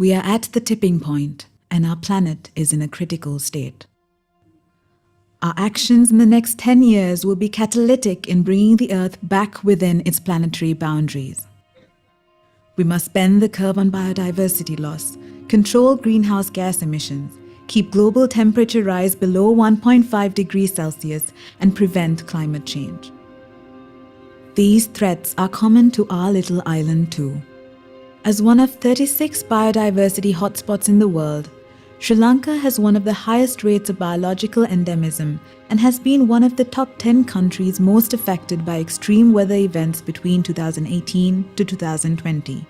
We are at the tipping point, and our planet is in a critical state. Our actions in the next 10 years will be catalytic in bringing the Earth back within its planetary boundaries. We must bend the curve on biodiversity loss, control greenhouse gas emissions, keep global temperature rise below 1.5 degrees Celsius, and prevent climate change. These threats are common to our little island too. As one of 36 biodiversity hotspots in the world, Sri Lanka has one of the highest rates of biological endemism and has been one of the top 10 countries most affected by extreme weather events between 2018 to 2020.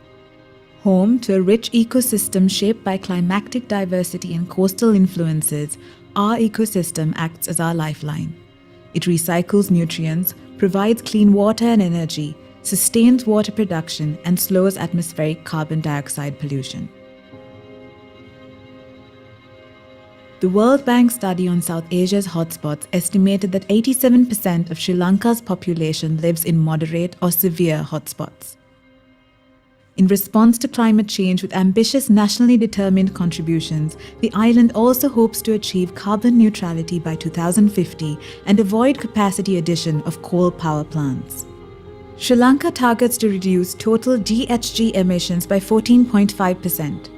Home to a rich ecosystem shaped by climatic diversity and coastal influences, our ecosystem acts as our lifeline. It recycles nutrients, provides clean water and energy, sustains water production, and slows atmospheric carbon dioxide pollution. The World Bank study on South Asia's hotspots estimated that 87% of Sri Lanka's population lives in moderate or severe hotspots. In response to climate change with ambitious nationally determined contributions, the island also hopes to achieve carbon neutrality by 2050 and avoid capacity addition of coal power plants. Sri Lanka targets to reduce total GHG emissions by 14.5%,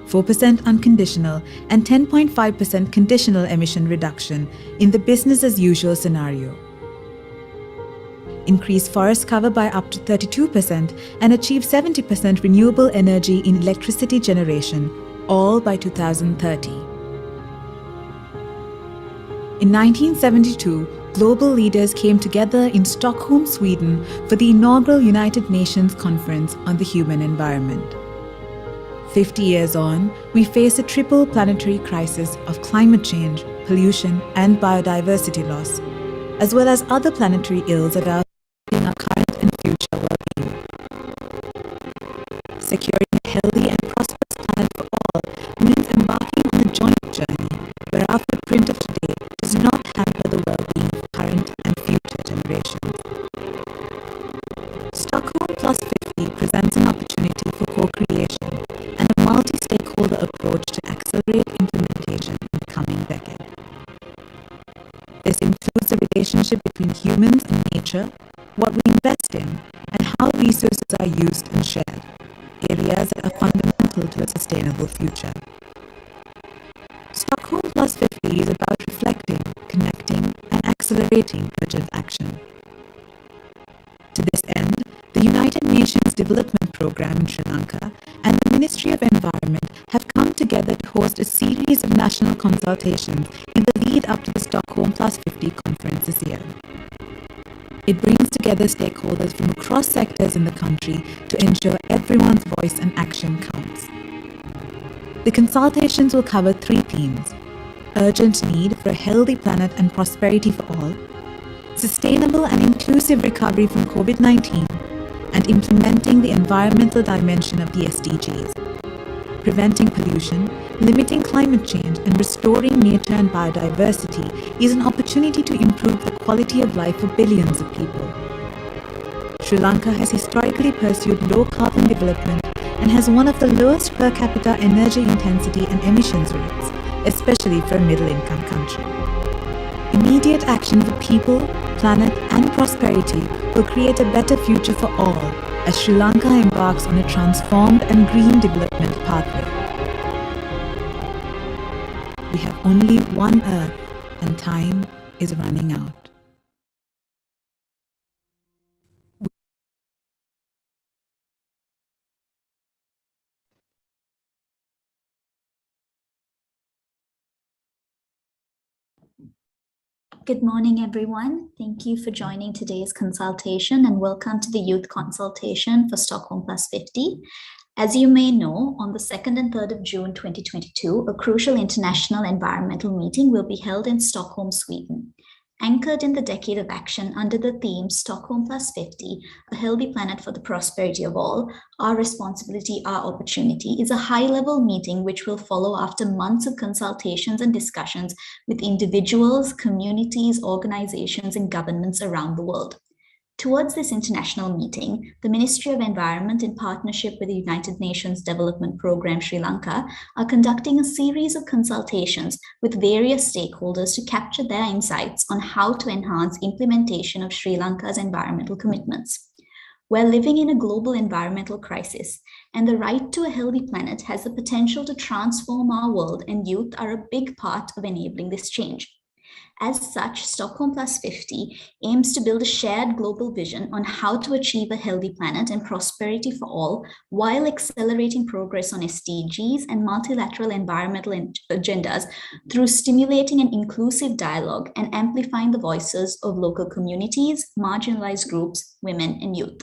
4% unconditional and 10.5% conditional emission reduction in the business-as-usual scenario. Increase forest cover by up to 32% and achieve 70% renewable energy in electricity generation, all by 2030. In 1972, global leaders came together in Stockholm, Sweden for the inaugural United Nations Conference on the Human Environment. 50 years on, we face a triple planetary crisis of climate change, pollution, and biodiversity loss, as well as other planetary ills that are affecting our current and future well-being. Securing a healthy and prosperous planet for all means embarking on a joint journey where our footprint of today does not hamper the well-being of current and future generations. Stockholm+50 presents an opportunity for co-creation and a multi-stakeholder approach to accelerate implementation in the coming decade. This includes the relationship between humans and nature, what we invest in, and how resources are used and shared, areas that are fundamental to a sustainable future. Stockholm+50 is about reflecting, connecting, and accelerating urgent action. To this end, the United Nations Development Programme in Sri Lanka and the Ministry of Environment have come together to host a series of national consultations in the lead up to the Stockholm+50 conference this year. It brings together stakeholders from across sectors in the country to ensure everyone's voice and action counts. The consultations will cover three themes: urgent need for a healthy planet and prosperity for all, sustainable and inclusive recovery from COVID-19, and implementing the environmental dimension of the SDGs. Preventing pollution, limiting climate change, and restoring nature and biodiversity is an opportunity to improve the quality of life for billions of people. Sri Lanka has historically pursued low-carbon development and has one of the lowest per capita energy intensity and emissions rates, especially for a middle-income country. Immediate action for people, planet, and prosperity will create a better future for all as Sri Lanka embarks on a transformed and green development pathway. We have only one Earth, and time is running out. Good morning, everyone. Thank you for joining today's consultation and welcome to the Youth Consultation for Stockholm+50. As you may know, on the 2nd and 3rd of June 2022, a crucial international environmental meeting will be held in Stockholm, Sweden. Anchored in the Decade of Action under the theme Stockholm+50, a healthy planet for the prosperity of all, our responsibility, our opportunity, is a high-level meeting which will follow after months of consultations and discussions with individuals, communities, organizations, and governments around the world. Towards this international meeting, the Ministry of Environment, in partnership with the United Nations Development Programme Sri Lanka, are conducting a series of consultations with various stakeholders to capture their insights on how to enhance implementation of Sri Lanka's environmental commitments. We're living in a global environmental crisis, and the right to a healthy planet has the potential to transform our world, and youth are a big part of enabling this change. As such, Stockholm+50 aims to build a shared global vision on how to achieve a healthy planet and prosperity for all, while accelerating progress on SDGs and multilateral environmental agendas through stimulating an inclusive dialogue and amplifying the voices of local communities, marginalized groups, women, and youth.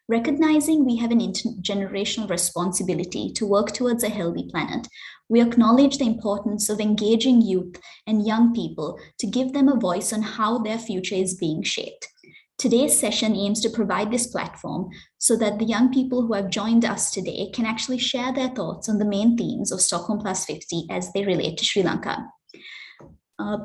Recognizing we have an intergenerational responsibility to work towards a healthy planet, we acknowledge the importance of engaging youth and young people to give them a voice on how their future is being shaped. Today's session aims to provide this platform so that the young people who have joined us today can actually share their thoughts on the main themes of Stockholm+50 as they relate to Sri Lanka.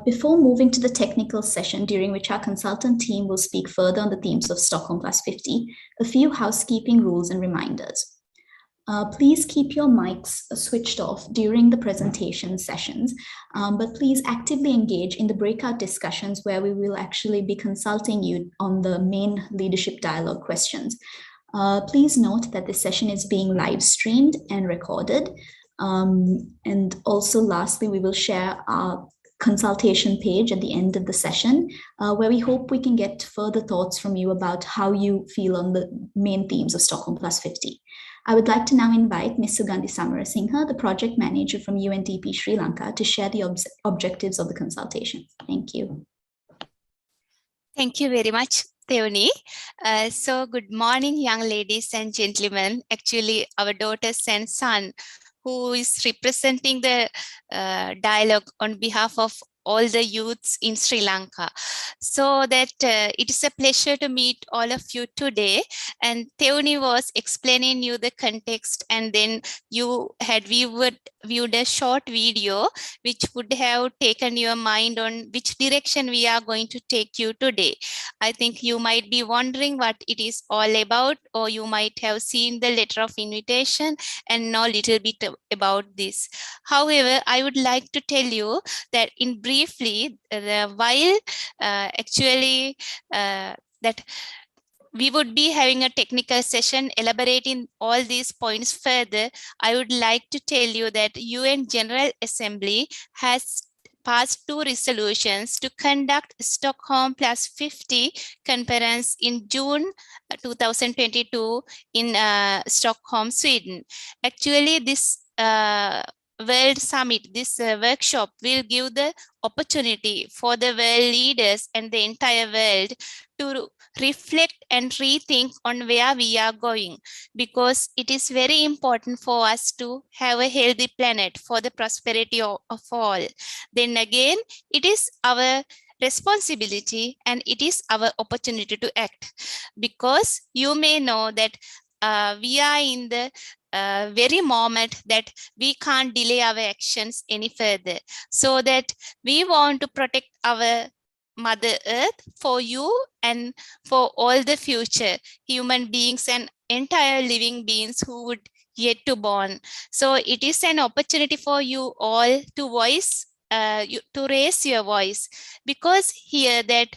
Before moving to the technical session, during which our consultant team will speak further on the themes of Stockholm+50, a few housekeeping rules and reminders. Please keep your mics switched off during the presentation sessions, but please actively engage in the breakout discussions where we will actually be consulting you on the main leadership dialogue questions. Please note that this session is being live streamed and recorded. And also lastly, we will share our consultation page at the end of the session, where we hope we can get further thoughts from you about how you feel on the main themes of Stockholm+50. I would like to now invite Ms. Sugandhi Samarasinghe, the project manager from UNDP Sri Lanka, to share the objectives of the consultation. Thank you. Thank you very much, Theoni. So good morning, young ladies and gentlemen. Actually, our daughters and son, who is representing the dialogue on behalf of all the youths in Sri Lanka. So that it is a pleasure to meet all of you today. And Theoni was explaining you the context, and then you had viewed a short video which would have taken your mind on which direction we are going to take you today. I think you might be wondering what it is all about, or you might have seen the letter of invitation and know a little bit about this. However, I would like to tell you that in briefly, while actually that we would be having a technical session elaborating all these points further, I would like to tell you that UN General Assembly has passed 2 resolutions to conduct Stockholm+50 conference in June 2022 in Stockholm, Sweden. Actually, this World Summit, this workshop will give the opportunity for the world leaders and the entire world to reflect and rethink on where we are going, because it is very important for us to have a healthy planet for the prosperity of all. Then again, it is our responsibility and it is our opportunity to act, because you may know that we are in the very moment that we can't delay our actions any further, so that we want to protect our Mother Earth for you and for all the future human beings and entire living beings who would yet to born. So it is an opportunity for you all to voice, to raise your voice, because here that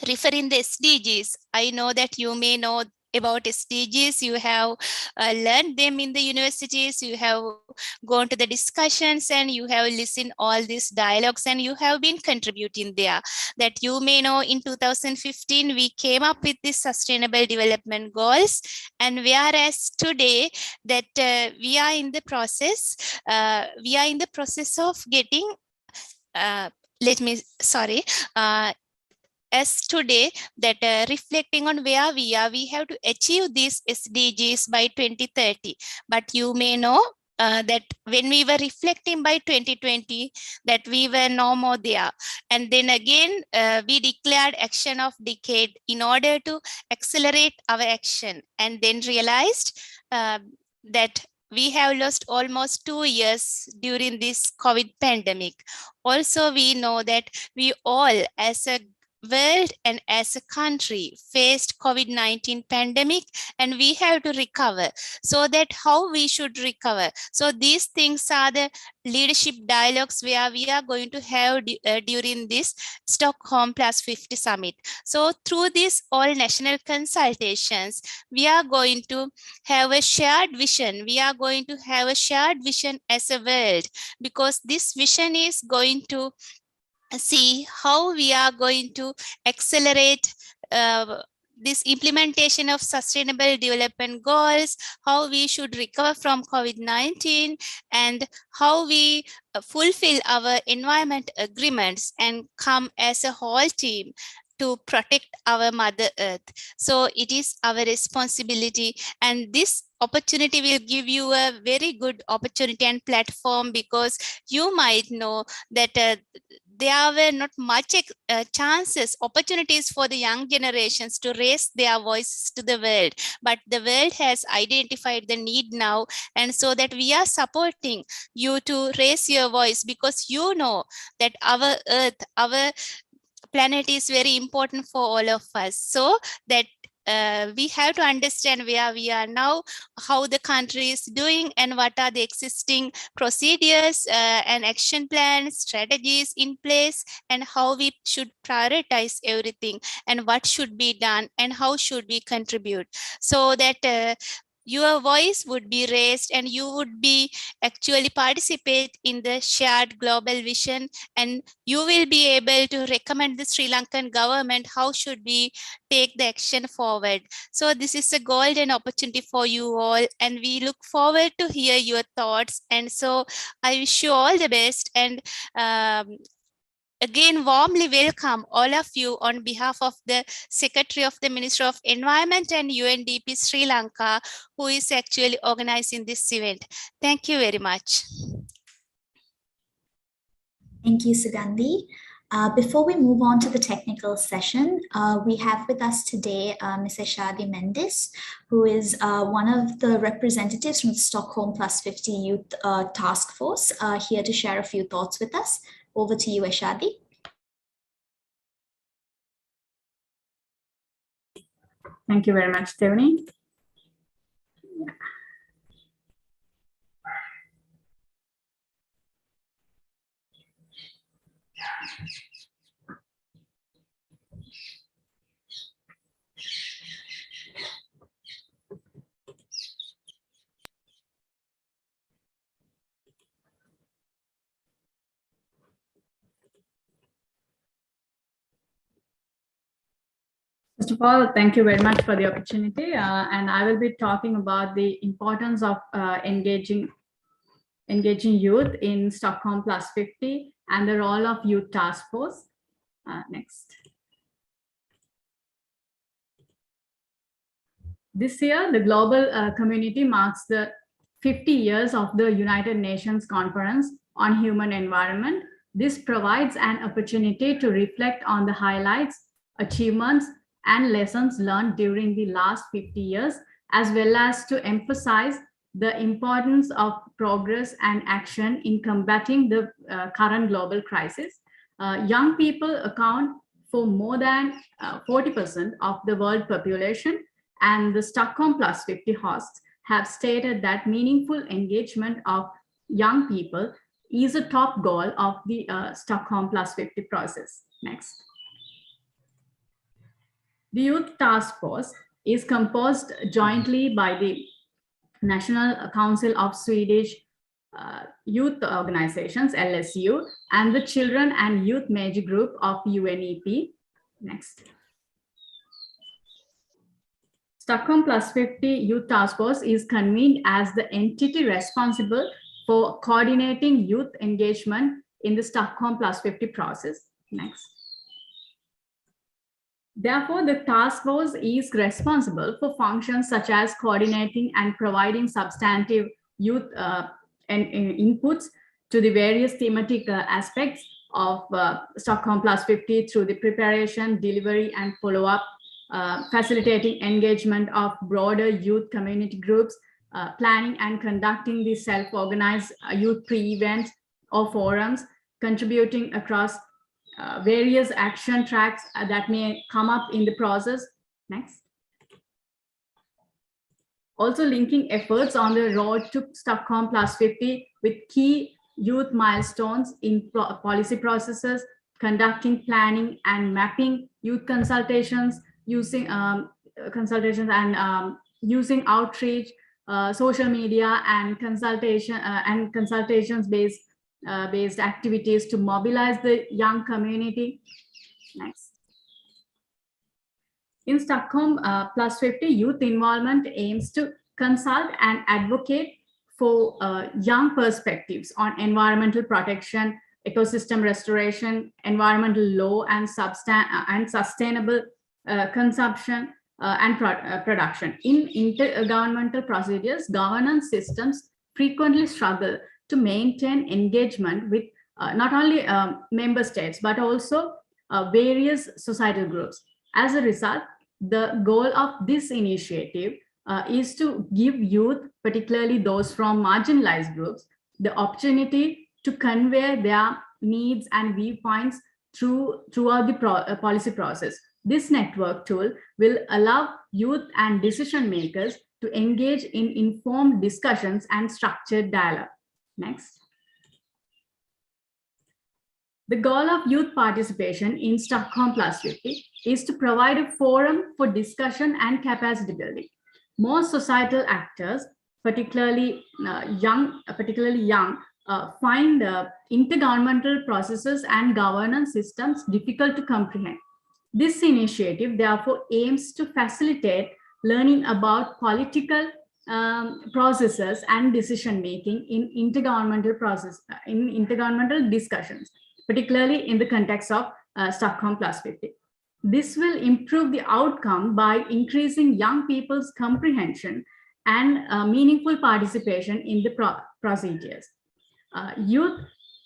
referring the SDGs, I know that you may know about SDGs, you have learned them in the universities, you have gone to the discussions and you have listened all these dialogues and you have been contributing there. That you may know in 2015 we came up with the sustainable development goals, and whereas today that we are in the process of getting sorry. As today that reflecting on where we are, we have to achieve these SDGs by 2030. But you may know that when we were reflecting by 2020, that we were no more there. And then again, we declared action of decade in order to accelerate our action, and then realized that we have lost almost 2 years during this COVID pandemic. Also, we know that we all as a world and as a country faced COVID-19 pandemic, and we have to recover. So that how we should recover. So these things are the leadership dialogues where we are going to have during this Stockholm+50 summit. So through these all national consultations, we are going to have a shared vision. We are going to have a shared vision as a world, because this vision is going to see how we are going to accelerate this implementation of sustainable development goals, how we should recover from COVID-19, and how we fulfill our environment agreements and come as a whole team to protect our Mother Earth. So it is our responsibility, and this opportunity will give you a very good opportunity and platform, because you might know that there were not much chances, opportunities for the young generations to raise their voices to the world. But the world has identified the need now, and so that we are supporting you to raise your voice, because you know that our earth, our planet is very important for all of us. So that we have to understand where we are now, how the country is doing, and what are the existing procedures and action plans, strategies in place, and how we should prioritize everything, and what should be done, and how should we contribute, so that your voice would be raised and you would be actually participate in the shared global vision, and you will be able to recommend the Sri Lankan government how should we take the action forward. So this is a golden opportunity for you all, and we look forward to hear your thoughts. And so I wish you all the best, and again, warmly welcome all of you on behalf of the Secretary of the Ministry of Environment and UNDP Sri Lanka, who is actually organizing this event. Thank you very much. Thank you, Sugandhi. Before we move on to the technical session, we have with us today Ms. Eshadi Mendes, who is one of the representatives from the Stockholm+50 Youth Task Force, here to share a few thoughts with us. Over to you, Eshadi. Thank you very much, Stephanie. First of all, thank you very much for the opportunity. And I will be talking about the importance of engaging youth in Stockholm+50 and the role of Youth Task Force. Next. This year, the global community marks the 50 years of the United Nations Conference on Human Environment. This provides an opportunity to reflect on the highlights, achievements, and lessons learned during the last 50 years, as well as to emphasize the importance of progress and action in combating the current global crisis. Young people account for more than 40% of the world population, and the Stockholm+50 hosts have stated that meaningful engagement of young people is a top goal of the Stockholm+50 process. Next. The Youth Task Force is composed jointly by the National Council of Swedish Youth Organizations, LSU, and the Children and Youth Major Group of UNEP. Next. Stockholm+50 Youth Task Force is convened as the entity responsible for coordinating youth engagement in the Stockholm+50 process. Next. Therefore, the task force is responsible for functions such as coordinating and providing substantive youth and inputs to the various thematic aspects of Stockholm+50 through the preparation, delivery, and follow-up, facilitating engagement of broader youth community groups, planning and conducting the self-organized youth pre-events or forums, contributing across various action tracks that may come up in the process. Next. Also linking efforts on the road to Stockholm+50 with key youth milestones in policy processes, conducting planning and mapping youth consultations, using using outreach, social media and consultations based activities to mobilize the young community. Next. In Stockholm+50, youth involvement aims to consult and advocate for young perspectives on environmental protection, ecosystem restoration, environmental law, and sustainable consumption and production. In intergovernmental procedures, governance systems frequently struggle to maintain engagement with not only member states, but also various societal groups. As a result, the goal of this initiative is to give youth, particularly those from marginalized groups, the opportunity to convey their needs and viewpoints throughout the policy process. This network tool will allow youth and decision makers to engage in informed discussions and structured dialogue. Next. The goal of youth participation in Stockholm+50 is to provide a forum for discussion and capacity building. Most societal actors, particularly young, find intergovernmental processes and governance systems difficult to comprehend. This initiative therefore aims to facilitate learning about political processes and decision making in intergovernmental discussions, particularly in the context of Stockholm+50. This will improve the outcome by increasing young people's comprehension and meaningful participation in the procedures. Youth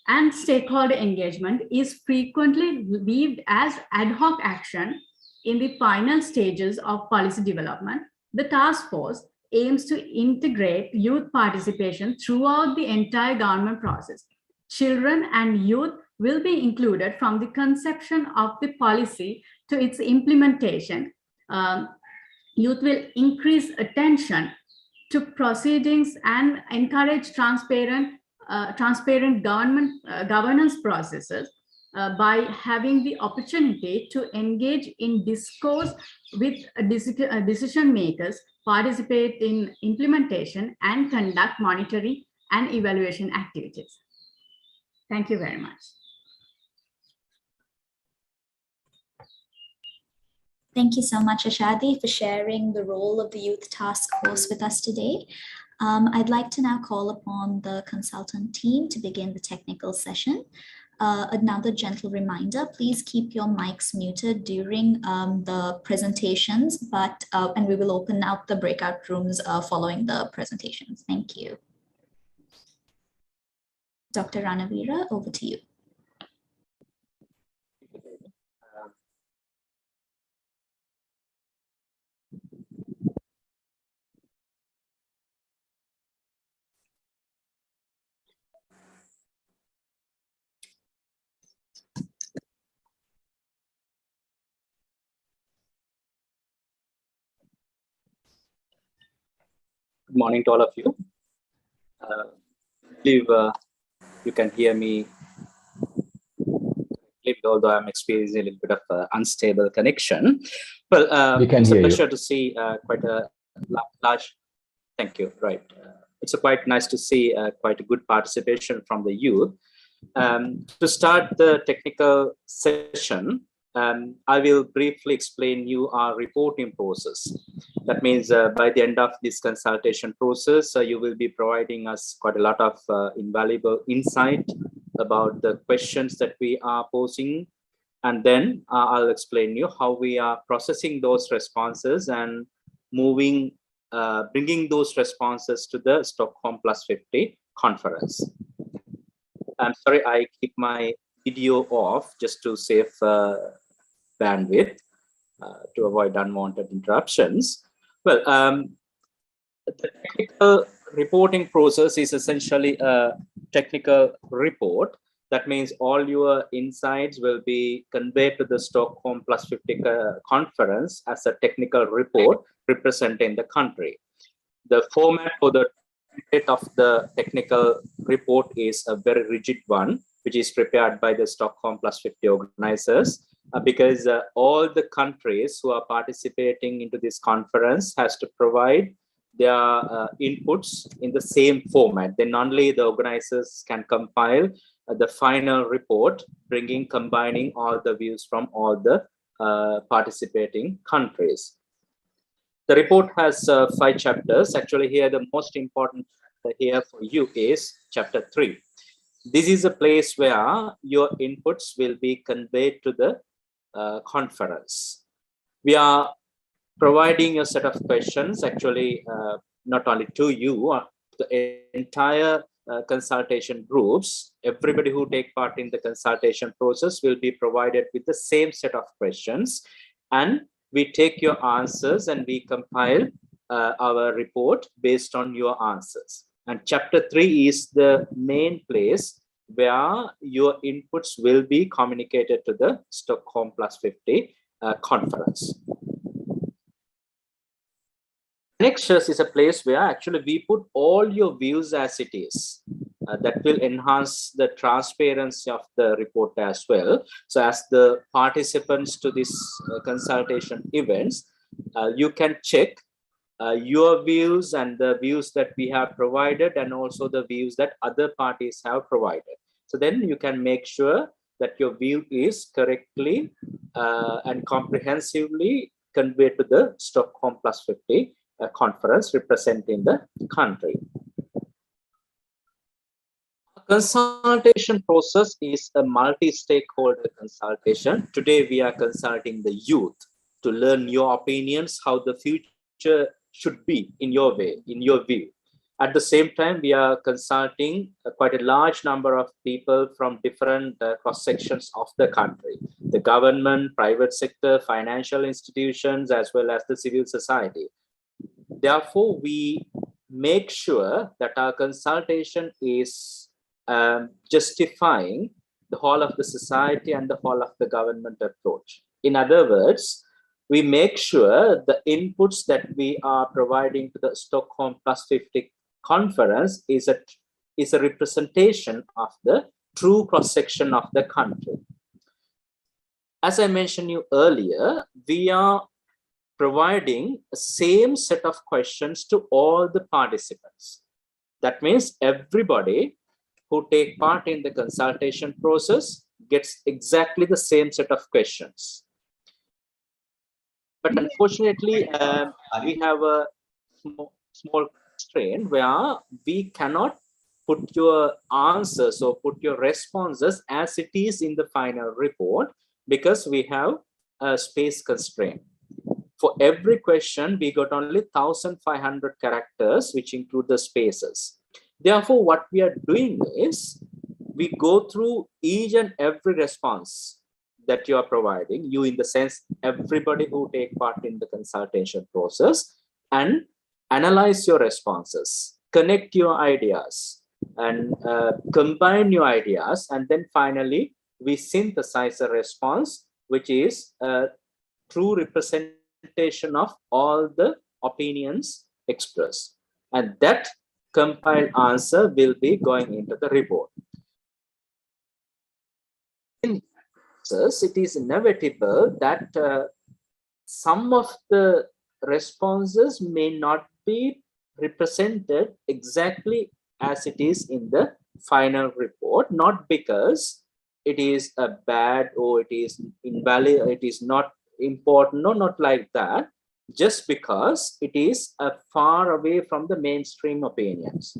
and stakeholder engagement is frequently viewed as ad hoc action in the final stages of policy development. The task force aims to integrate youth participation throughout the entire government process. Children and youth will be included from the conception of the policy to its implementation. Youth will increase attention to proceedings and encourage transparent governance processes by having the opportunity to engage in discourse with decision makers, participate in implementation, and conduct monitoring and evaluation activities. Thank you very much. Thank you so much, Ashadi, for sharing the role of the Youth Task Force with us today. I'd like to now call upon the consultant team to begin the technical session. Another gentle reminder, please keep your mics muted during the presentations, and we will open out the breakout rooms following the presentations. Thank you. Dr. Ranavira, over to you. Good morning to all of you. I believe you can hear me, although I'm experiencing a little bit of unstable connection. Well, it's a pleasure to see quite a large, thank you, right. It's quite nice to see quite a good participation from the youth. To start the technical session, I will briefly explain you our reporting process. That means by the end of this consultation process, you will be providing us quite a lot of invaluable insight about the questions that we are posing, and then I'll explain you how we are processing those responses and bringing those responses to the Stockholm+50 conference. I'm sorry, I keep my video off just to save bandwidth to avoid unwanted interruptions. Well, the technical reporting process is essentially a technical report. That means all your insights will be conveyed to the Stockholm+50 conference as a technical report representing the country. The format for the template of the technical report is a very rigid one, which is prepared by the Stockholm+50 organizers, because all the countries who are participating into this conference has to provide their inputs in the same format. Then only the organizers can compile the final report, combining all the views from all the participating countries. The report has 5 chapters. Actually, here the most important here for you is chapter 3. This is a place where your inputs will be conveyed to the conference. We are providing a set of questions, actually, not only to you, the entire consultation groups. Everybody who take part in the consultation process will be provided with the same set of questions, and we take your answers and we compile our report based on your answers. And chapter 3 is the main place where your inputs will be communicated to the Stockholm+50 conference. Annexures is a place where actually we put all your views as it is. That will enhance the transparency of the report as well. So as the participants to this consultation events, you can check your views and the views that we have provided, and also the views that other parties have provided. So then you can make sure that your view is correctly and comprehensively conveyed to the Stockholm+50 conference representing the country. Consultation process is a multi-stakeholder consultation. Today we are consulting the youth to learn your opinions, how the future should be in your way, in your view. At the same time, we are consulting quite a large number of people from different cross-sections of the country, the government, private sector, financial institutions, as well as the civil society. Therefore, we make sure that our consultation is justifying the whole of the society and the whole of the government approach. In other words, we make sure the inputs that we are providing to the Stockholm+50 conference is a representation of the true cross-section of the country. As I mentioned you earlier, we are providing the same set of questions to all the participants. That means everybody who take part in the consultation process gets exactly the same set of questions. But unfortunately, we have a small constraint where we cannot put your answers or put your responses as it is in the final report, because we have a space constraint. For every question, we got only 1,500 characters, which include the spaces. Therefore, what we are doing is we go through each and every response that you are providing, you in the sense everybody who take part in the consultation process, and analyze your responses, connect your ideas, and combine your ideas, and then finally we synthesize a response which is a true representation of all the opinions expressed, and that compiled answer will be going into the report. In this, it is inevitable that some of the responses may not be represented exactly as it is in the final report, not because it is a bad or it is invalid, it is not important, no, not like that, just because it is far away from the mainstream opinions.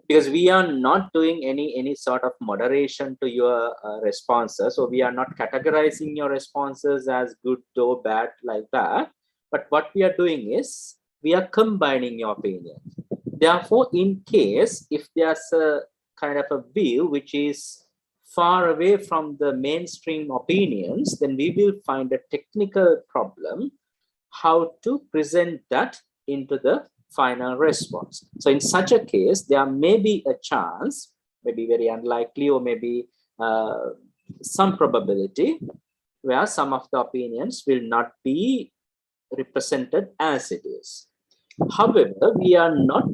because we are not doing any sort of moderation to your responses. So we are not categorizing your responses as good or bad like that. But what we are doing is we are combining your opinions. Therefore, in case if there's a kind of a view which is far away from the mainstream opinions, then we will find a technical problem how to present that into the final response. So in such a case, there may be a chance, maybe very unlikely, or maybe some probability where some of the opinions will not be represented as it is. However, we are not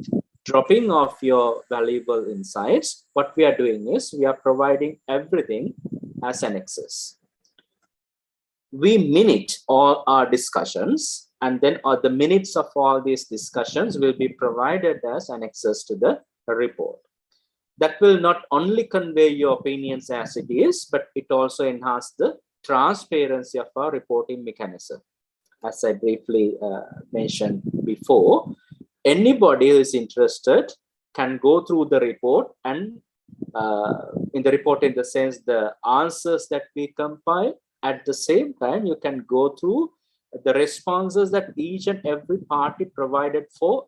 dropping off your valuable insights. What we are doing is we are providing everything as an access. We minute all our discussions, and then the minutes of all these discussions will be provided as an access to the report. That will not only convey your opinions as it is, but it also enhances the transparency of our reporting mechanism. As I briefly mentioned before, anybody who is interested can go through the report, and in the report, in the sense the answers that we compile. At the same time, you can go through the responses that each and every party provided for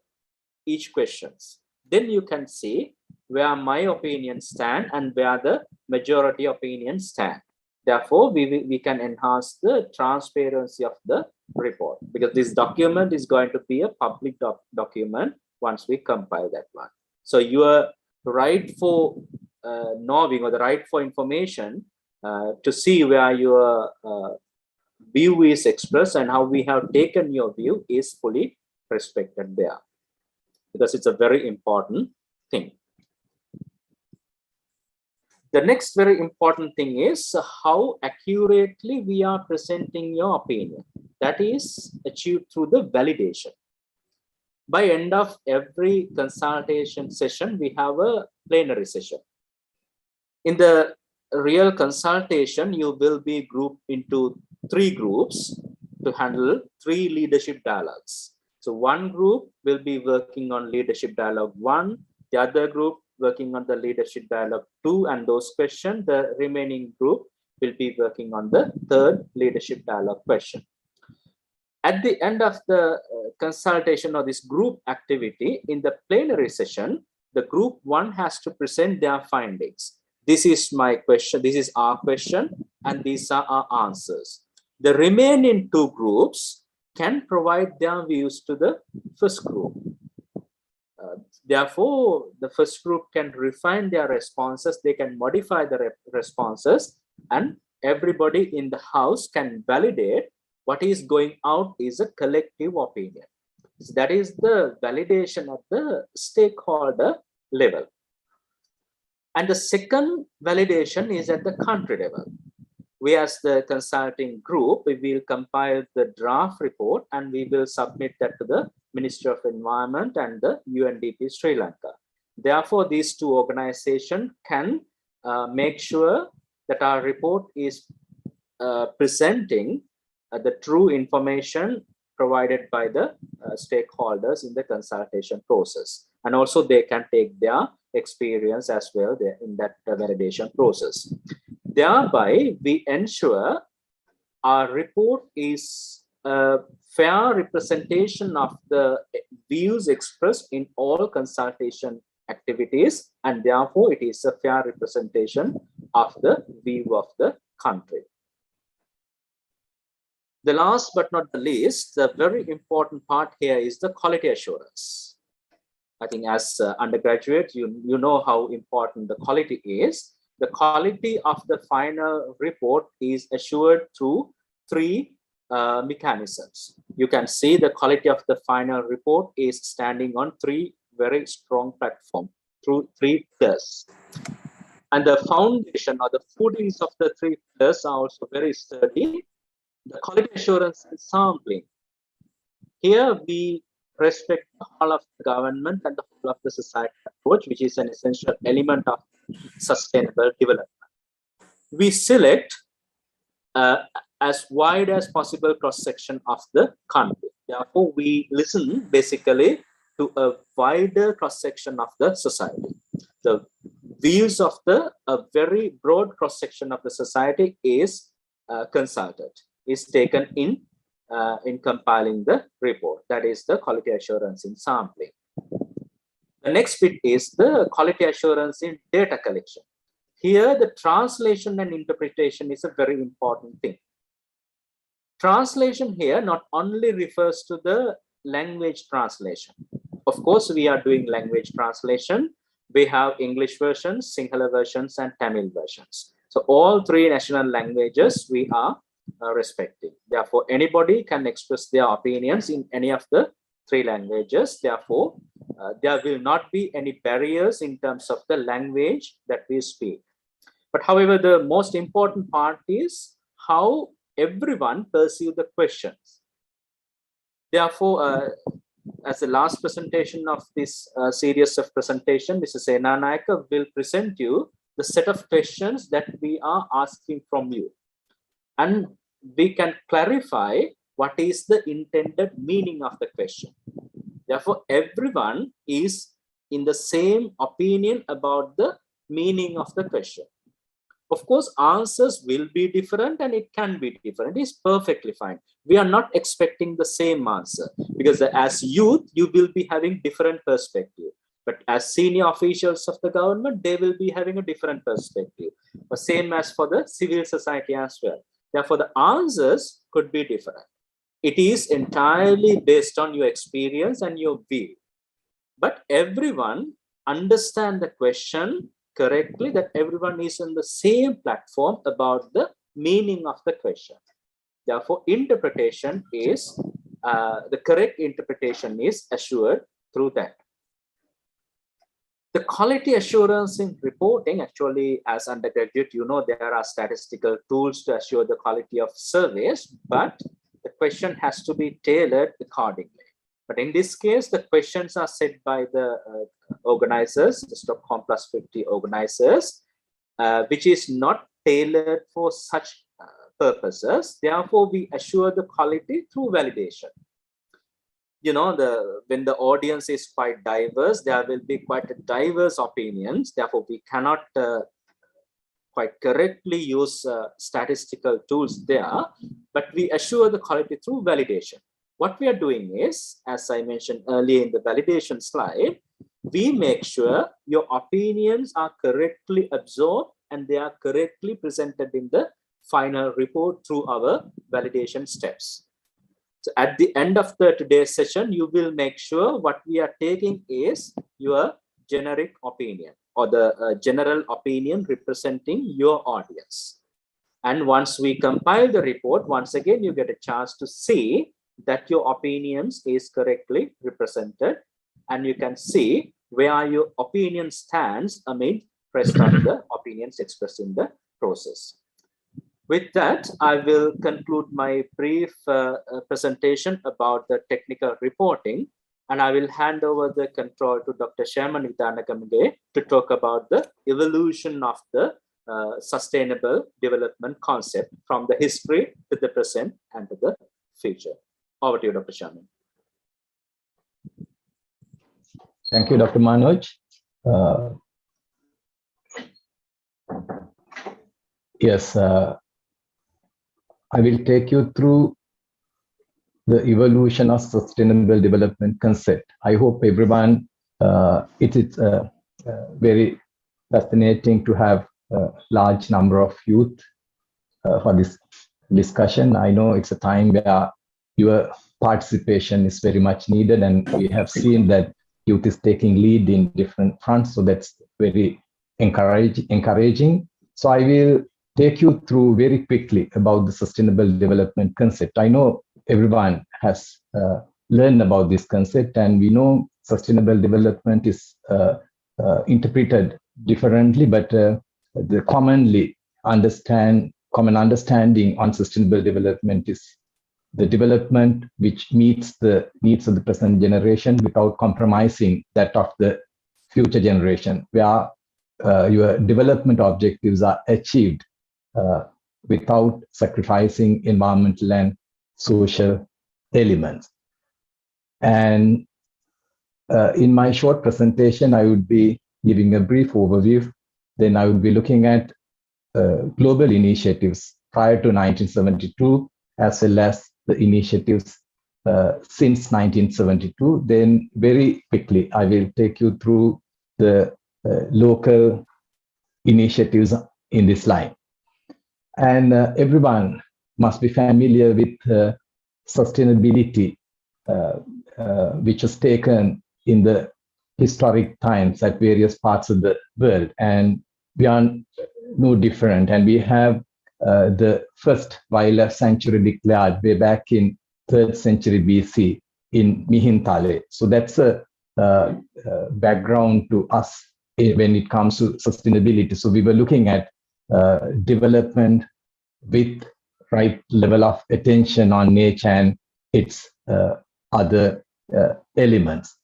each questions. Then you can see where my opinions stand and where the majority opinions stand. Therefore, we can enhance the transparency of the report, because this document is going to be a public document once we compile that one. So your right for knowing, or the right for information to see where your view is expressed and how we have taken your view is fully respected there, because it's a very important thing. The next very important thing is how accurately we are presenting your opinion. That is achieved through the validation. By end of every consultation session, we have a plenary session. In the real consultation, you will be grouped into 3 groups to handle 3 leadership dialogues. So one group will be working on leadership dialogue 1, the other group working on the leadership dialogue 2 and those questions. The remaining group will be working on the 3rd leadership dialogue question. At the end of the consultation or this group activity in the plenary session, the group 1 has to present their findings. This is my question, this is our question, and these are our answers. The remaining 2 groups can provide their views to the first group. Therefore, the first group can refine their responses, they can modify the responses, and everybody in the house can validate what is going out is a collective opinion. So that is the validation at the stakeholder level. And the second validation is at the country level. We as the consulting group, we will compile the draft report and we will submit that to the Ministry of Environment and the UNDP Sri Lanka. Therefore, these 2 organizations can make sure that our report is presenting the true information provided by the stakeholders in the consultation process. And also they can take their experience as well there in that validation process. Thereby, we ensure our report is a fair representation of the views expressed in all consultation activities, and therefore it is a fair representation of the view of the country. The last but not the least, the very important part here is the quality assurance. I think as undergraduate, you know how important the quality is. The quality of the final report is assured through 3 mechanisms. You can see the quality of the final report is standing on 3 very strong platforms through 3 pillars. And the foundation or the footings of the 3 pillars are also very sturdy. The quality assurance and sampling. Here we respect the whole of the government and the whole of the society approach, which is an essential element of sustainable development. We select as wide as possible cross-section of the country. Therefore, we listen basically to a wider cross-section of the society. the views of a very broad cross-section of the society is consulted, is taken in compiling the report. That is the quality assurance in sampling. The next bit is the quality assurance in data collection. Here, the translation and interpretation is a very important thing. Translation here not only refers to the language translation. Of course, we are doing language translation. We have English versions, Sinhala versions, and Tamil versions. So all three national languages we are respecting. Therefore, anybody can express their opinions in any of the three languages. Therefore, there will not be any barriers in terms of the language that we speak. But however, the most important part is how everyone perceives the questions. Therefore, as the last presentation of this series of presentation, Mrs. Senanayake will present you the set of questions that we are asking from you. And we can clarify what is the intended meaning of the question. Therefore, everyone is in the same opinion about the meaning of the question. Of course, answers will be different and it can be different. It is perfectly fine. We are not expecting the same answer because as youth, you will be having different perspective. But as senior officials of the government, they will be having a different perspective. The same as for the civil society as well. Therefore, the answers could be different. It is entirely based on your experience and your view. But everyone understands the question correctly, that everyone is on the same platform about the meaning of the question. Therefore, interpretation is, the correct interpretation is assured through that. The quality assurance in reporting, actually, as undergraduate, you know, there are statistical tools to assure the quality of surveys, but the question has to be tailored accordingly. But in this case, the questions are set by the organizers, the Stockholm+50 organizers, which is not tailored for such purposes. Therefore, we assure the quality through validation. You know, when the audience is quite diverse, there will be quite diverse opinions. Therefore, we cannot quite correctly use statistical tools there, but we assure the quality through validation. What we are doing is, as I mentioned earlier in the validation slide, we make sure your opinions are correctly absorbed and they are correctly presented in the final report through our validation steps. So at the end of today's session, you will make sure what we are taking is your generic opinion or the general opinion representing your audience. And once we compile the report, once again, you get a chance to see that your opinions is correctly represented, and you can see where your opinion stands amid rest of the opinions expressed in the process. With that, I will conclude my brief presentation about the technical reporting, and I will hand over the control to Dr. Sherman Vidanakamge to talk about the evolution of the sustainable development concept from the history to the present and to the future. Over to you, Dr. Sherman. Thank you, Dr. Manoj. Yes, I will take you through the evolution of sustainable development concept. I hope everyone, it is very fascinating to have a large number of youth for this discussion. I know it's a time where your participation is very much needed, and we have seen that youth is taking lead in different fronts, so that's very encouraging. So I will take you through very quickly about the sustainable development concept. I know everyone has learned about this concept, and we know sustainable development is interpreted differently, but the common understanding on sustainable development is the development which meets the needs of the present generation without compromising that of the future generation, where your development objectives are achieved without sacrificing environmental and social elements. And in my short presentation, I would be giving a brief overview. Then I will be looking at global initiatives prior to 1972, as well as the initiatives since 1972. Then very quickly, I will take you through the local initiatives in this line. And everyone must be familiar with sustainability, which was taken in the historic times at various parts of the world. And we are no different. And we have the first wildlife sanctuary declared way back in 3rd century BC in Mihintale. So that's a background to us when it comes to sustainability. So we were looking at development with right level of attention on nature and its other elements.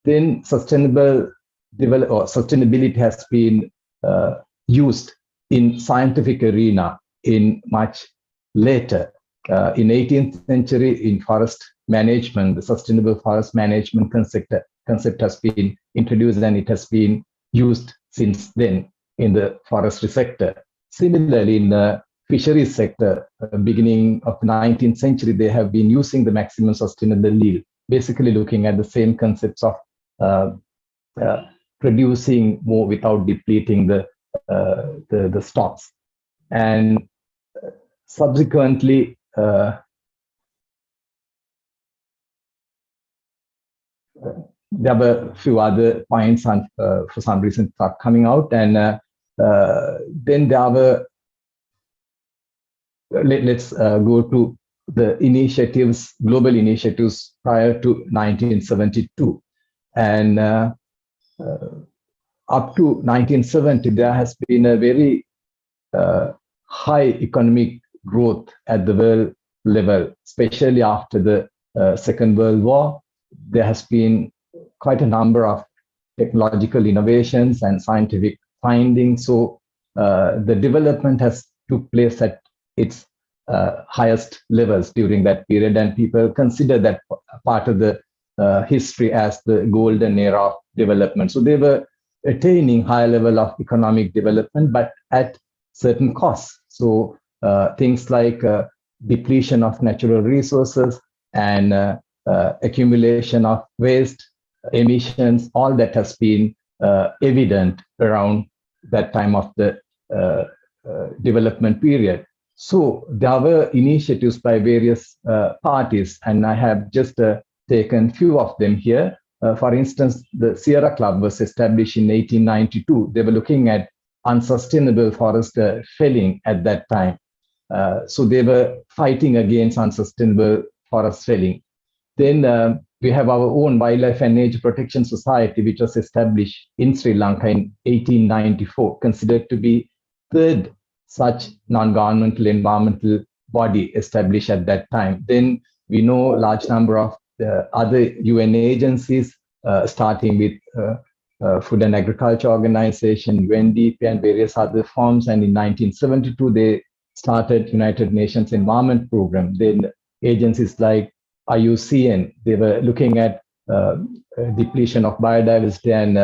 Then sustainability has been used in scientific arena in much later. In 18th century, in forest management, the sustainable forest management concept has been introduced, and it has been used since then in the forestry sector. Similarly, in the fisheries sector, beginning of the 19th century, they have been using the maximum sustainable yield, basically looking at the same concepts of producing more without depleting the stocks. And subsequently, there were a few other points and for some reason start coming out. And then there were, let's go to the initiatives, global initiatives prior to 1972. And up to 1970, there has been a very high economic growth at the world level, especially after the Second World War. There has been quite a number of technological innovations and scientific findings. So the development has took place at its highest levels during that period, and people consider that part of the history as the golden era of development. So they were attaining high level of economic development, but at certain costs. So things like depletion of natural resources and accumulation of waste, emissions, all that has been evident around that time of the development period. So there were initiatives by various parties, and I have just taken few of them here. For instance, the Sierra Club was established in 1892. They were looking at unsustainable forest felling at that time. So they were fighting against unsustainable forest felling. Then we have our own Wildlife and Nature Protection Society, which was established in Sri Lanka in 1894, considered to be third such non-governmental environmental body established at that time. Then we know large number of other UN agencies, starting with Food and Agriculture Organization, UNDP, and various other forms. And in 1972, they started United Nations Environment Program. Then agencies like IUCN, they were looking at depletion of biodiversity and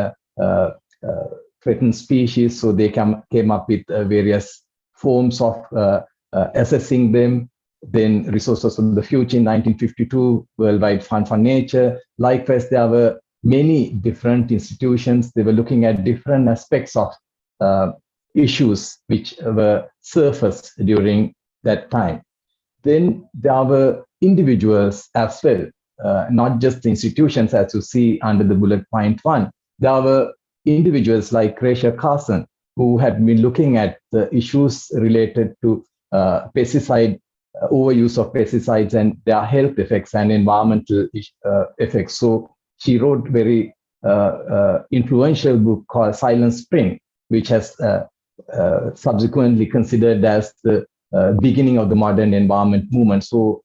threatened species. So they came up with various forms of assessing them. Then Resources of the Future in 1952, Worldwide Fund for Nature. Likewise, there were many different institutions. They were looking at different aspects of issues which were surfaced during that time. Then there were individuals as well, not just institutions, as you see under the bullet point 1. There were individuals like Gracia Carson, who had been looking at the issues related to pesticide overuse of pesticides and their health effects and environmental effects. So she wrote very influential book called Silent Spring, which has subsequently considered as the beginning of the modern environment movement. So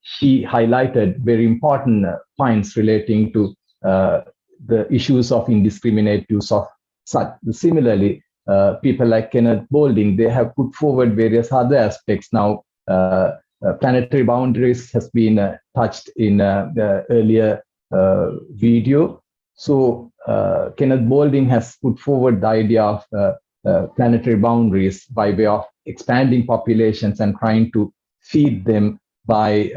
she highlighted very important points relating to the issues of indiscriminate use of such. Similarly, people like Kenneth Boulding, they have put forward various other aspects. Now, planetary boundaries has been touched in the earlier video. So Kenneth Boulding has put forward the idea of planetary boundaries by way of expanding populations and trying to feed them by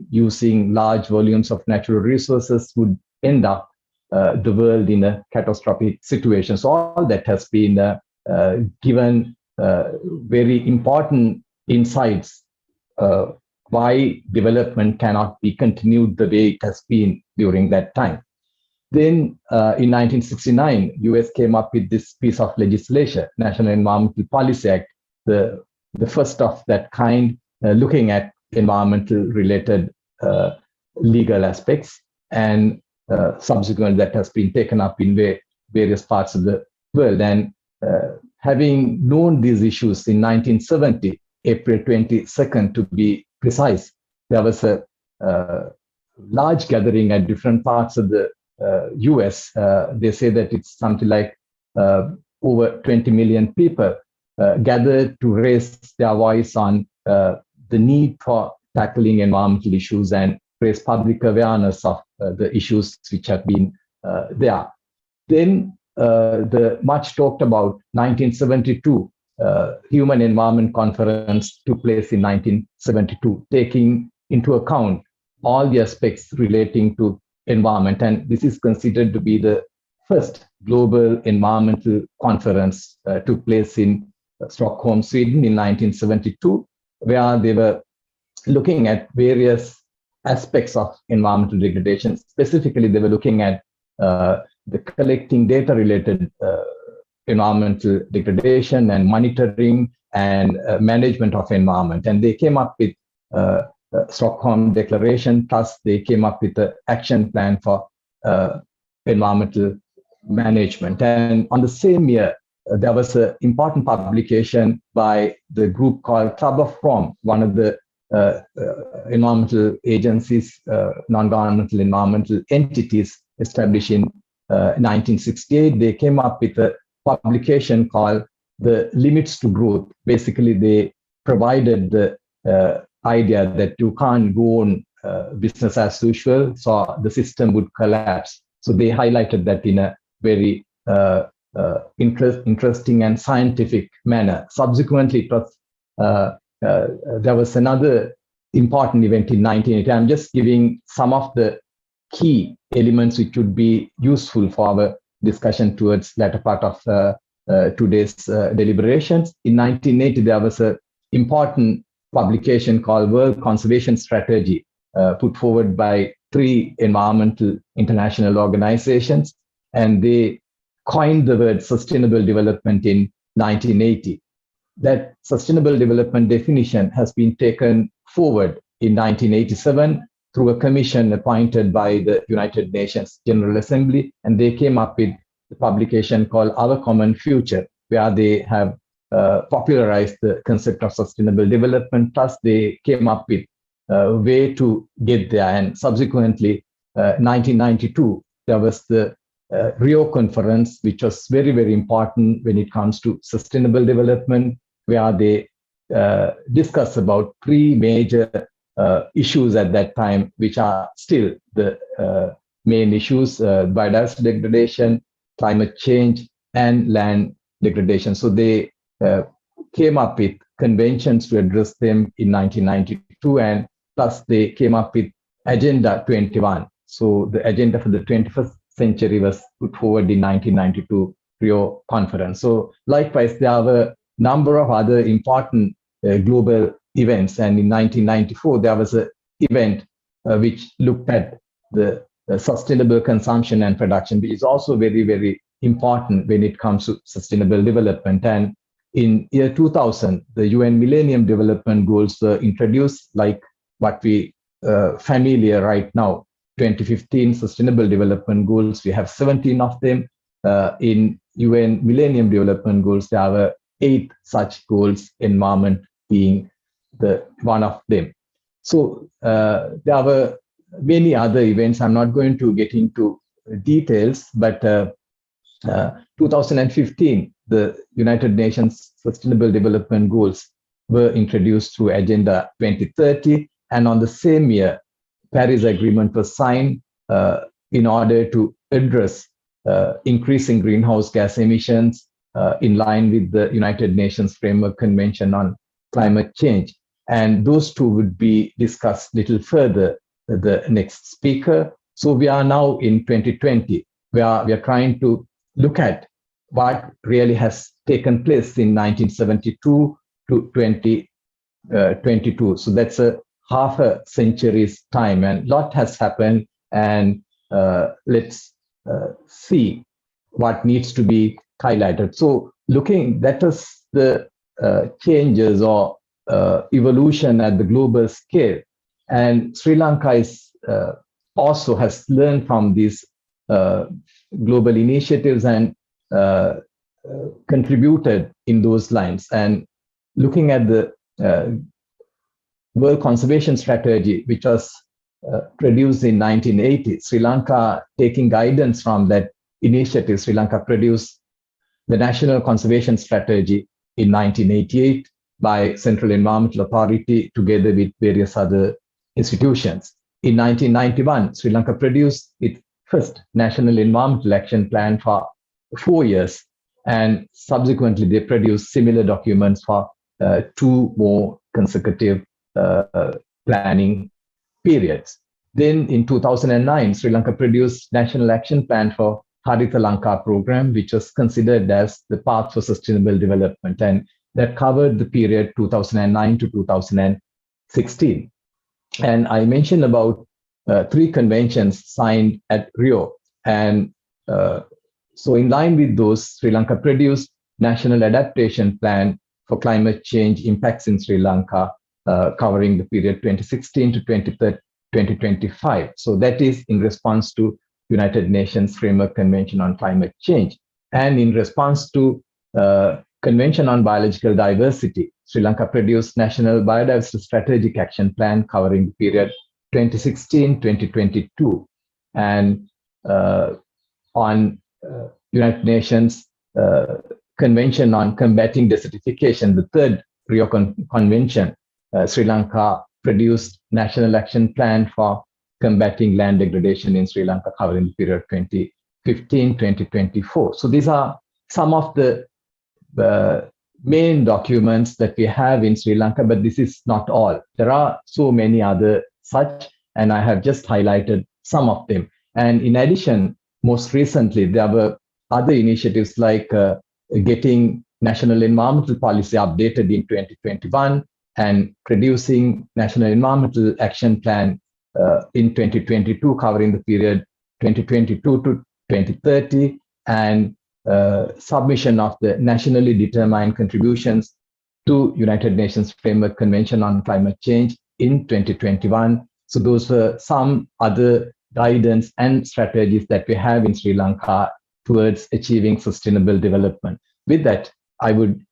using large volumes of natural resources would end up the world in a catastrophic situation. So all that has been given very important insights why development cannot be continued the way it has been during that time. Then in 1969, US came up with this piece of legislation, National Environmental Policy Act, the first of that kind, looking at environmental related legal aspects. And subsequently that has been taken up in various parts of the world. And having known these issues in 1970, April 22nd to be precise, there was a large gathering at different parts of the US. They say that it's something like over 20 million people gathered to raise their voice on the need for tackling environmental issues and raise public awareness of the issues which have been there. Then the much talked about 1972 Human Environment Conference took place in 1972, taking into account all the aspects relating to environment. And this is considered to be the first global environmental conference, took place in Stockholm, Sweden in 1972, where they were looking at various aspects of environmental degradation. Specifically, they were looking at the collecting data related environmental degradation and monitoring and management of environment. And they came up with Stockholm Declaration, plus they came up with an action plan for environmental management. And on the same year, there was an important publication by the group called Club of Rome, one of the environmental agencies, non-governmental environmental entities established in 1968. They came up with a publication called The Limits to Growth. Basically, they provided the idea that you can't go on business as usual, so the system would collapse. So they highlighted that in a very interesting and scientific manner. Subsequently, it was there was another important event in 1980. I'm just giving some of the key elements which would be useful for our discussion towards latter part of today's deliberations. In 1980, there was an important publication called World Conservation Strategy, put forward by 3 environmental international organizations, and they coined the word sustainable development in 1980. That sustainable development definition has been taken forward in 1987 through a commission appointed by the United Nations General Assembly, and they came up with the publication called Our Common Future, where they have popularized the concept of sustainable development. Plus, they came up with a way to get there. And subsequently, 1992, there was the Rio Conference, which was very, very important when it comes to sustainable development, where they discussed about 3 major issues at that time, which are still the main issues: biodiversity degradation, climate change, and land degradation. So they came up with conventions to address them in 1992, and plus they came up with Agenda 21. So the agenda for the 21st century was put forward in 1992 Rio Conference. So likewise, there were a number of other important global events. And in 1994, there was an event which looked at the sustainable consumption and production, which is also very, very important when it comes to sustainable development. And in year 2000, the UN Millennium Development Goals were introduced, like what we familiar right now. 2015 Sustainable Development Goals, we have 17 of them. In UN Millennium Development Goals, there were 8 such goals, environment being the one of them. So there were many other events. I'm not going to get into details, but 2015, the United Nations Sustainable Development Goals were introduced through Agenda 2030. And on the same year, Paris Agreement was signed in order to address increasing greenhouse gas emissions in line with the United Nations Framework Convention on Climate Change. And those two would be discussed a little further, the next speaker. So we are now in 2020, where we are trying to look at what really has taken place in 1972 to 2022. So that's a half a century's time, and a lot has happened. And let's see what needs to be highlighted. So looking, that is the changes or evolution at the global scale. And Sri Lanka is also has learned from these global initiatives and contributed in those lines. And looking at the World Conservation Strategy, which was produced in 1980, Sri Lanka, taking guidance from that initiative, Sri Lanka produced the National Conservation Strategy in 1988 by Central Environmental Authority together with various other institutions. In 1991, Sri Lanka produced its first National Environmental Action Plan for 4 years, and subsequently they produced similar documents for 2 more consecutive planning periods. Then in 2009, Sri Lanka produced National Action Plan for Haritha Lanka program, which was considered as the path for sustainable development, and that covered the period 2009 to 2016. And I mentioned about 3 conventions signed at Rio. And so in line with those, Sri Lanka produced National Adaptation Plan for Climate Change Impacts in Sri Lanka, covering the period 2016 to 2025. So that is in response to United Nations Framework Convention on Climate Change. And in response to Convention on Biological Diversity, Sri Lanka produced National Biodiversity Strategic Action Plan covering the period 2016-2022. And on United Nations Convention on Combating Desertification, the 3rd Rio Convention, Sri Lanka produced National Action Plan for Combating Land Degradation in Sri Lanka covering the period 2015-2024. So these are some of the main documents that we have in Sri Lanka, but this is not all. There are so many other such, and I have just highlighted some of them. And in addition, most recently, there were other initiatives like getting National Environmental Policy updated in 2021 and producing National Environmental Action Plan in 2022, covering the period 2022 to 2030, and submission of the nationally determined contributions to United Nations Framework Convention on Climate Change in 2021. So those were some other guidance and strategies that we have in Sri Lanka towards achieving sustainable development. With that, I would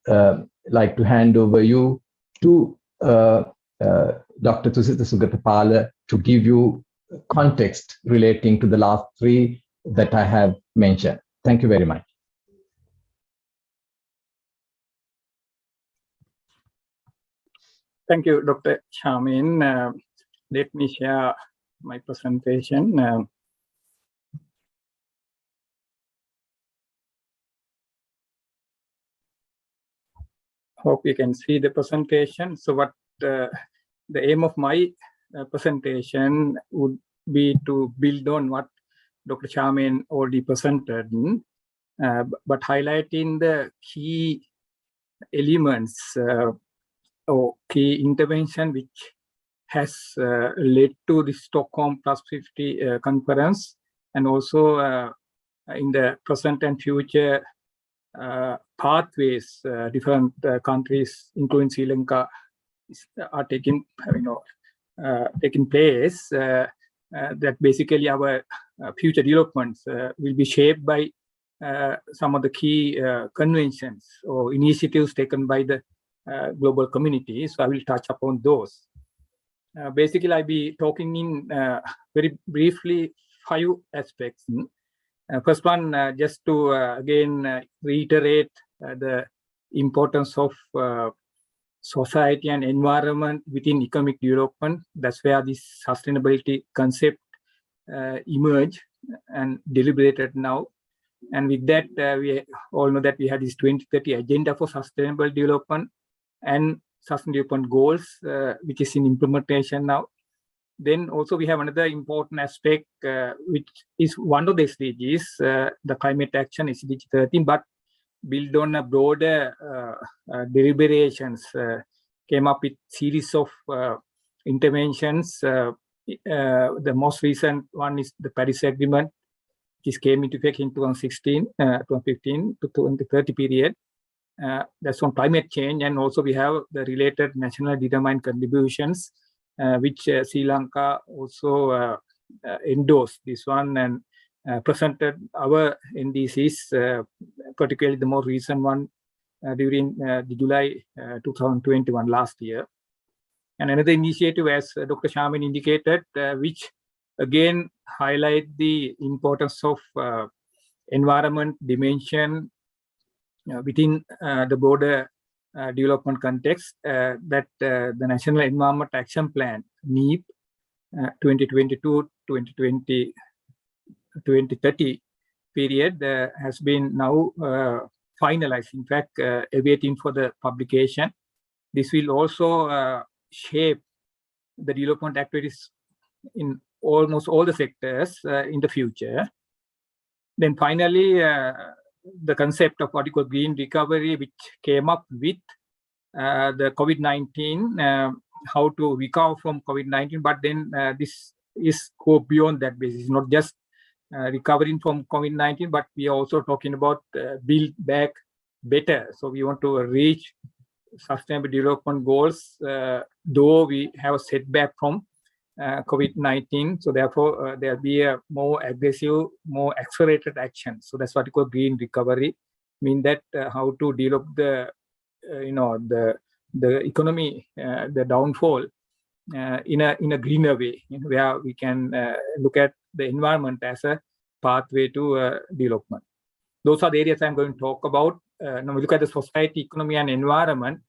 like to hand over you to Dr. Tusitha Sugathapala to give you context relating to the last 3 that I have mentioned. Thank you very much. Thank you, Dr. Shamin. Let me share my presentation. Hope you can see the presentation. So what the aim of my presentation would be to build on what Dr. Shamin already presented, but highlighting the key elements or key intervention which has led to the Stockholm+50 conference, and also in the present and future pathways different countries, including Sri Lanka, are taking place. That basically our future developments will be shaped by some of the key conventions or initiatives taken by the global community. So I will touch upon those. Basically, I'll be talking in very briefly 5 aspects. First one, just to again reiterate the importance of society and environment within economic development. That's where this sustainability concept emerged and deliberated now. And with that, we all know that we had this 2030 agenda for sustainable development and sustainable development goals, which is in implementation now. Then also we have another important aspect, which is one of the SDGs, the climate action SDG 13, but build on a broader deliberations, came up with series of interventions. The most recent one is the Paris Agreement, which came into effect in 2015 to 2030 period. That's on climate change, and also we have the related national determined contributions, which Sri Lanka also endorsed this one and presented our NDCs, particularly the more recent one during the July 2021 last year. And another initiative, as Dr. Sharmin indicated, which again highlight the importance of environment dimension within the broader development context, that the National Environment Action Plan, NEP, 2022-2030 period has been now finalized. In fact, awaiting for the publication. This will also shape the development activities in almost all the sectors in the future. Then finally, the concept of what you call green recovery, which came up with the COVID-19, how to recover from COVID-19, but then this is go beyond that basis. It's not just recovering from COVID-19, but we are also talking about build back better. So we want to reach sustainable development goals, though we have a setback from COVID-19. So therefore, there'll be a more aggressive, more accelerated action. So that's what we call green recovery. Mean that how to develop the, the economy, the downfall in a greener way, where we can look at the environment as a pathway to development. Those are the areas I'm going to talk about. Now we look at the society, economy, and environment.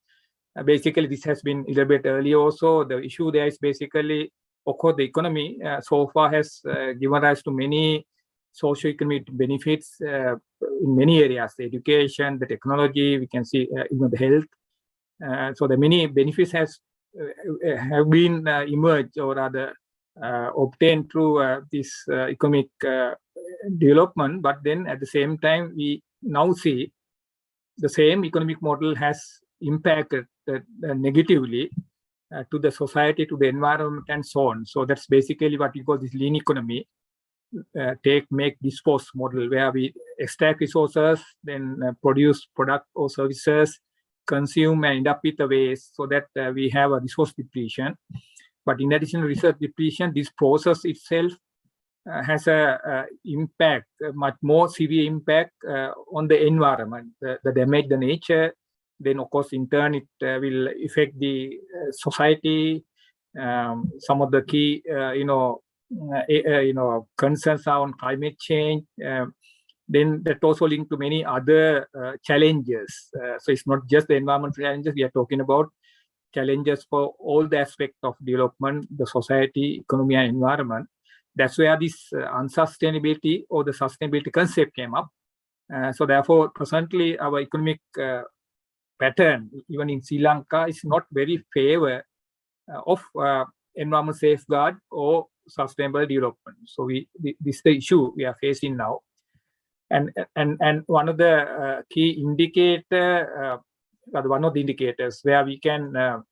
Basically, this has been elaborated earlier also. The issue there is basically, of course, the economy so far has given rise to many socio-economic benefits in many areas, the education, the technology, we can see even the health. So the many benefits have been emerged or rather obtained through this economic development. But then at the same time, we now see the same economic model has impacted negatively to the society, to the environment, and so on. So that's basically what we call this lean economy, take, make, dispose model, where we extract resources, then produce product or services, consume, and end up with the waste, so that we have a resource depletion. But in addition to resource depletion, this process itself has a impact, a much more severe impact on the environment, the damage, the nature. Then, of course, in turn, it will affect the society. Some of the key, concerns are on climate change. Then that also linked to many other challenges. So it's not just the environmental challenges. We are talking about challenges for all the aspects of development, the society, economy, and environment. That's where this unsustainability or the sustainability concept came up. So therefore, presently, our economic pattern, even in Sri Lanka, is not very favor of environmental safeguard or sustainable development. So this is the issue we are facing now. And one of the key indicator, one of the indicators where we can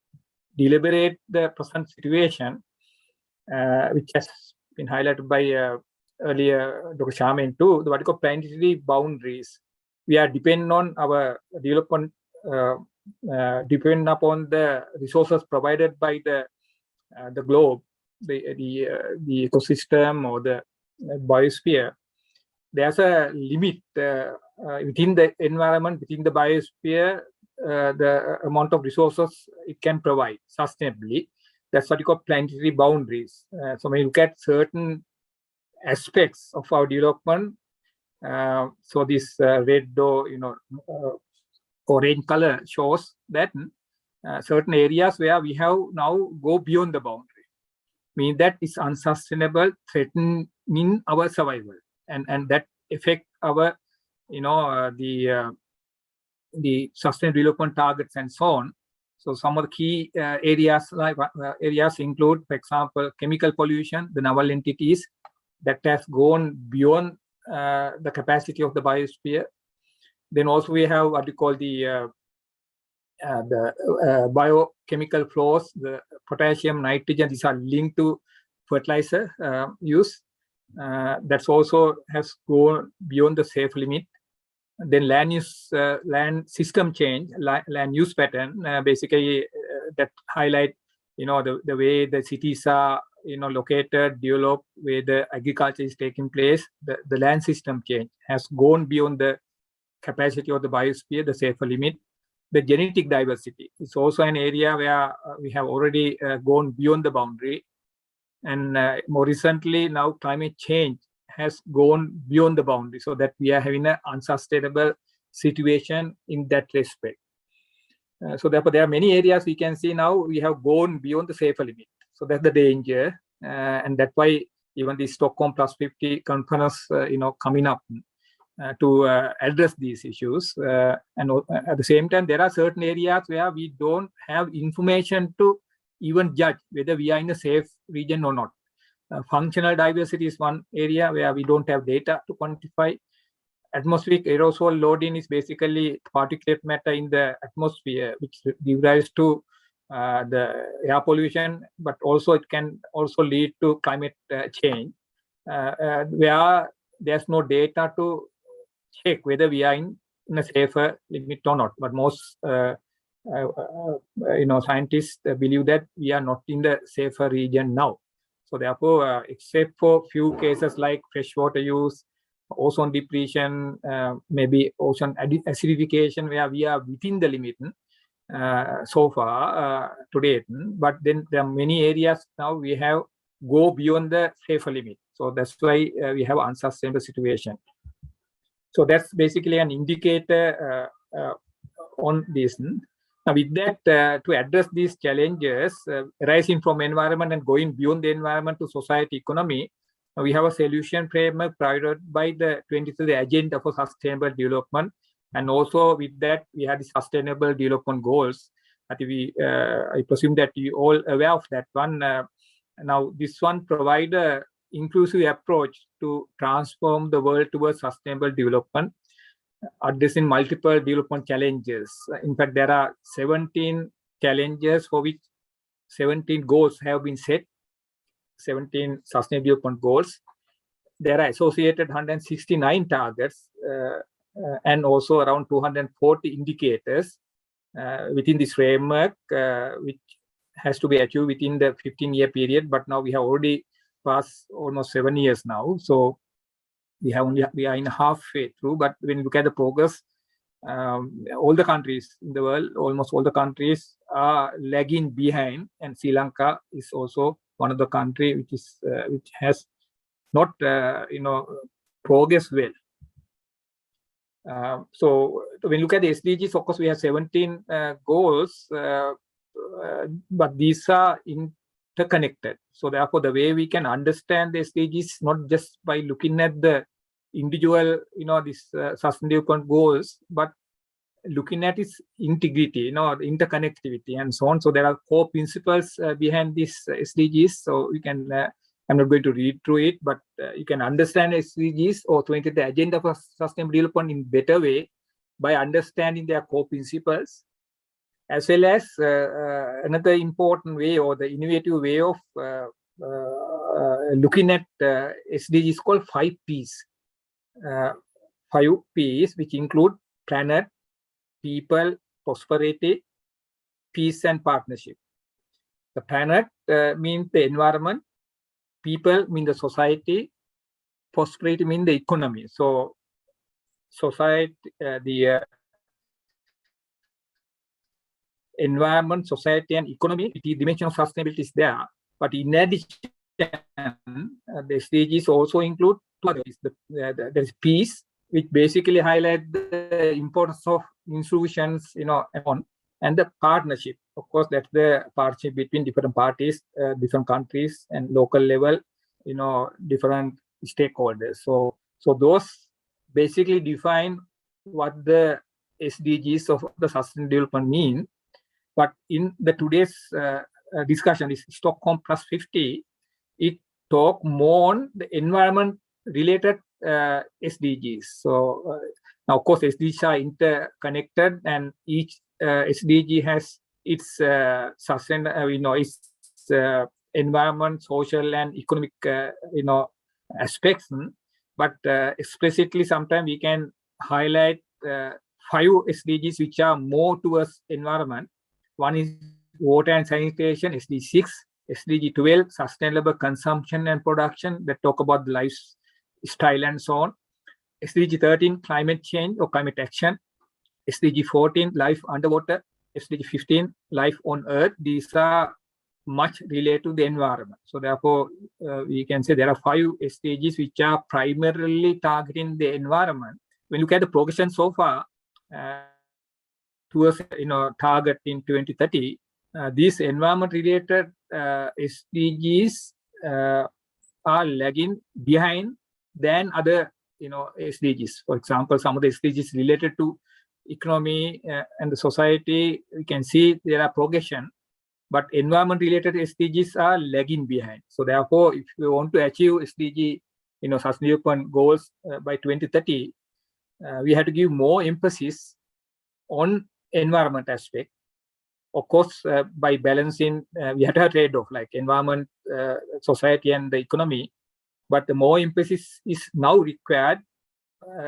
deliberate the present situation, which has been highlighted by earlier Dr. Sharmin too, the what we call planetary boundaries. We are dependent on our development, dependent upon the resources provided by the globe, the ecosystem or the biosphere. There's a limit within the environment, within the biosphere, the amount of resources it can provide sustainably. That's what you call planetary boundaries. So when you look at certain aspects of our development, so this red or orange color shows that certain areas where we have now go beyond the boundary. mean that it's unsustainable, threatening our survival, and that affect our, the sustainable development targets and so on. So some of the key areas include, for example, chemical pollution, the novel entities that has gone beyond the capacity of the biosphere. Then also we have what we call the biochemical flows, the potassium, nitrogen, these are linked to fertilizer use. That's also has gone beyond the safe limit. Then land use, land system change, land use pattern, basically that highlight, the way the cities are, located, developed, where the agriculture is taking place. The land system change has gone beyond the capacity of the biosphere, the safer limit. The genetic diversity is also an area where we have already gone beyond the boundary. And more recently, now climate change has gone beyond the boundary, so that we are having an unsustainable situation in that respect. So therefore, there are many areas we can see now we have gone beyond the safer limit. So that's the danger, and that's why even the Stockholm+50 conference, coming up to address these issues. And at the same time, there are certain areas where we don't have information to even judge whether we are in a safe region or not. Functional diversity is one area where we don't have data to quantify. Atmospheric aerosol loading is basically particulate matter in the atmosphere, which gives rise to the air pollution, but also it can also lead to climate change, where there's no data to check whether we are in a safer limit or not. But most scientists believe that we are not in the safer region now. So therefore, except for few cases like freshwater use, ozone depletion, maybe ocean acidification, where we are within the limit so far to date. But then there are many areas now we have go beyond the safer limit. So that's why we have unsustainable situation. So that's basically an indicator on this. Now, with that, to address these challenges arising from environment and going beyond the environment to society, economy, we have a solution framework provided by the 2030 Agenda for Sustainable Development. And also with that, we have the Sustainable Development Goals. I presume that you all aware of that one. Now, this one provides an inclusive approach to transform the world towards sustainable development, addressing multiple development challenges. In fact, there are 17 challenges for which 17 goals have been set, 17 sustainable development goals. There are associated 169 targets and also around 240 indicators within this framework, which has to be achieved within the 15-year period. But now we have already passed almost 7 years now. So we are in halfway through. But when you look at the progress, all the countries in the world, almost all the countries are lagging behind, and Sri Lanka is also one of the countries which has not progressed well. So when you look at the SDGs, of course, we have 17 goals, but these are interconnected. So therefore, the way we can understand the SDGs, not just by looking at the individual, these sustainable goals, but looking at its integrity, the interconnectivity and so on. So there are core principles behind these SDGs. So we can, I'm not going to read through it, but you can understand SDGs or 2030 Agenda for Sustainable Development in better way by understanding their core principles, as well as another important way or the innovative way of looking at SDGs called 5 Ps. 5 Ps, which include planet, people, prosperity, peace, and partnership. The planet means the environment, people mean the society, prosperity means the economy. So society, the environment, society, and economy, the dimension of sustainability is there. But in addition, the SDGs also include two others. There's peace, which basically highlight the importance of institutions, and the partnership, of course, that's the partnership between different parties, different countries, and local level, different stakeholders. So those basically define what the SDGs of the sustainable development mean. But in the today's discussion, is Stockholm+50, it talk more on the environment related SDGs. So now, of course, SDGs are interconnected, and each SDG has its its environment, social, and economic aspects. But explicitly, sometimes we can highlight 5 SDGs which are more towards environment. One is water and sanitation, SDG 6, SDG 12, sustainable consumption and production, that talk about the lifestyle and so on. SDG 13, climate change or climate action. SDG 14, life underwater. SDG 15, life on earth. These are much related to the environment. So therefore, we can say there are 5 SDGs which are primarily targeting the environment. When you look at the progression so far, towards target in 2030, these environment-related SDGs are lagging behind than other SDGs. For example, some of the SDGs related to economy and the society, we can see there are progression, but environment-related SDGs are lagging behind. So therefore, if we want to achieve SDG, sustainable development goals by 2030, we have to give more emphasis on environment aspect. Of course, by balancing, we have to have trade-off like environment, society, and the economy. But the more emphasis is now required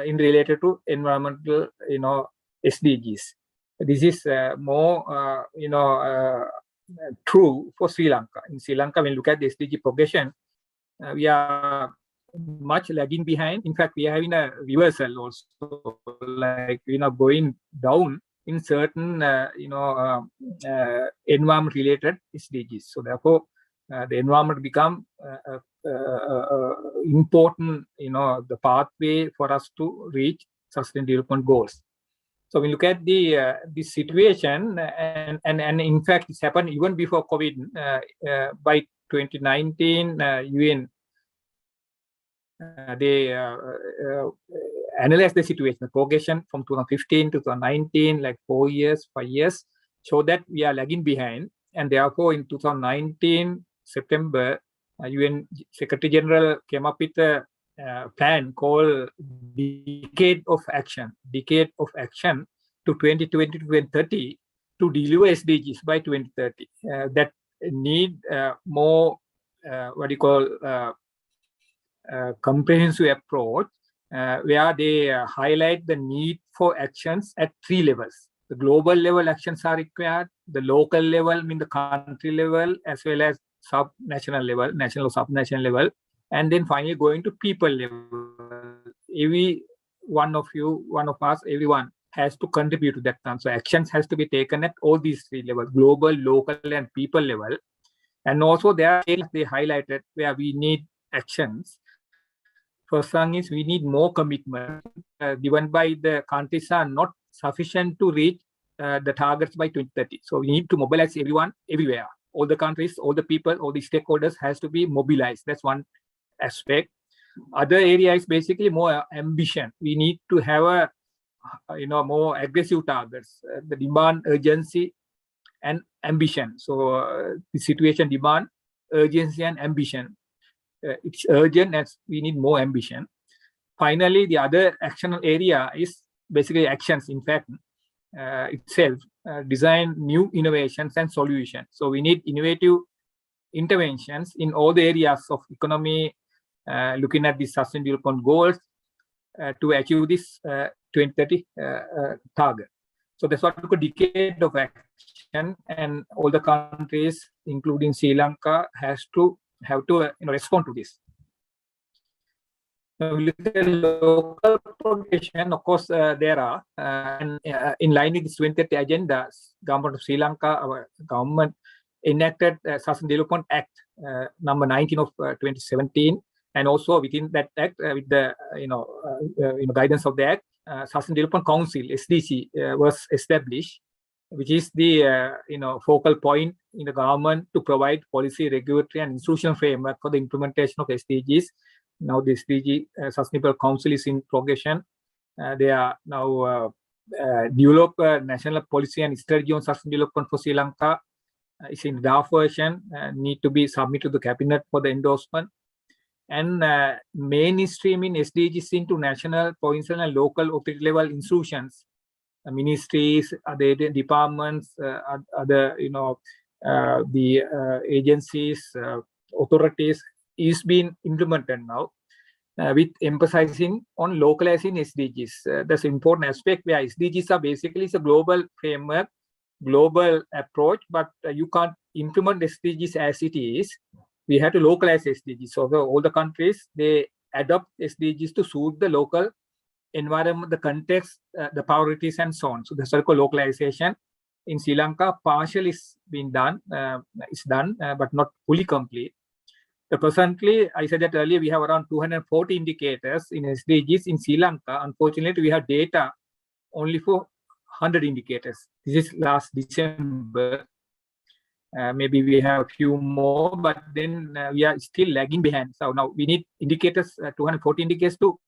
in related to environmental, SDGs. This is more, true for Sri Lanka. In Sri Lanka, when you look at the SDG progression, we are much lagging behind. In fact, we are having a reversal also, like going down in certain environment related SDGs. So therefore, the environment become important, the pathway for us to reach sustainable development goals. So we look at the this situation, and in fact, it's happened even before COVID. By 2019, UN they analyzed the situation, the progression from 2015 to 2019, like 4 years, 5 years, show that we are lagging behind. And therefore, in 2019, September, UN Secretary General came up with a plan called Decade of Action to 2020 to 2030 to deliver SDGs by 2030. That need more, comprehensive approach, where they highlight the need for actions at 3 levels. The global level actions are required, the local level, the country level, as well as sub-national level, national or sub-national level, and then finally going to people level. Every one of you, one of us, everyone has to contribute to that plan. So actions has to be taken at all these 3 levels, global, local, and people level. And also there are areas they highlighted where we need actions. First thing is we need more commitment given by the countries are not sufficient to reach the targets by 2030. So we need to mobilize everyone, everywhere. All the countries, all the people, all the stakeholders has to be mobilized. That's one aspect. Other area is basically more ambition. We need to have a more aggressive targets, the demand, urgency, and ambition. So the situation demand, urgency, and ambition. It's urgent as we need more ambition. Finally, the other action area is basically actions, in fact, itself, design new innovations and solutions. So we need innovative interventions in all the areas of economy, looking at the sustainable development goals to achieve this 2030 target. So that's what we call decade of action, and all the countries, including Sri Lanka, have to respond to this. Now, we look at local progression. Of course, there are, and in line with this 2030 agenda, government of Sri Lanka, our government enacted Sustainable Development Act number 19 of 2017, and also within that act, with the guidance of the act, Sustainable Development Council (SDC) was established which is the focal point in the government to provide policy, regulatory, and institutional framework for the implementation of SDGs. Now the SDG Sustainable Council is in progression. They are now develop national policy and strategy on sustainable development for Sri Lanka. It's in draft version, need to be submitted to the cabinet for the endorsement. And mainstreaming SDGs into national, provincial, and local authority level institutions, ministries, other departments, other the agencies, authorities is being implemented now, with emphasizing on localizing SDGs. That's an important aspect where SDGs are basically a global framework, global approach, but you can't implement SDGs as it is. We have to localize SDGs. So all the countries, they adopt SDGs to suit the local environment, the context, the priorities, and so on. So the so-called localization in Sri Lanka partially is being done, but not fully complete. Presently, I said that earlier, we have around 240 indicators in SDGs in Sri Lanka. Unfortunately, we have data only for 100 indicators. This is last December. Maybe we have a few more, but then we are still lagging behind. So now we need indicators, 240 indicators to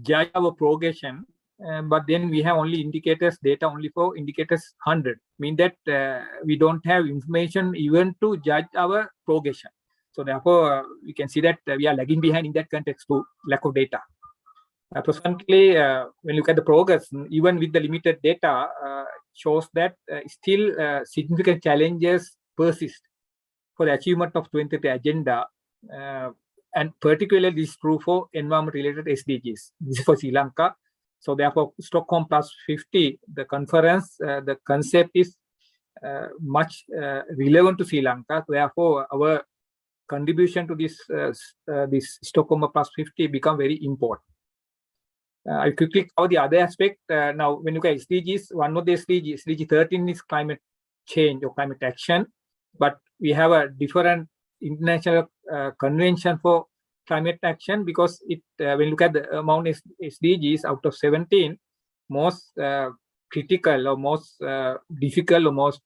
judge our progression. But then we have only indicators, data only for indicators 100. Mean that we don't have information even to judge our progression. So therefore, we can see that we are lagging behind in that context to lack of data. Presently, when you look at the progress, even with the limited data, shows that still significant challenges persist for the achievement of 2030 agenda, and particularly this is true for environment-related SDGs. This is for Sri Lanka. So therefore, Stockholm+50, the conference, the concept is much relevant to Sri Lanka. Therefore, our contribution to this Stockholm+50 become very important. I'll quickly cover the other aspect. Now, when you look at SDGs, one of the SDGs, SDG 13 is climate change or climate action, but we have a different international convention for climate action because it, when you look at the amount of SDGs out of 17, most critical or most difficult or most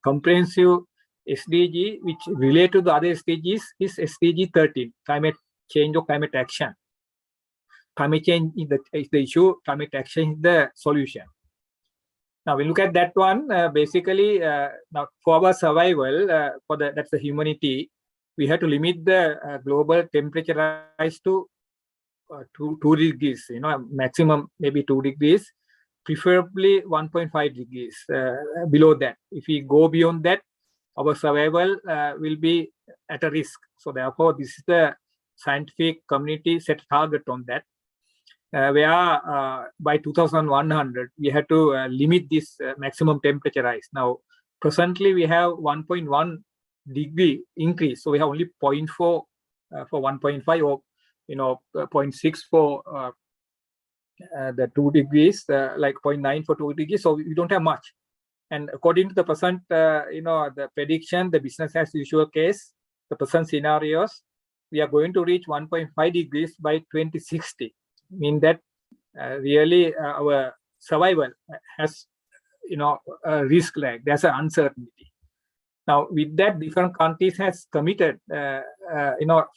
comprehensive SDG which relate to the other SDGs is SDG 13, climate change or climate action. Climate change is the issue, climate action is the solution. Now we look at that one, basically now for our survival, that's the humanity, we have to limit the global temperature rise to 2 degrees, maximum maybe 2 degrees, preferably 1.5 degrees below that. If we go beyond that, our survival will be at a risk. So therefore, this is the scientific community set target on that. Where by 2100, we have to limit this maximum temperature rise. Now, presently, we have 1.1 degree increase. So we have only 0.4 for 1.5 or 0.6 for the 2 degrees, like 0.9 for 2 degrees. So we don't have much. And according to the present, the prediction, the business as usual case, the present scenarios, we are going to reach 1.5 degrees by 2060. Mean that really our survival has a risk lag. There's an uncertainty. Now with that, different countries has committed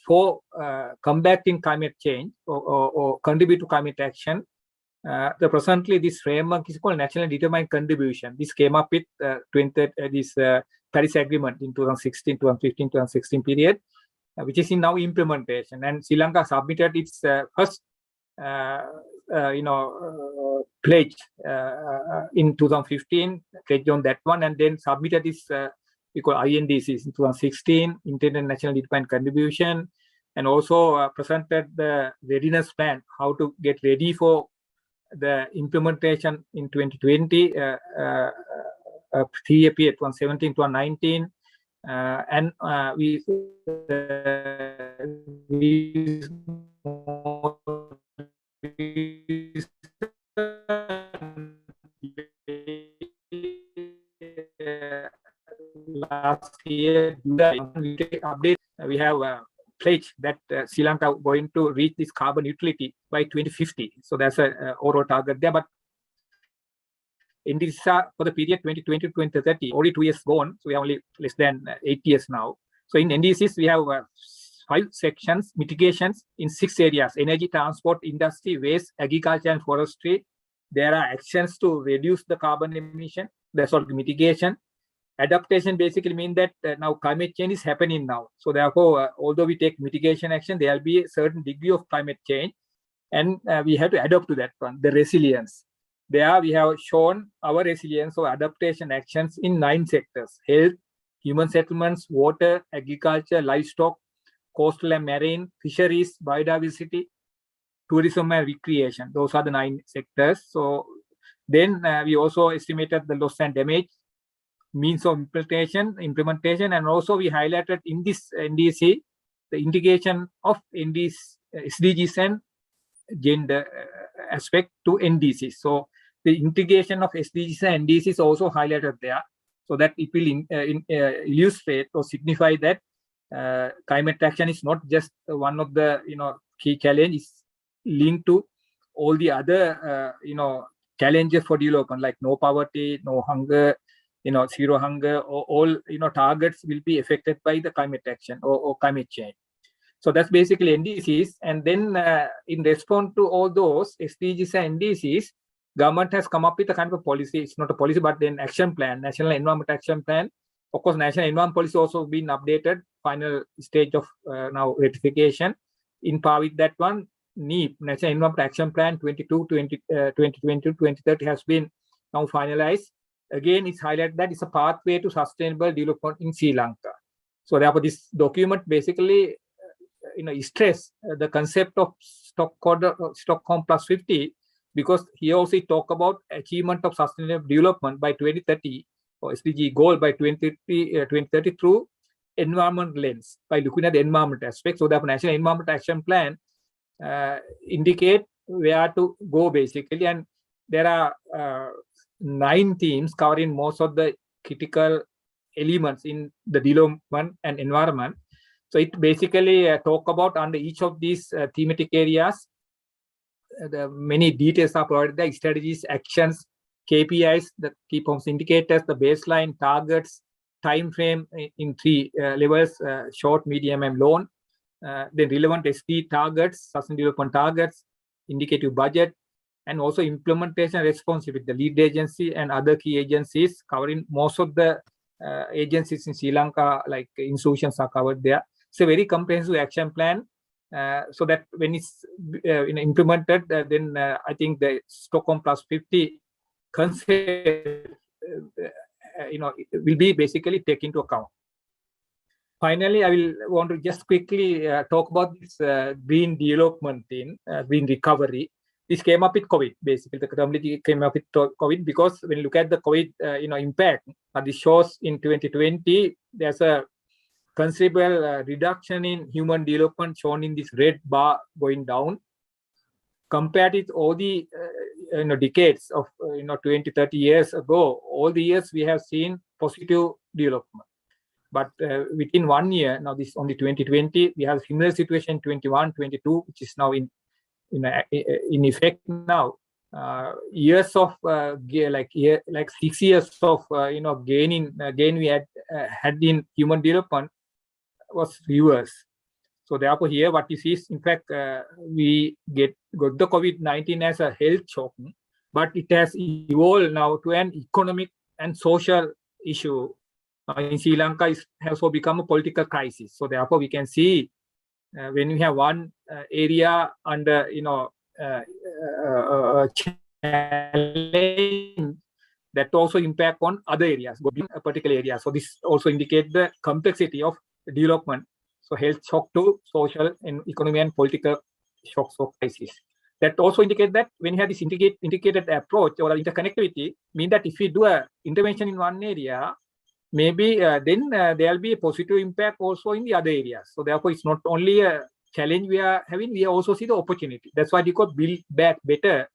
for combating climate change or contribute to climate action. Presently this framework is called nationally determined contribution. This came up with this Paris Agreement in 2016, 2015, 2016 period, which is in now implementation. And Sri Lanka submitted its first pledge in 2015, pledged on that one, and then submitted this we call INDCs in 2016, Intended National Determined Contribution, and also presented the readiness plan, how to get ready for the implementation in 2020, 3-year period, 2017, 2019, and we last year update, we have pledged that Sri Lanka going to reach this carbon neutrality by 2050. So that's a overall target there. But NDCs are for the period 2020 to 2030, only 2 years gone. So we are only less than 8 years now. So in NDCs, we have 5 sections, mitigations in 6 areas: energy, transport, industry, waste, agriculture, and forestry. There are actions to reduce the carbon emission. That's all mitigation. Adaptation basically means that now climate change is happening now. So therefore, although we take mitigation action, there will be a certain degree of climate change, and we have to adapt to that one. The resilience. There we have shown our resilience or adaptation actions in 9 sectors: health, human settlements, water, agriculture, livestock, coastal and marine, fisheries, biodiversity, tourism and recreation. Those are the 9 sectors. So then we also estimated the loss and damage, means of implementation, and also we highlighted in this NDC the integration of SDGs and gender aspect to NDCs. So the integration of SDGs and NDCs is also highlighted there, so that it will illustrate or signify that climate action is not just one of the key challenges, linked to all the other challenges for development, like no poverty, no hunger, zero hunger, or all targets will be affected by the climate action or climate change. So that's basically NDCs. And then in response to all those SDGs and NDCs, government has come up with a kind of a policy. It's not a policy, but then action plan, National Environment Action Plan. Of course, National Environment Policy also been updated, final stage of now ratification. In par with that one, NEP, National Environment Action Plan 2020-2030 has been now finalized. Again, it's highlighted that it's a pathway to sustainable development in Sri Lanka. So therefore, this document basically stress the concept of Stockholm+50, because here also it talk about achievement of sustainable development by 2030 or SDG goal by 2030 through environment lens, by looking at the environment aspect. So the National Environment Action Plan indicate where to go basically, and there are 9 themes covering most of the critical elements in the development and environment. So it basically talk about under each of these thematic areas, the many details are provided there: strategies, actions, KPIs, the key performance indicators, the baseline, targets, time frame in 3 levels: short, medium, and long. Then relevant SD targets, sustainable development targets, indicative budget, and also implementation responsibility, the lead agency and other key agencies, covering most of the agencies in Sri Lanka, like institutions are covered there. It's a very comprehensive action plan, so that when it's implemented, then I think the Stockholm+50 concept will be basically taken into account. Finally, I will want to just quickly talk about this green development thing, green recovery. This came up with COVID, basically. The terminology came up with COVID because when you look at the COVID, impact, this shows in 2020, there's a considerable reduction in human development shown in this red bar going down. Compared with all the decades of 20, 30 years ago, all the years we have seen positive development. But within 1 year, now this is only 2020, we have a similar situation 21, 22, which is now in effect now. Years of like 6 years of gain we had in human development was reversed. So therefore, here what you see is, in fact, we got the COVID-19 as a health shock, but it has evolved now to an economic and social issue. In Sri Lanka, it has also become a political crisis. So therefore, we can see when we have one area under challenge, that also impact on other areas, a particular area. So this also indicates the complexity of development. So health shock to social and economic and political shocks or crisis. That also indicates that when you have this integrated approach or interconnectivity, mean that if we do a intervention in one area, maybe then there will be a positive impact also in the other areas. So therefore, it's not only a challenge we are having, we also see the opportunity. That's why we call build back better.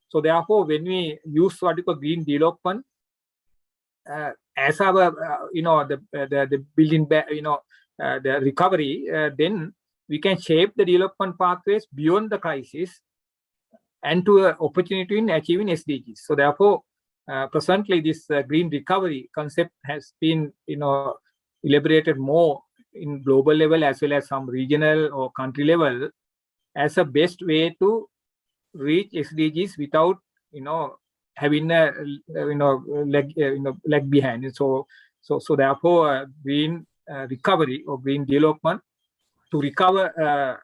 So therefore, when we use what we call green development as our the building back, the recovery, then we can shape the development pathways beyond the crisis and to an opportunity in achieving SDGs. So therefore, presently this green recovery concept has been, elaborated more in global level as well as some regional or country level as a best way to reach SDGs without, having a, lag behind. So therefore, green recovery or green development to recover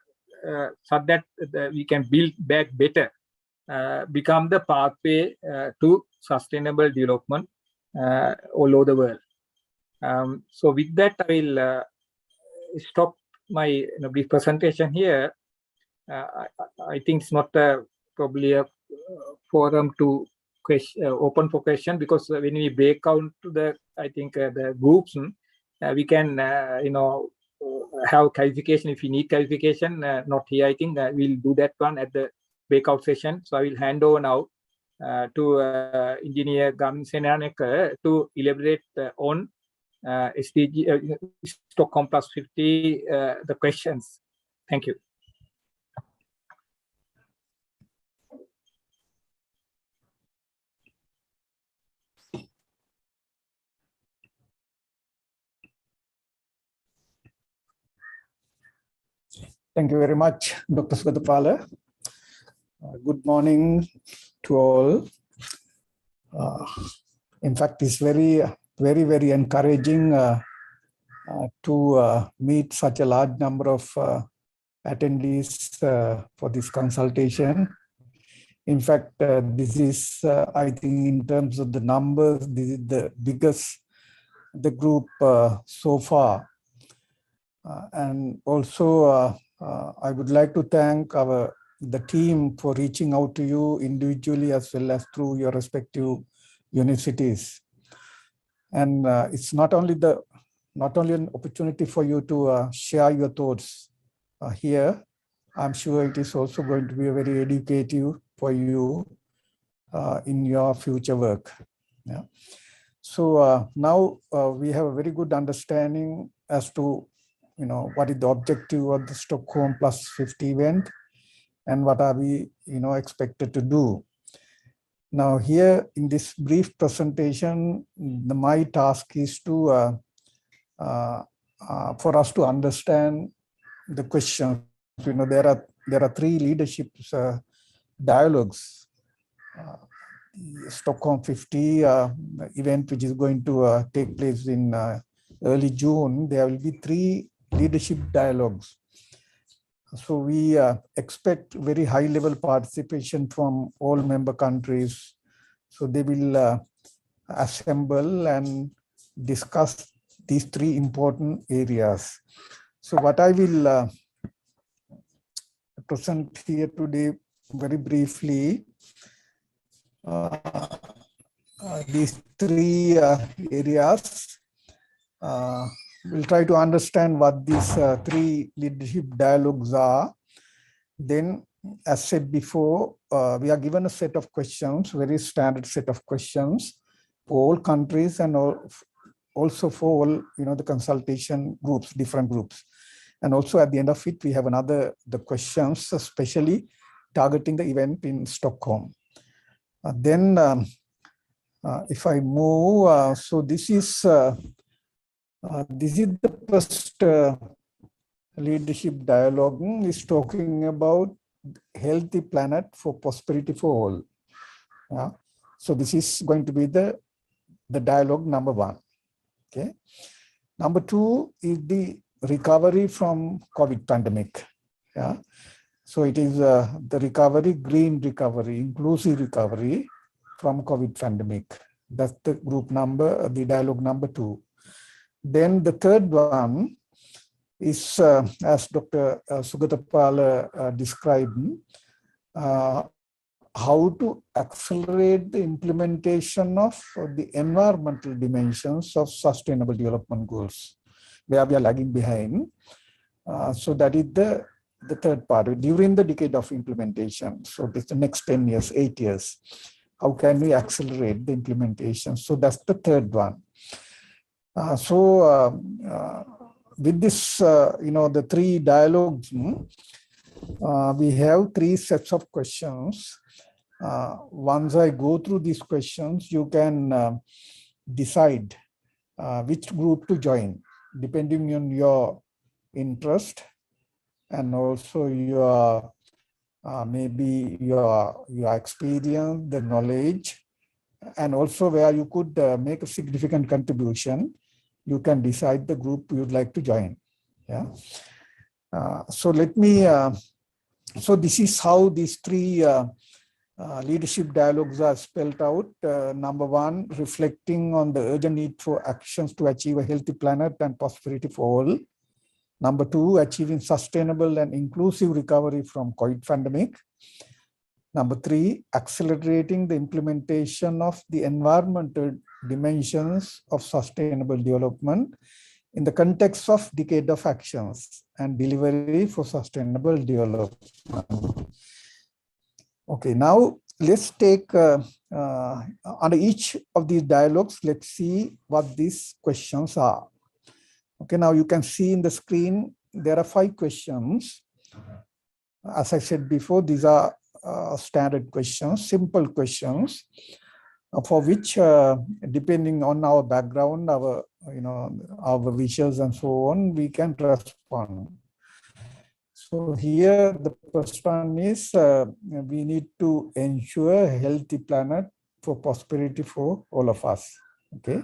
so that we can build back better, become the pathway to sustainable development all over the world. So with that, I will stop my brief presentation here. I think it's not probably a forum to open for question, because when we break out to the, I think the groups, we can have clarification if we need clarification. Not here, I think we'll do that one at the breakout session. So I will hand over now to Engineer Gamin Senaneka to elaborate on SDG, Stockholm+50, the questions. Thank you. Thank you very much, Dr. Sugatapala. Good morning to all. In fact, it's very encouraging to meet such a large number of attendees for this consultation. In fact, this is, I think, in terms of the numbers, this is the biggest the group so far. And also, I would like to thank the team for reaching out to you individually as well as through your respective universities. And it's not only an opportunity for you to share your thoughts here. I'm sure it is also going to be very educative for you in your future work. Yeah. So now we have a very good understanding as to what is the objective of the Stockholm+50 event and what are we expected to do. Now here in this brief presentation, my task is to for us to understand the questions. There are three leadership dialogues. Stockholm+50 event, which is going to take place in early June, there will be three leadership dialogues. So we expect very high level participation from all member countries. So they will assemble and discuss these three important areas. So what I will present here today very briefly, these three areas. We'll try to understand what these three leadership dialogues are. Then, as said before, we are given a set of questions, very standard set of questions for all countries and also for all the consultation groups, different groups. And also at the end of it, we have the questions, especially targeting the event in Stockholm. Then, if I move, so this is the first leadership dialogue. Is talking about healthy planet for prosperity for all. Yeah. So this is going to be the dialogue number one. Okay. Number two is the recovery from COVID pandemic. Yeah. So it is the recovery, green recovery, inclusive recovery from COVID pandemic. That's the group number, the dialogue number two. Then the third one is, as Dr. Sugatapala described, how to accelerate the implementation of the environmental dimensions of sustainable development goals, where we are lagging behind. So that is the third part, during the decade of implementation. So this the next 10 years, 8 years. How can we accelerate the implementation? So that's the third one. With this, the three dialogues, we have three sets of questions. once I go through these questions, you can decide which group to join, depending on your interest and also your maybe your experience, the knowledge, and also where you could make a significant contribution. You can decide the group you'd like to join. Yeah. So let me. So this is how these three leadership dialogues are spelled out. Number one, reflecting on the urgent need for actions to achieve a healthy planet and prosperity for all. Number two, achieving sustainable and inclusive recovery from COVID pandemic. Number three, accelerating the implementation of the environmental dimensions of sustainable development in the context of decade of actions and delivery for sustainable development. Okay, now let's take under each of these dialogues, let's see what these questions are. Okay, now you can see in the screen, there are 5 questions. As I said before, these are standard questions, simple questions, for which, depending on our background, our our wishes and so on, we can respond. So here the first one is we need to ensure a healthy planet for prosperity for all of us. Okay.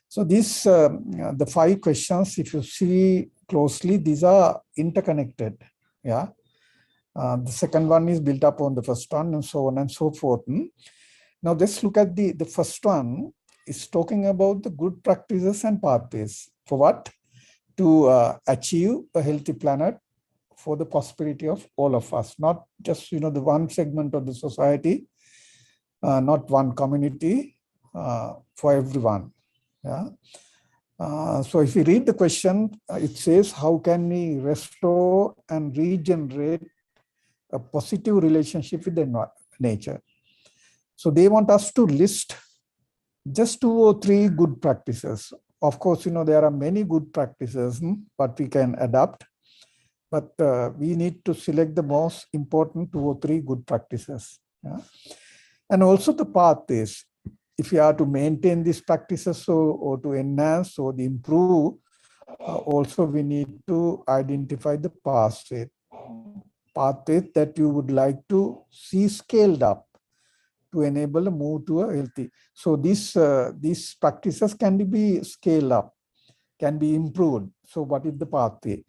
So these the 5 questions, if you see closely, these are interconnected. Yeah. The second one is built up on the first one and so on and so forth. Now let's look at the first one. Is talking about the good practices and pathways for what? To achieve a healthy planet for the prosperity of all of us, not just the one segment of the society, not one community, for everyone. Yeah. So if you read the question, it says, how can we restore and regenerate a positive relationship with the nature? So they want us to list just 2 or 3 good practices. Of course, there are many good practices, but we can adapt. But we need to select the most important 2 or 3 good practices. Yeah? And also the pathways. If you are to maintain these practices or to enhance or improve, also we need to identify the pathways that you would like to see scaled up to enable a move to a healthy. So these practices can be scaled up, can be improved. So what is the pathway?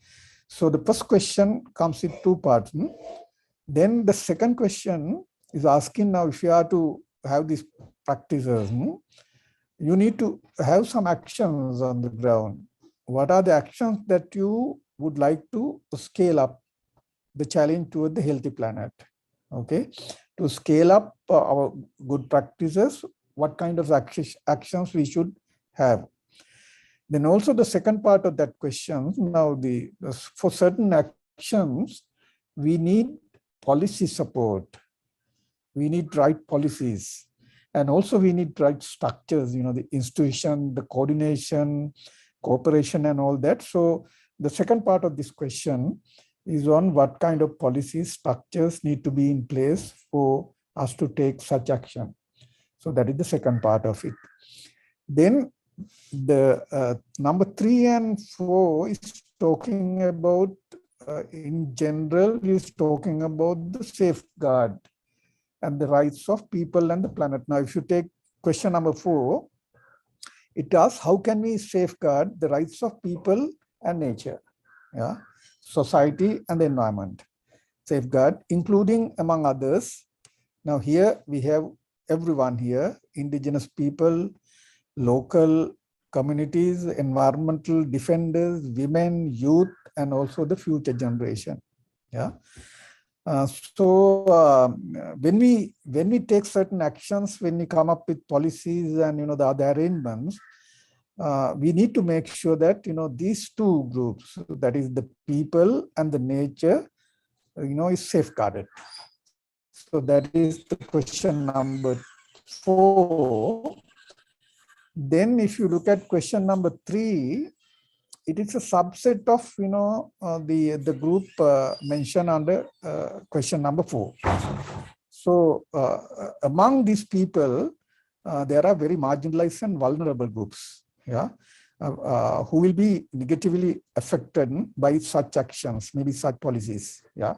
So the first question comes in 2 parts. Then the second question is asking, now if you are to have these practices, you need to have some actions on the ground. What are the actions that you would like to scale up the challenge toward the healthy planet? Okay, to scale up our good practices, what kind of actions we should have. Then also the second part of that question, now for certain actions, we need policy support. We need right policies. And also we need right structures, the institution, the coordination, cooperation and all that. So the second part of this question is on what kind of policy structures need to be in place for us to take such action. So that is the second part of it. Then the number 3 and 4 is talking about, in general, is talking about the safeguard and the rights of people and the planet. Now, if you take question number 4, it asks, how can we safeguard the rights of people and nature? Yeah. Society and the environment. Safeguard, including among others. Now here we have everyone here, indigenous people, local communities, environmental defenders, women, youth, and also the future generation. Yeah. So when we take certain actions, when we come up with policies and the other arrangements, we need to make sure that these 2 groups, that is the people and the nature, is safeguarded. So that is the question number 4. Then if you look at question number 3, it is a subset of the group mentioned under question number 4. So among these people, there are very marginalized and vulnerable groups, yeah, who will be negatively affected by such actions, maybe such policies, yeah.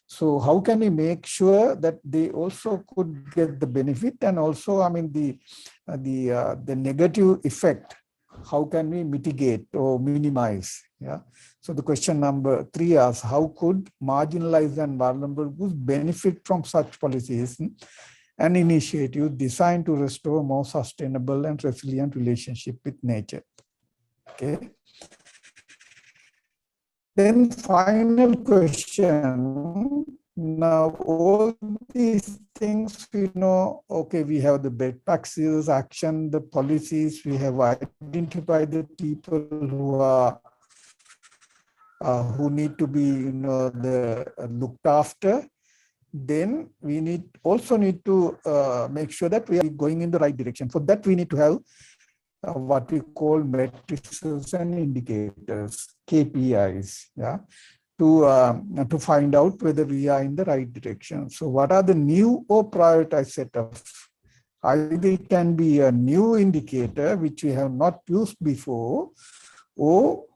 So how can we make sure that they also could get the benefit, and also, I mean, the negative effect, how can we mitigate or minimize? Yeah. So the question number 3 asks, how could marginalized and vulnerable groups benefit from such policies and initiatives designed to restore more sustainable and resilient relationship with nature? Okay. Then final question. Now, all these things, we know, okay, we have the best practices, action, the policies, we have identified the people who are who need to be, looked after. Then we also need to make sure that we are going in the right direction. For that, we need to have what we call matrices and indicators, KPIs, yeah, to find out whether we are in the right direction. So what are the new or prioritized set of? Either it can be a new indicator which we have not used before, or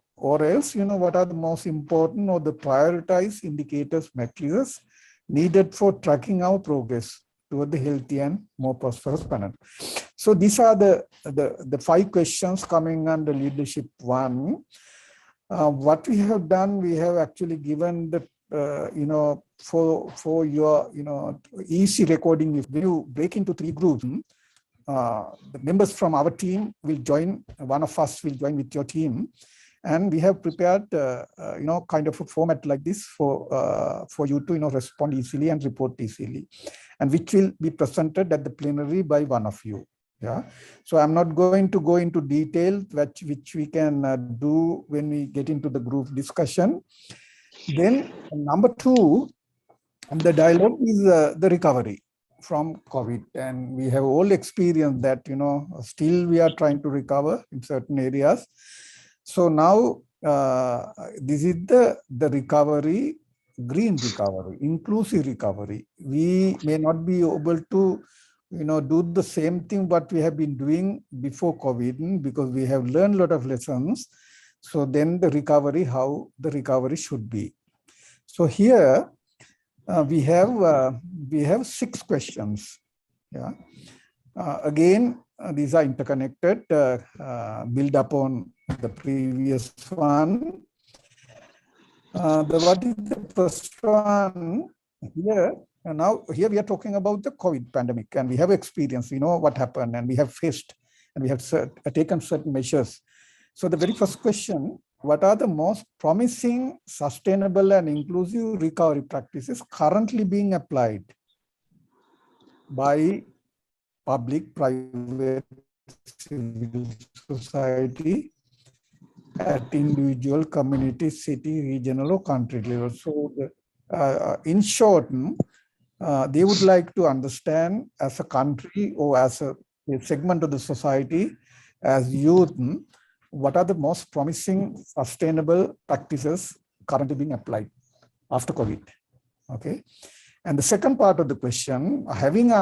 else, what are the most important or the prioritized indicators, matrices needed for tracking our progress toward the healthy and more prosperous planet. So these are the 5 questions coming under leadership 1. What we have done, we have actually given the for your easy recording. If you break into 3 groups, the members from our team will join. One of us will join with your team, and we have prepared kind of a format like this for you to respond easily and report easily, and which will be presented at the plenary by one of you. Yeah, so I'm not going to go into detail, which we can do when we get into the group discussion. Then number 2, the dialogue is the recovery from COVID, and we have all experienced that still we are trying to recover in certain areas. So now this is the recovery, green recovery, inclusive recovery. We may not be able to do the same thing what we have been doing before COVID, because we have learned a lot of lessons. So then the recovery, how the recovery should be. So here we have 6 questions. Yeah. Again, these are interconnected, build upon the previous one. What is the first one here? Now, here we are talking about the COVID pandemic, and we have experience, what happened, and we have faced, and we have taken certain measures. So the very first question, what are the most promising, sustainable, and inclusive recovery practices currently being applied by public, private, civil society at individual, community, city, regional, or country level? So in short, they would like to understand, as a country or as a segment of the society, as youth, what are the most promising sustainable practices currently being applied after COVID? Okay. And the second part of the question, having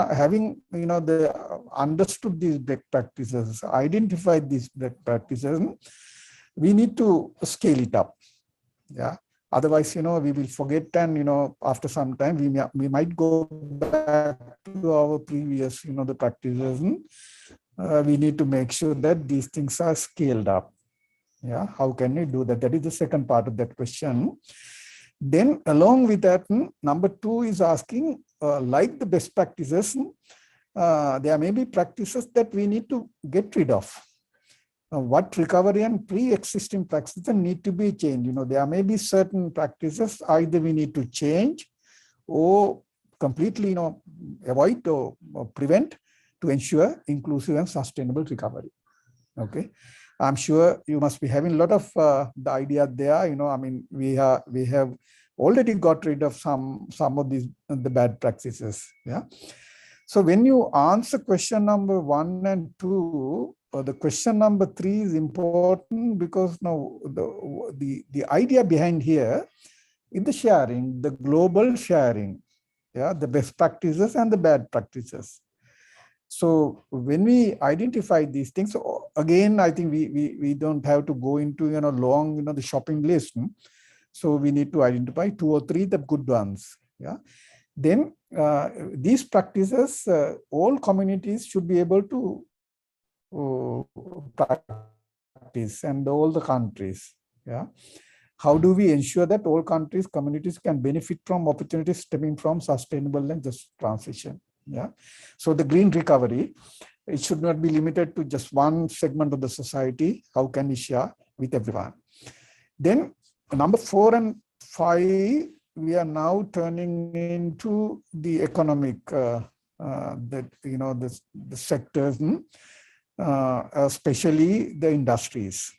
understood these best practices, identified these best practices, we need to scale it up. Yeah. Otherwise, we will forget, and after some time we might go back to our previous, the practices. We need to make sure that these things are scaled up. Yeah, how can we do that? That is the second part of that question. Then, along with that, number 2 is asking, like the best practices, there may be practices that we need to get rid of. What recovery and pre-existing practices need to be changed? There may be certain practices either we need to change or completely, avoid or prevent to ensure inclusive and sustainable recovery. Okay, I'm sure you must be having a lot of the idea there. We have already got rid of some of these the bad practices. Yeah. So when you answer question number 1 and 2. The question number 3 is important, because now the idea behind here is the sharing, the global sharing. yeah, the best practices and the bad practices. So when we identify these things, again, I think we don't have to go into, long, the shopping list. So we need to identify 2 or 3 the good ones. Yeah. Then these practices, all communities should be able to practice, and all the countries. Yeah. How do we ensure that all countries, communities can benefit from opportunities stemming from sustainable and just transition? Yeah. So the green recovery, it should not be limited to just one segment of the society. How can we share with everyone? Then number 4 and 5, we are now turning into the economic, the sectors, especially the industries.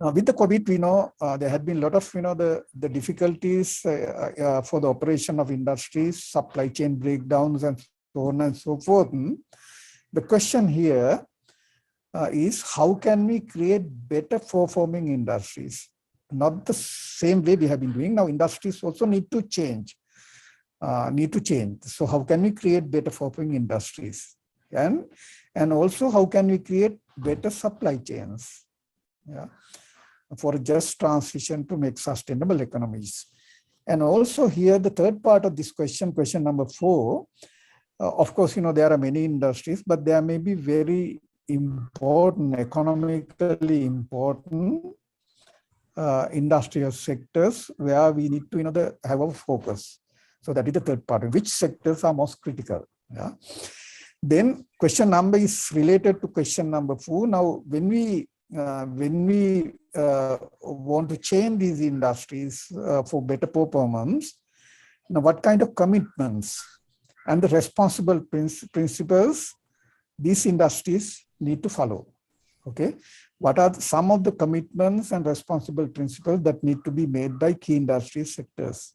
With the COVID, we know there had been a lot of, the difficulties for the operation of industries, supply chain breakdowns, and so on and so forth. The question here is, how can we create better performing industries? Not the same way we have been doing. Now, industries also need to change. So how can we create better performing industries? And also, how can we create better supply chains? Yeah, for a just transition to make sustainable economies. And also here, the third part of this question number 4, of course, there are many industries, but there may be very important, economically important industrial sectors where we need to have a focus. So that is the third part. Which sectors are most critical? Yeah. Then question number is related to question number 4. Now, when we want to change these industries for better performance, now what kind of commitments and the responsible principles these industries need to follow? Okay, what are some of the commitments and responsible principles that need to be made by key industry sectors?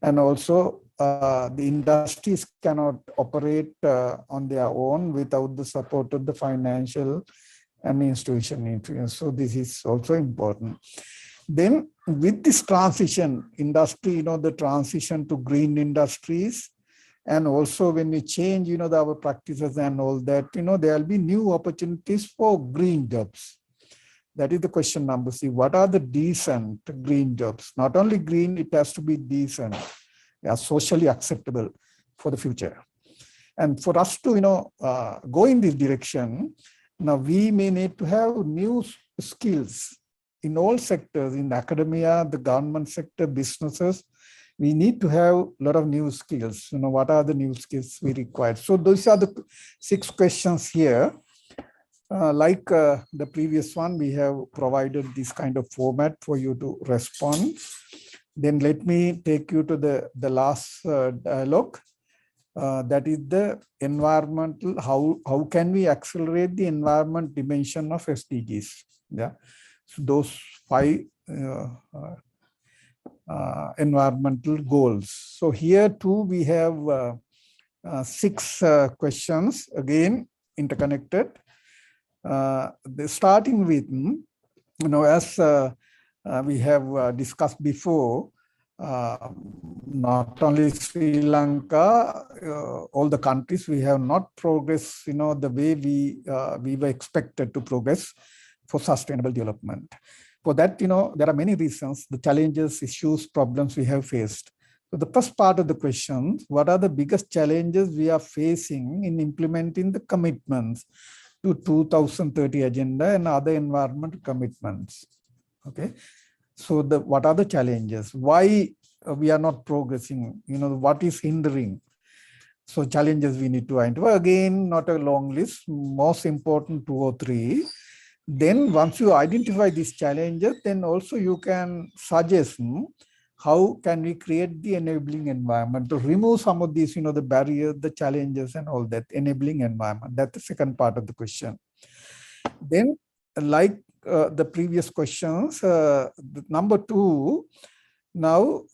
And also, the industries cannot operate on their own without the support of the financial and institutional influence. So this is also important. Then with this transition, industry, the transition to green industries, and also when we change, our practices and all that, there will be new opportunities for green jobs. That is the question number C. What are the decent green jobs? Not only green, it has to be decent, socially acceptable for the future. And for us to, go in this direction, now we may need to have new skills in all sectors, in academia, the government sector, businesses. We need to have a lot of new skills. What are the new skills we require? So those are the 6 questions here. Like the previous one, we have provided this kind of format for you to respond. Then let me take you to the last dialogue. That is the environmental, how can we accelerate the environment dimension of SDGs? Yeah, so those 5 environmental goals. So here too we have 6 questions, again interconnected. Starting with, as we have discussed before, not only Sri Lanka, all the countries, we have not progressed, the way we were expected to progress for sustainable development. For that, there are many reasons, the challenges, issues, problems we have faced. So the first part of the question, what are the biggest challenges we are facing in implementing the commitments to 2030 agenda and other environmental commitments? Okay. So what are the challenges? Why we are not progressing? What is hindering? So challenges we need to identify. Again, not a long list, most important 2 or 3. Then once you identify these challenges, then also you can suggest how can we create the enabling environment to remove some of these, the barriers, the challenges and all that, enabling environment. That's the second part of the question. Then like the previous questions, number 2, now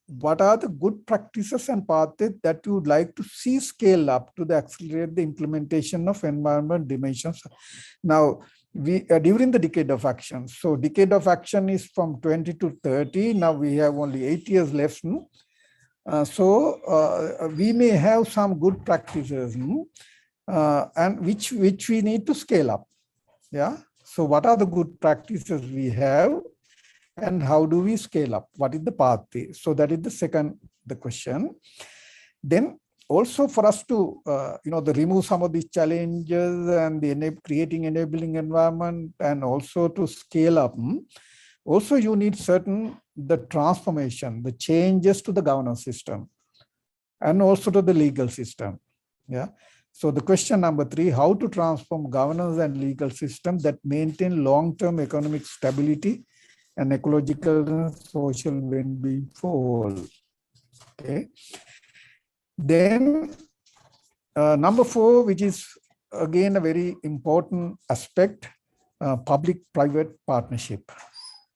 what are the good practices and paths that you would like to see scale up to accelerate the implementation of environment dimensions? Now, we during the decade of action. So decade of action is from 20 to 30. Now we have only 8 years left. We may have some good practices, and which we need to scale up. Yeah. So what are the good practices we have, and how do we scale up? What is the pathway? So that is the question. Then also for us to remove some of these challenges and creating enabling environment, and also to scale up. Also, you need the transformation, the changes to the governance system, and also to the legal system. Yeah. So the question number 3, how to transform governance and legal system that maintain long-term economic stability and ecological and social well-being for all. Okay. Then number 4, which is again a very important aspect, public-private partnership.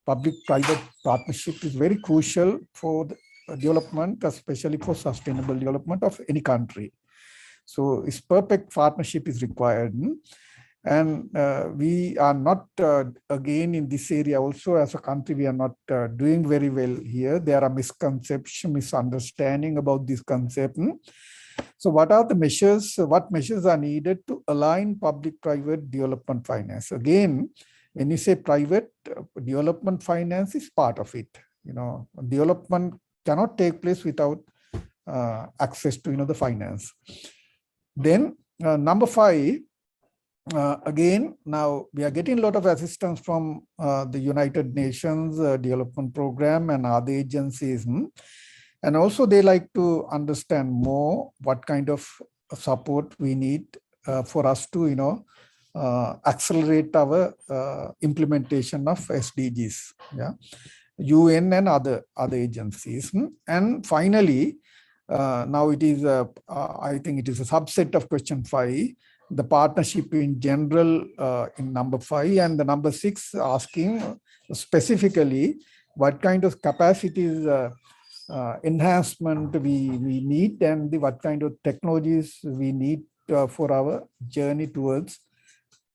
Public-private partnership is very crucial for the development, especially for sustainable development of any country. So its perfect partnership is required. And we are not, again, in this area also as a country, we are not doing very well here. There are misconceptions, misunderstanding about this concept. So what are the measures, what measures are needed to align public-private development finance? Again, when you say private, development finance is part of it. Development cannot take place without access to the finance. Then number 5, again, now we are getting a lot of assistance from the United Nations Development Program and other agencies. And also they like to understand more what kind of support we need for us to, accelerate our implementation of SDGs, yeah, UN and other agencies. And finally, now it is, I think it is a subset of question 5, the partnership in general in number 5, and the number 6 asking specifically what kind of capacities enhancement we need, and what kind of technologies we need for our journey towards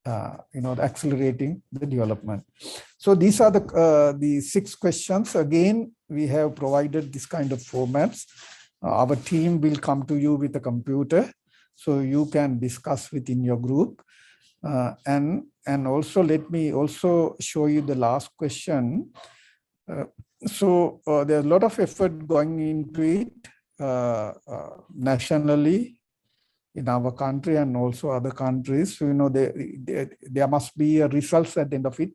accelerating the development. So these are the 6 questions. Again, we have provided this kind of formats. Our team will come to you with a computer, so you can discuss within your group. And also let me also show you the last question. So there's a lot of effort going into it nationally in our country and also other countries. So, there must be a results at the end of it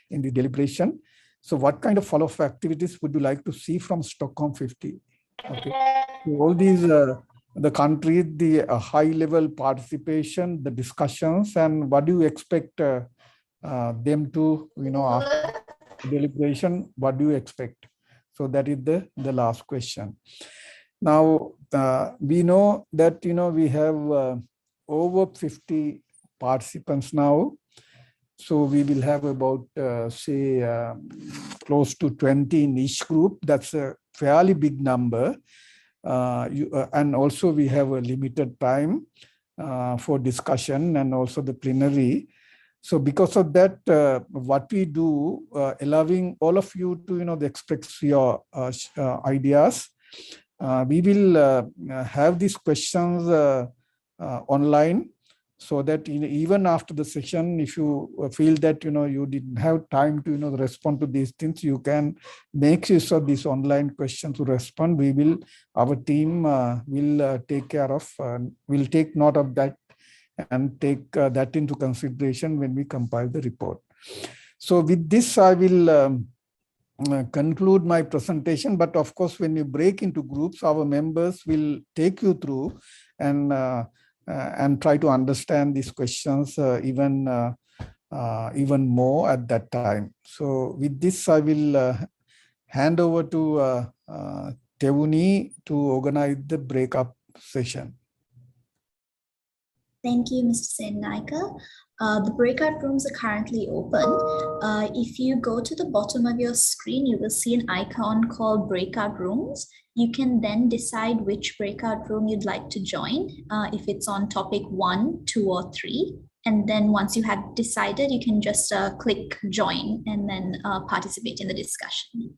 in the deliberation. So what kind of follow-up activities would you like to see from Stockholm+50? Okay. So all these, the country, the high-level participation, the discussions, and what do you expect them to, after deliberation, what do you expect? So that is the last question. Now, we know that, we have over 50 participants now. So we will have about, say, close to 20 in each group. That's a fairly big number. And also we have a limited time for discussion and also the plenary. So because of that, what we do, allowing all of you to, express your ideas, we will have these questions online, so that even after the session, if you feel that you didn't have time to respond to these things, you can make use of this online question to respond. Our team will take care of, will take note of that and take that into consideration when we compile the report. So with this, I will conclude my presentation. But of course, when you break into groups, our members will take you through and try to understand these questions even more at that time. So with this, I will hand over to Teuni to organize the breakup session. Thank you, Mr. Sennaika. The breakout rooms are currently open. If you go to the bottom of your screen, you will see an icon called breakout rooms. You can then decide which breakout room you'd like to join, if it's on topic 1, 2, or 3. And then once you have decided, you can just click join and then participate in the discussion.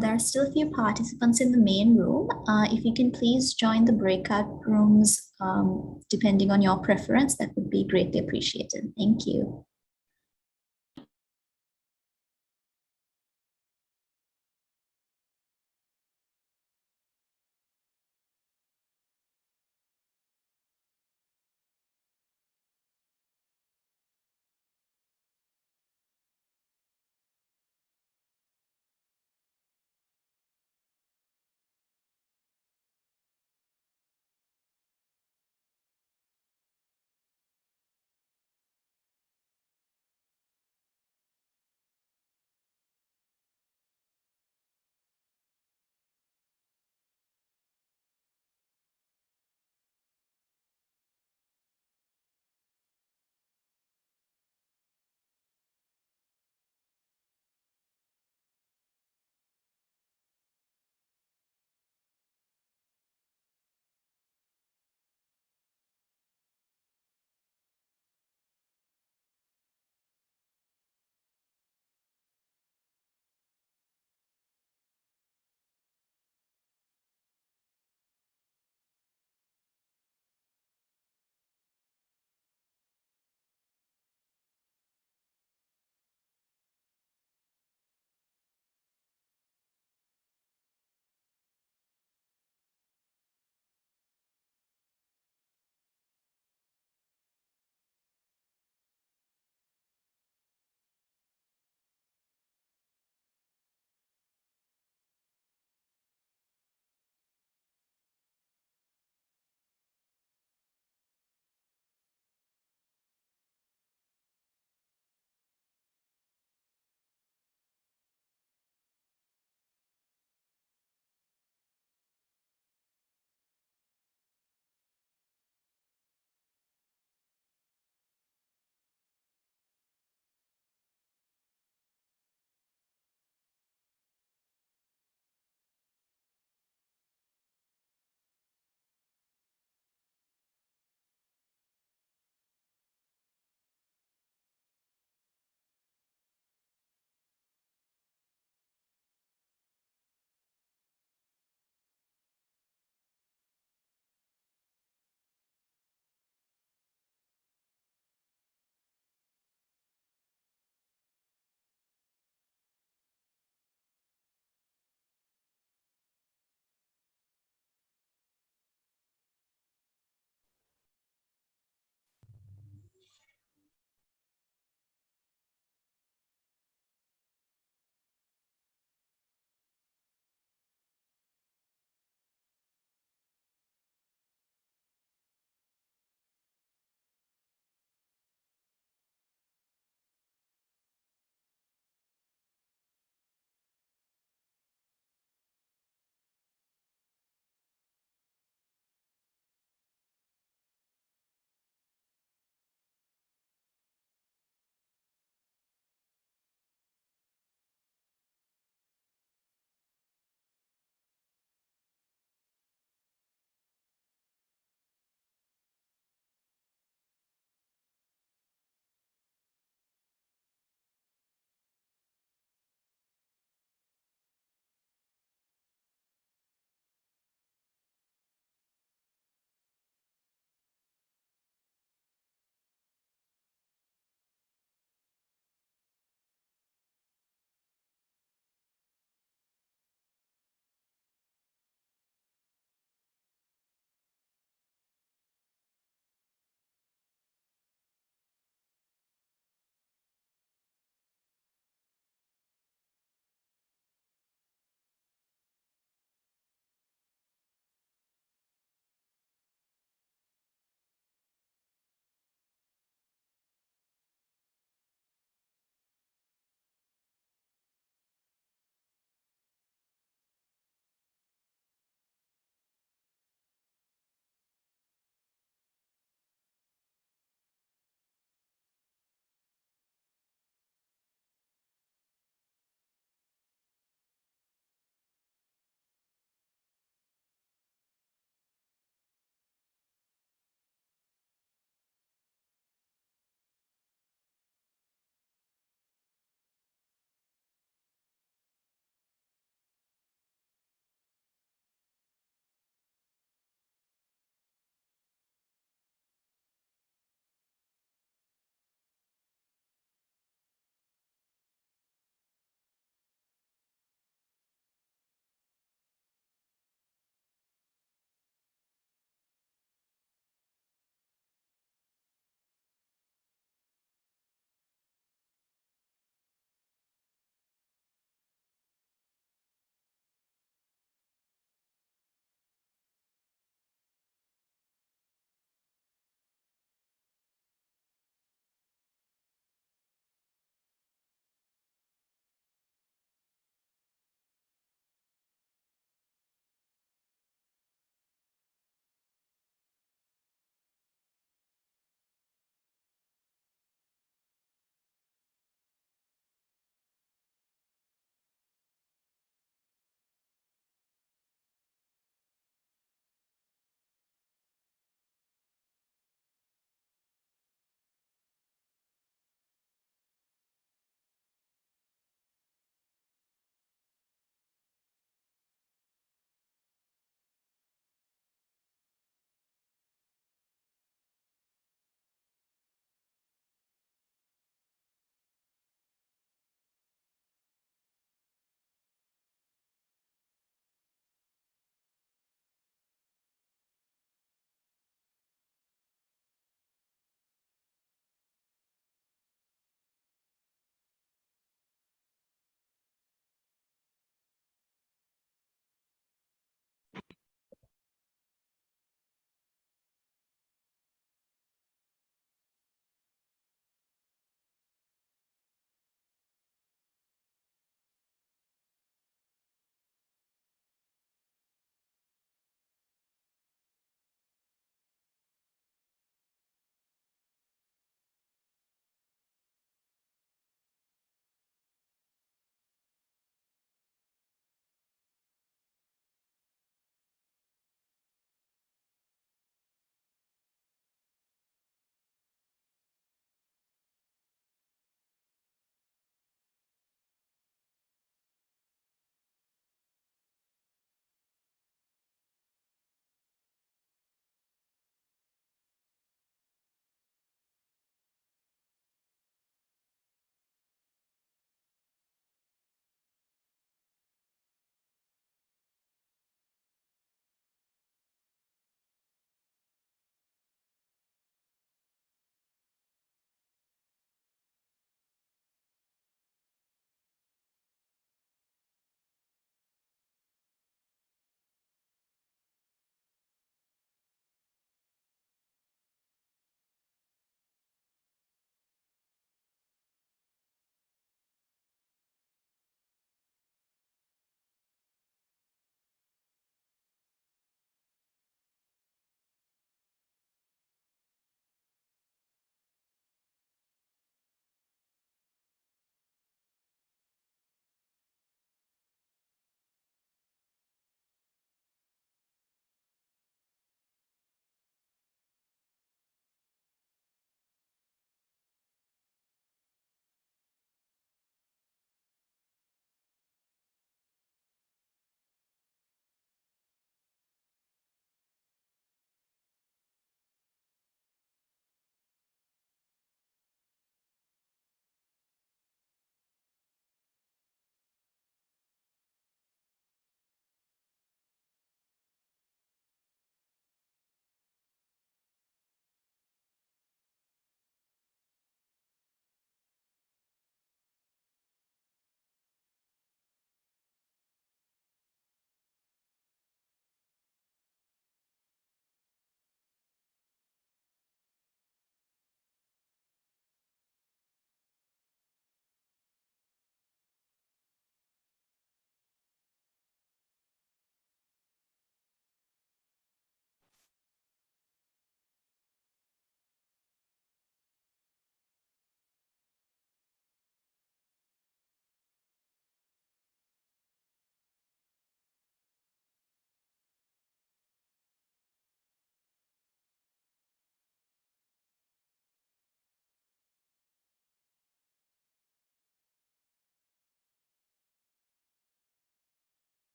There are still a few participants in the main room. If you can please join the breakout rooms, depending on your preference, that would be greatly appreciated. Thank you.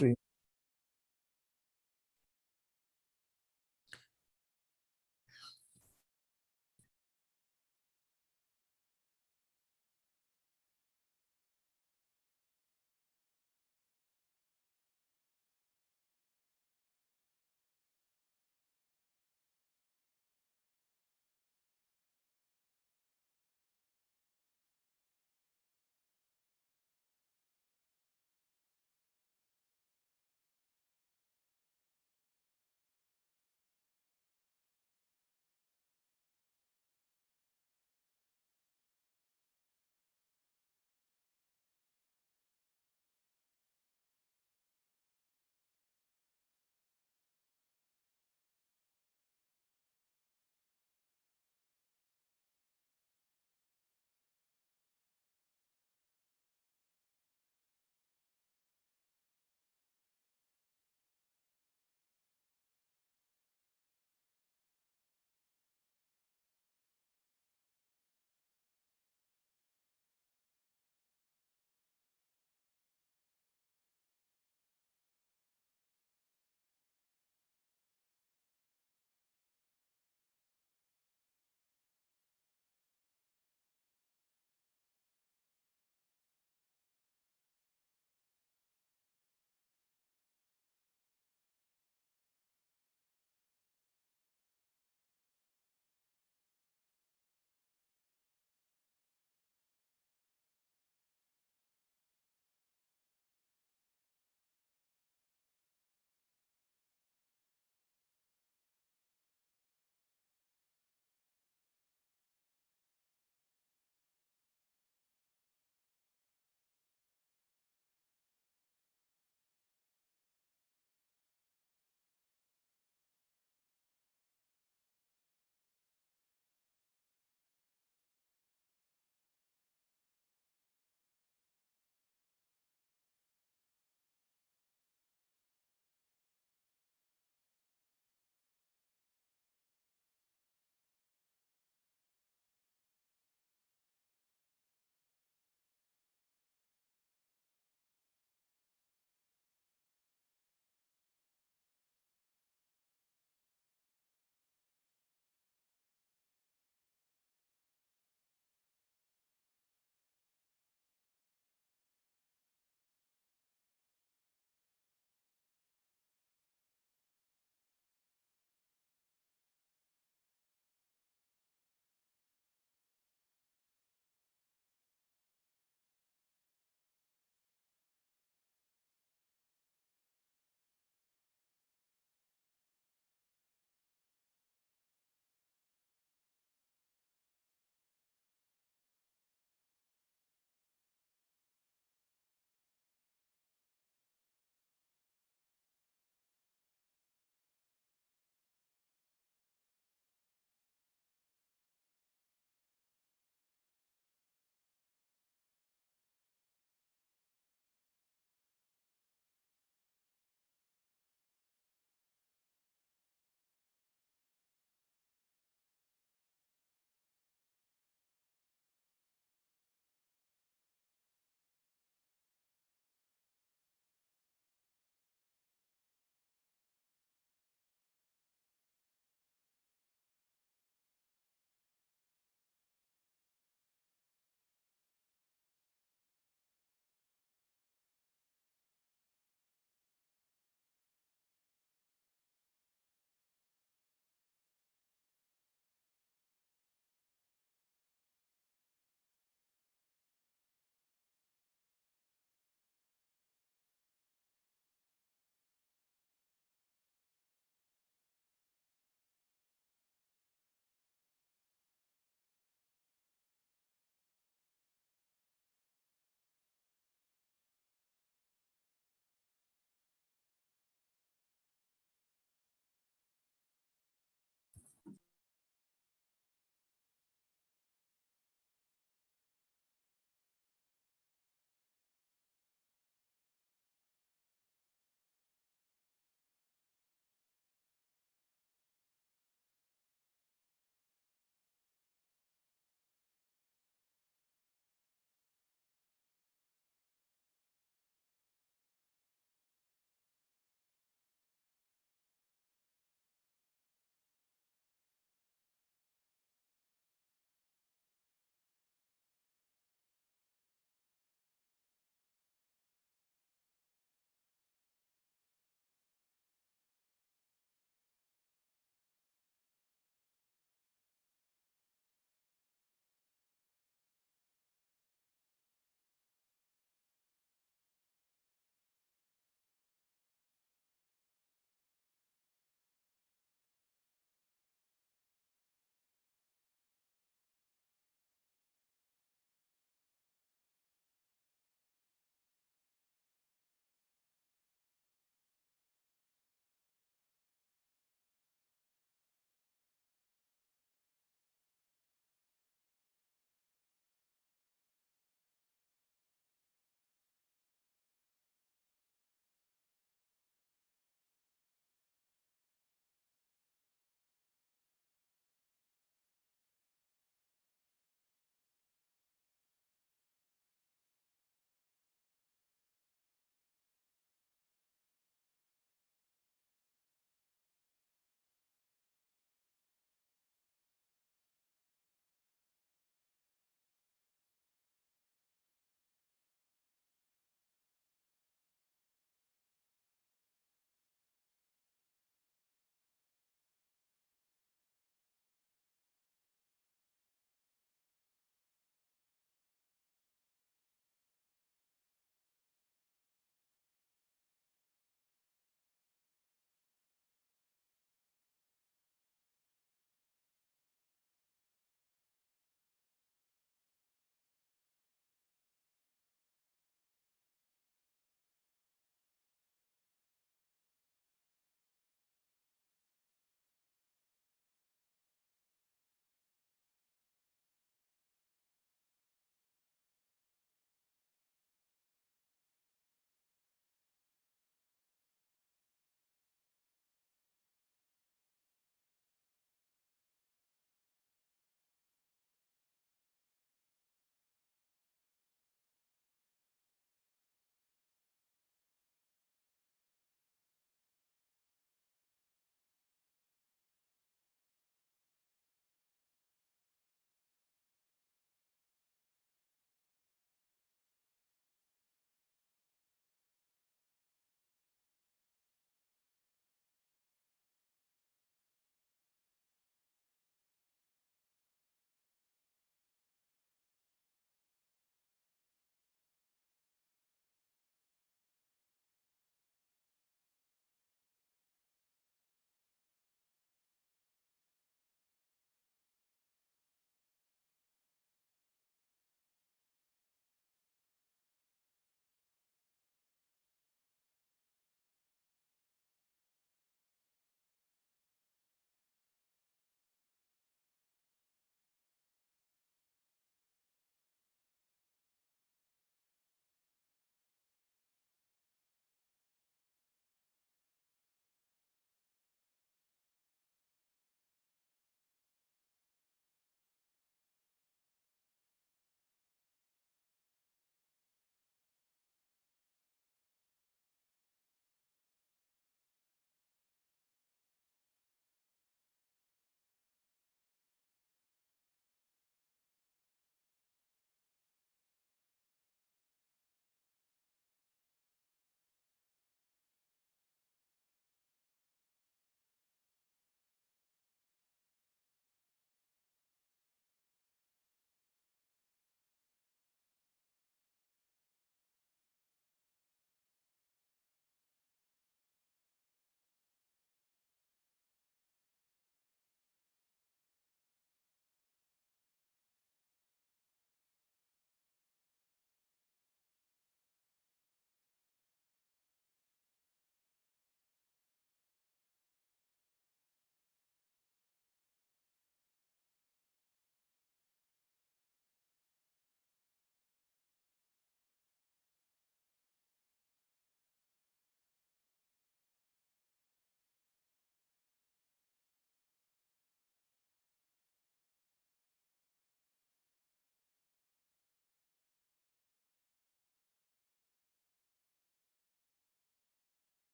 stream.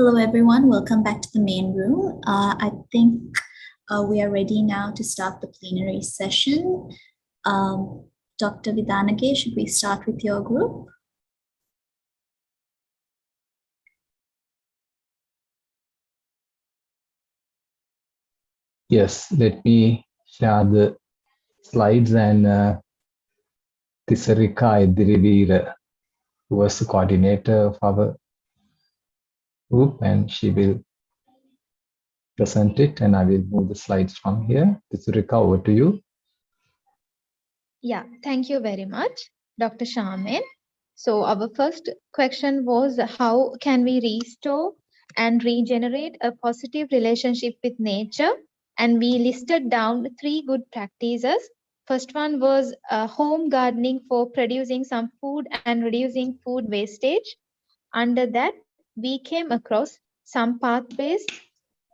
Hello, everyone. Welcome back to the main room. I think we are ready now to start the plenary session. Dr. Vidanage, should we start with your group? Yes, let me share the slides, and Tisarika Edirivira, who was the coordinator of our group, and she will present it, and I will move the slides from here. Tisarika, over to you. Yeah, thank you very much, Dr. Shaman. So our first question was, how can we restore and regenerate a positive relationship with nature? And we listed down 3 good practices. First one was home gardening for producing some food and reducing food wastage. Under that, we came across some pathways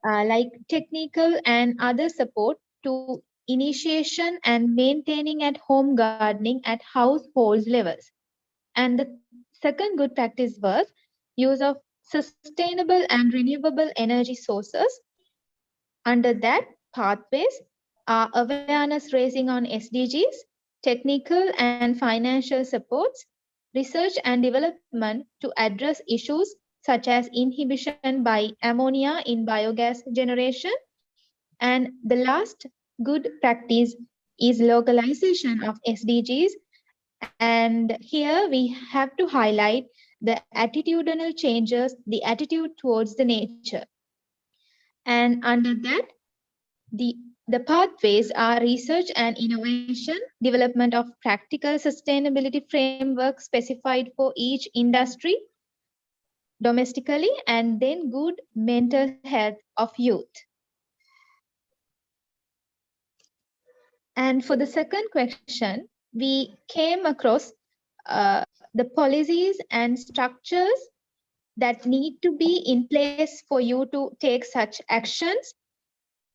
like technical and other support to initiation and maintaining at home gardening at household levels. And the second good practice was use of sustainable and renewable energy sources. Under that, pathways are awareness raising on SDGs, technical and financial supports, research and development to address issues such as inhibition by ammonia in biogas generation. And the last good practice is localization of SDGs. And here we have to highlight the attitudinal changes, the attitude towards the nature. And under that, the pathways are research and innovation, development of practical sustainability framework specified for each industry domestically, and then good mental health of youth. And for the second question, we came across the policies and structures that need to be in place for you to take such actions.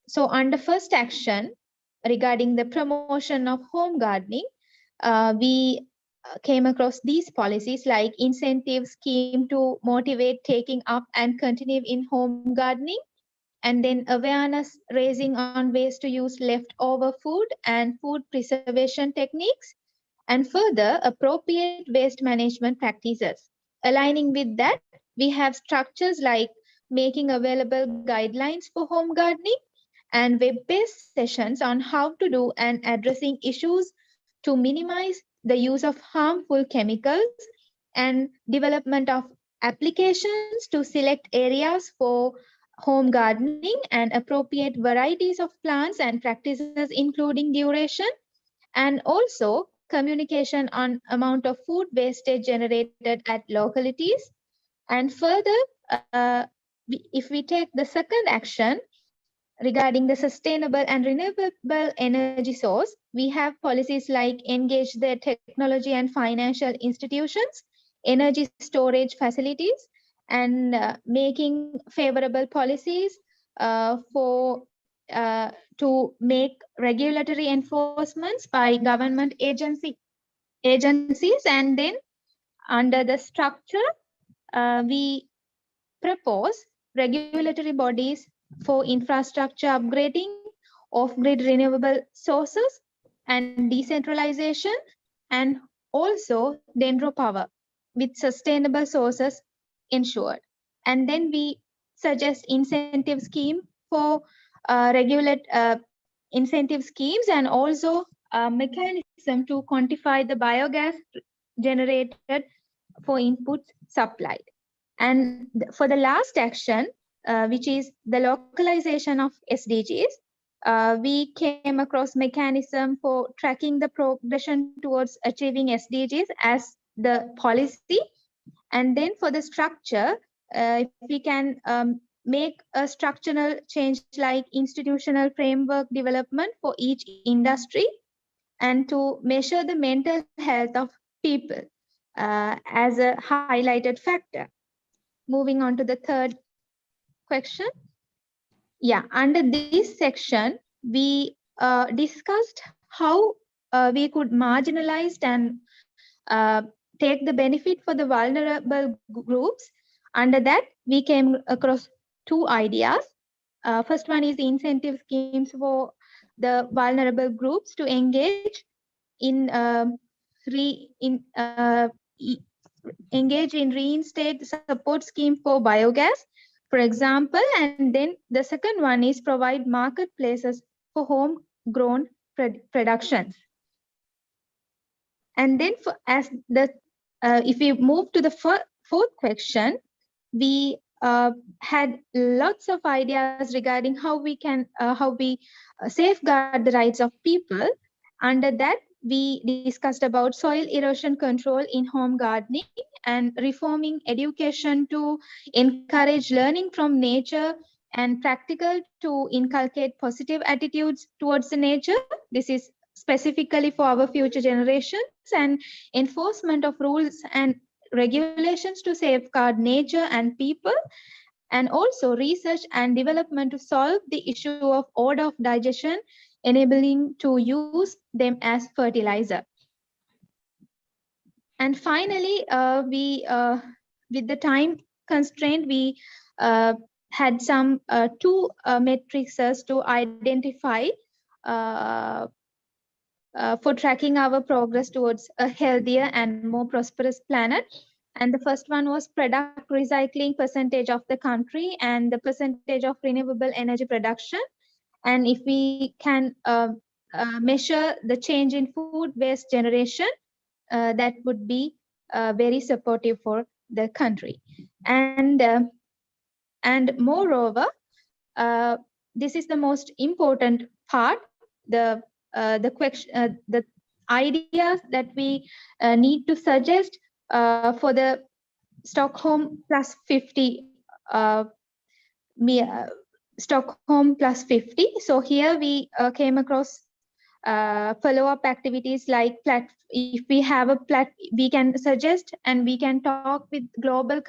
So under first action, regarding the promotion of home gardening, we came across these policies like incentive scheme to motivate taking up and continue in home gardening, and then awareness raising on ways to use leftover food and food preservation techniques, and further appropriate waste management practices. Aligning with that, we have structures like making available guidelines for home gardening and web-based sessions on how to do and addressing issues to minimize the use of harmful chemicals, and development of applications to select areas for home gardening and appropriate varieties of plants and practices including duration, and also communication on amount of food wastage generated at localities. And further, if we take the second action regarding the sustainable and renewable energy source, we have policies like engage the technology and financial institutions, energy storage facilities, and making favorable policies for to make regulatory enforcements by government agencies. And then under the structure, we propose regulatory bodies for infrastructure upgrading, off-grid renewable sources, and decentralization, and also dendro power with sustainable sources ensured. And then we suggest incentive scheme for regulate incentive schemes, and also a mechanism to quantify the biogas generated for inputs supplied. And for the last action, which is the localization of SDGs, we came across mechanism for tracking the progression towards achieving SDGs as the policy. And then for the structure, if we can make a structural change like institutional framework development for each industry, and to measure the mental health of people as a highlighted factor. Moving on to the third question. Yeah, under this section, we discussed how we could marginalize and take the benefit for the vulnerable groups Under that, we came across two ideas. First one is incentive schemes for the vulnerable groups to engage in reinstate support scheme for biogas, for example. And then the second one is provide marketplaces for homegrown productions. And then if we move to the fourth question, we had lots of ideas regarding how we safeguard the rights of people. Under that, we discussed about soil erosion control in home gardening and reforming education to encourage learning from nature and practical to inculcate positive attitudes towards the nature. This is specifically for our future generations, and enforcement of rules and regulations to safeguard nature and people, and also research and development to solve the issue of order of digestion, enabling to use them as fertilizer. And finally, with the time constraint, we had some two metrics to identify for tracking our progress towards a healthier and more prosperous planet. And the first one was product recycling percentage of the country and the percentage of renewable energy production. And if we can measure the change in food waste generation, that would be very supportive for the country. And moreover, this is the most important part, the ideas that we need to suggest for the Stockholm+50 Stockholm+50. So here we came across follow-up activities like if we have a we can suggest and we can talk with global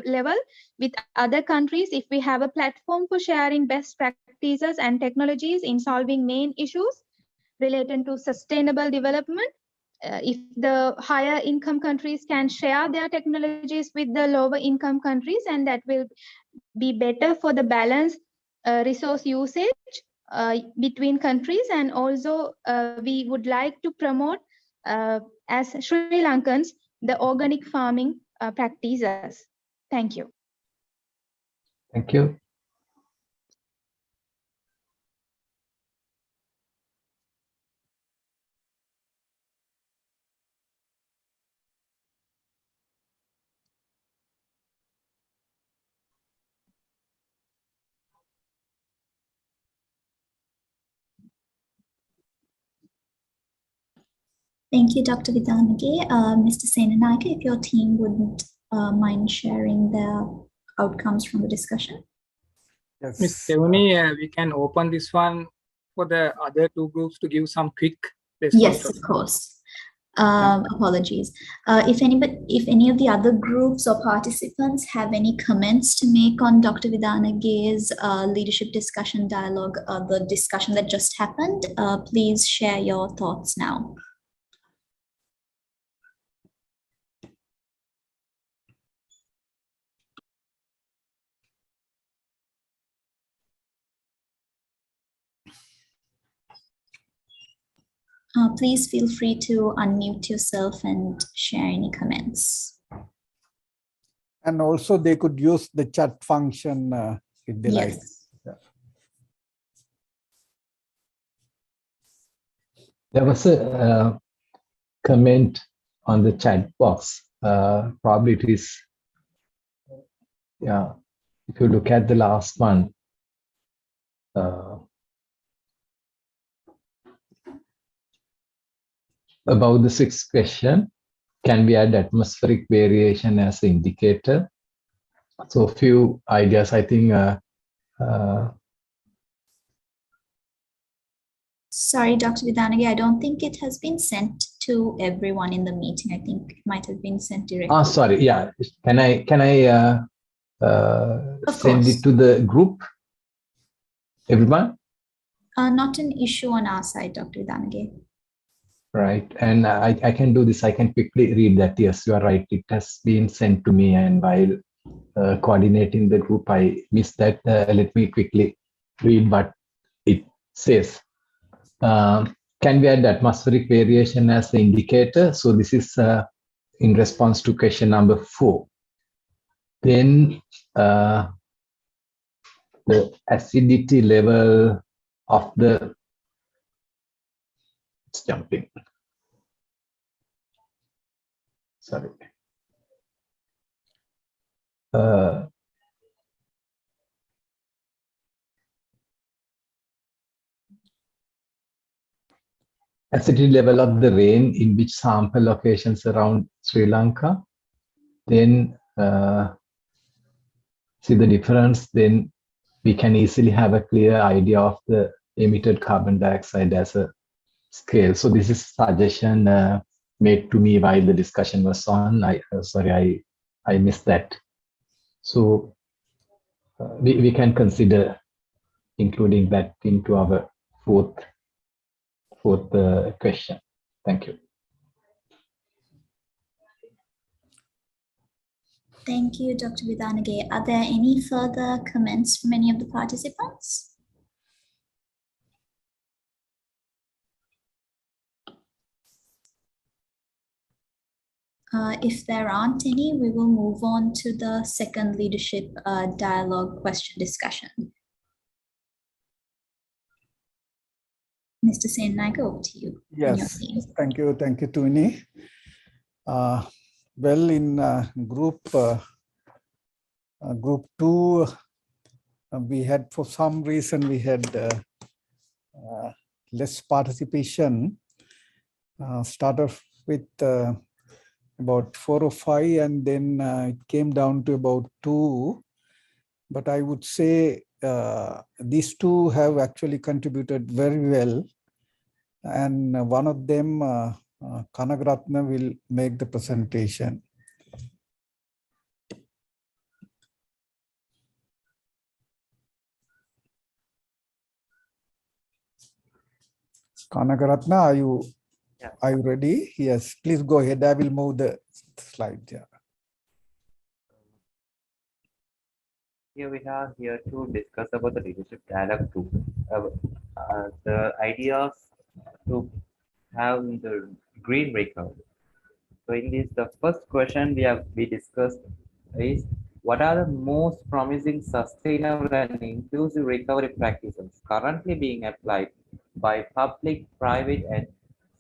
level with other countries. If we have a platform for sharing best practices and technologies in solving main issues related to sustainable development, if the higher income countries can share their technologies with the lower income countries, and that will be better for the balanced resource usage between countries. And also we would like to promote as Sri Lankans the organic farming practices. Thank you. Thank you. Thank you, Dr. Vidanage. Mr. Senanayake, if your team wouldn't mind sharing the outcomes from the discussion. Yes. Ms. Sevani, we can open this one for the other two groups to give some quick response. Yes, of course. Apologies. If any of the other groups or participants have any comments to make on Dr. Vidanage's leadership discussion dialogue, the discussion that just happened, please share your thoughts now. Please feel free to unmute yourself and share any comments. And also they could use the chat function if they like. Yeah. There was a comment on the chat box. Probably it is, yeah, if you look at the last one, about the sixth question, can we add atmospheric variation as an indicator? So a few ideas, I think. Sorry, Dr. Vidanage, I don't think it has been sent to everyone in the meeting. I think it might have been sent directly. Ah, sorry. Yeah. Can I send it to the group? Everyone? Not an issue on our side, Dr. Vidanage. Right. And I can do this. I can quickly read that. Yes, you are right. It has been sent to me. And while coordinating the group. I missed that. Let me quickly read what it says. Can we add atmospheric variation as the indicator? So this is in response to question number 4. Then the acidity level of the, it's jumping. Sorry. Acidity level of the rain in which sample locations around Sri Lanka. Then see the difference, then we can easily have a clear idea of the emitted carbon dioxide as a scale. So this is suggestion made to me while the discussion was on. Sorry, I missed that. So we can consider including that into our fourth question. Thank you. Thank you, Dr. Vidhanage. Are there any further comments from any of the participants? If there aren't any, we will move on to the second leadership dialogue question discussion. Mr. Sennaika, over to you. Yes, thank you, Tuni. Well, in group 2, we had, for some reason, we had less participation. Started with about 4 or 5, and then it came down to about 2. But I would say these 2 have actually contributed very well. And one of them, Kanagaratna, will make the presentation. Kanagaratna, are you ready? Yes, please go ahead. I will move the slide. Yeah. Here we are here to discuss about the leadership dialogue group. The ideas to have the green recovery. So in this, the first question we discussed is, what are the most promising sustainable and inclusive recovery practices currently being applied by public, private, and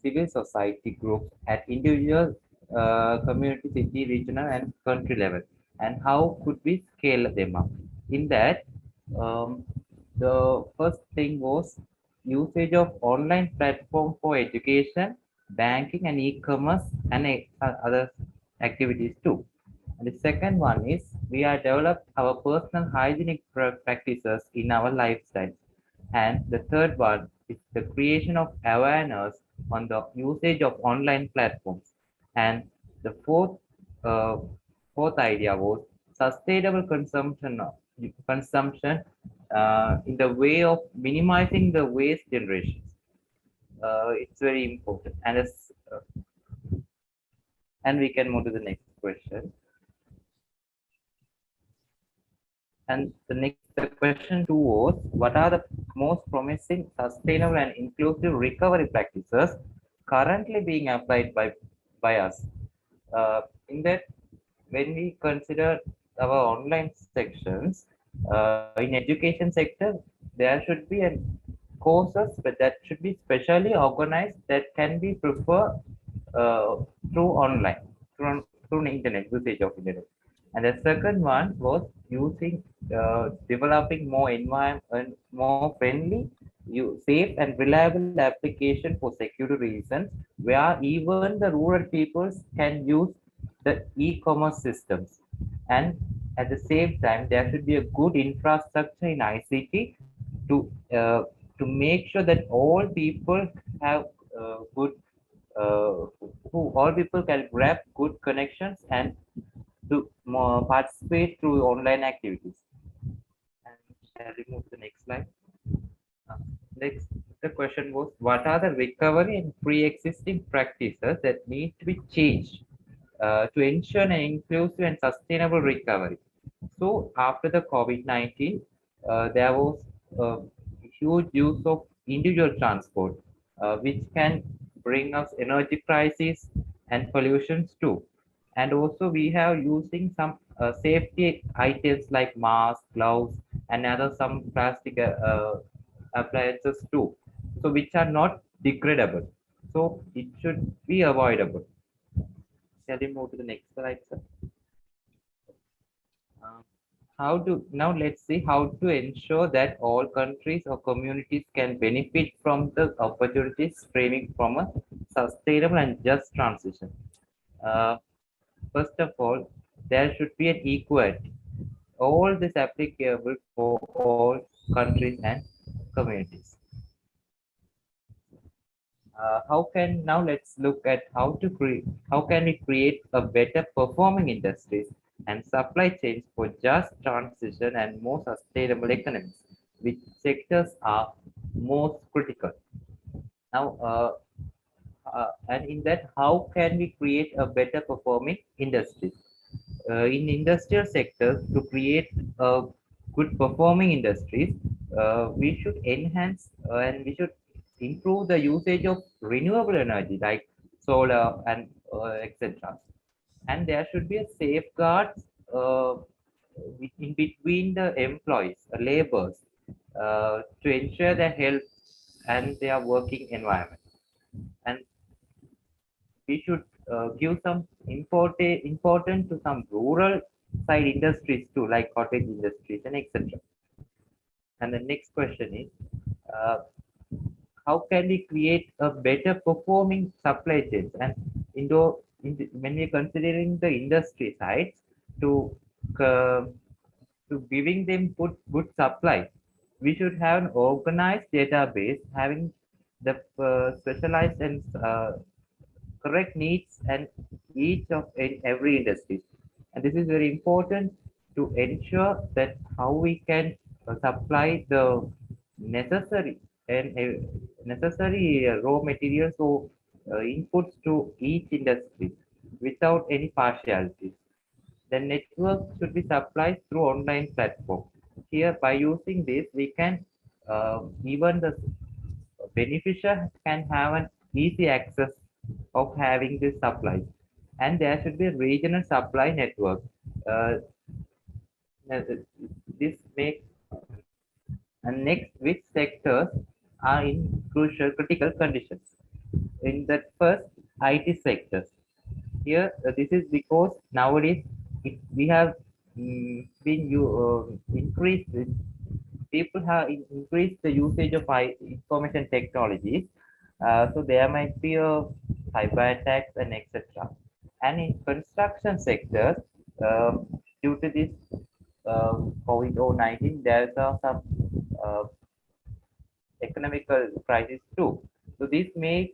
civil society groups at individual, community, city, regional, and country level, and how could we scale them up? In that, the first thing was usage of online platform for education, banking, and e-commerce, and other activities too. And the second one is, we are developed our personal hygienic practices in our lifestyle. And the third one is the creation of awareness on the usage of online platforms. And the fourth idea was sustainable consumption in the way of minimizing the waste generation. It's very important. And we can move to the next question. And the question 2 was, what are the most promising, sustainable, and inclusive recovery practices currently being applied by us? In that, when we consider our online sections, in education sector, there should be courses that should be specially organized that can be preferred through online, through the internet, usage of internet. And the second one was using, developing more environment, more friendly, safe and reliable application for security reasons, where even the rural peoples can use the e-commerce systems. And at the same time, there should be a good infrastructure in ICT to make sure that all people have good, all people can grab good connections and to participate through online activities. And shall we move to the next slide? Next, the question was, what are the recovery and pre-existing practices that need to be changed to ensure an inclusive and sustainable recovery? So after the COVID-19, there was a huge use of individual transport, which can bring us energy crisis and pollutions too. And also we have using some safety items like masks, gloves, and other some plastic appliances too. So which are not degradable. So it should be avoidable. Shall we move to the next slide, sir? How to now let's see how to ensure that all countries or communities can benefit from the opportunities stemming from a sustainable and just transition. Uh, First of all, there should be an equality. All this applicable for all countries and communities. How can now let's look at how can we create a better performing industries and supply chains for just transition and more sustainable economies, which sectors are most critical. Now, and in that, how can we create a better performing industry? In industrial sectors, to create good performing industries, we should enhance and we should improve the usage of renewable energy like solar and etc. And there should be a safeguards in between the employees, laborers, to ensure their health and their working environment. And we should give some important to some rural side industries too, like cottage industries and etc. And the next question is, uh, how can we create a better performing supply chains? And when we're considering the industry sides to uh, giving them good supply, we should have an organized database having the specialized and correct needs and each of in every industry. And this is very important to ensure that how we can supply the necessary and necessary raw materials or inputs to each industry without any partiality. The network should be supplied through online platform. Here, by using this, we can even the beneficiary can have an easy access of having this supply, and there should be a regional supply network. Uh, this makes and next, which sectors are in crucial critical conditions? In that first, IT sectors. Here, this is because nowadays we have been increased. People have increased the usage of information technologies. So there might be a cyber attacks and etc. And in construction sector, due to this COVID-19, there's some economical crisis too. So this makes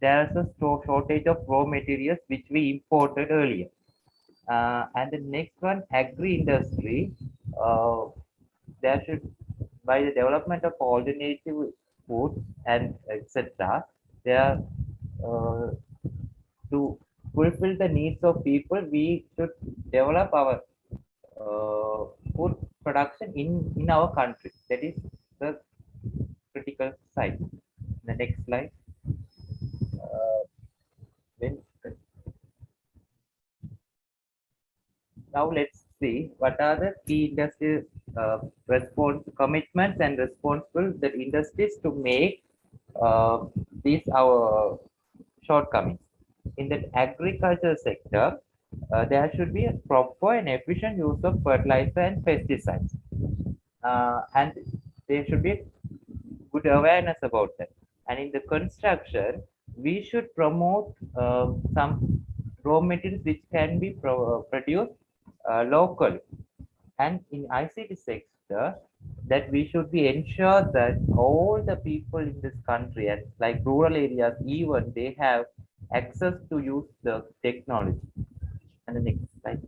there's a shortage of raw materials which we imported earlier. And the next one, agri-industry. There should, by the development of alternative foods and etc., there to fulfill the needs of people, we should develop our food production in our country. That is the critical side. The next slide. Then now let's see what are the key industry response commitments and responsible that industries to make these our shortcomings. In the agriculture sector, there should be a proper and efficient use of fertilizer and pesticides, and there should be good awareness about that. And in the construction, we should promote some raw materials which can be produced locally. And in ICT sector, that we should be ensure that all the people in this country and like rural areas, even they have access to use the technology. And the next slide.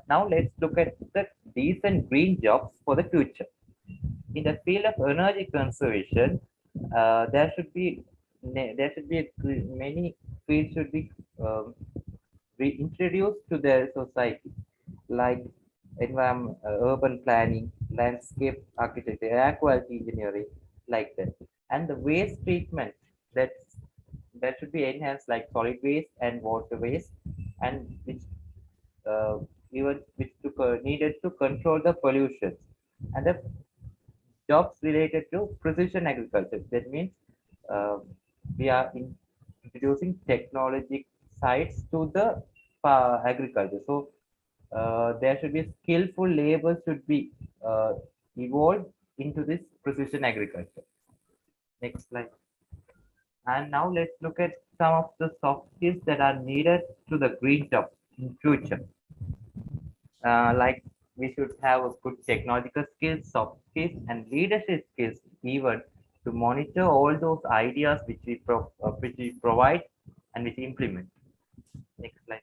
Now let's look at the decent green jobs for the future. In the field of energy conservation, there should be many fields should be reintroduced to their society, like environment, urban planning, landscape architecture, air quality engineering, like that. And the waste treatment that should be enhanced, like solid waste and water waste, and which even which needed to control the pollution, and the jobs related to precision agriculture. That means we are introducing technology sides to the agriculture. So there should be skillful labor should be evolved into this precision agriculture. Next slide. And now let's look at some of the soft skills that are needed to the green job in future. Like we should have a good technological skills, soft skills, and leadership skills, even to monitor all those ideas which we provide and which implement. Next slide.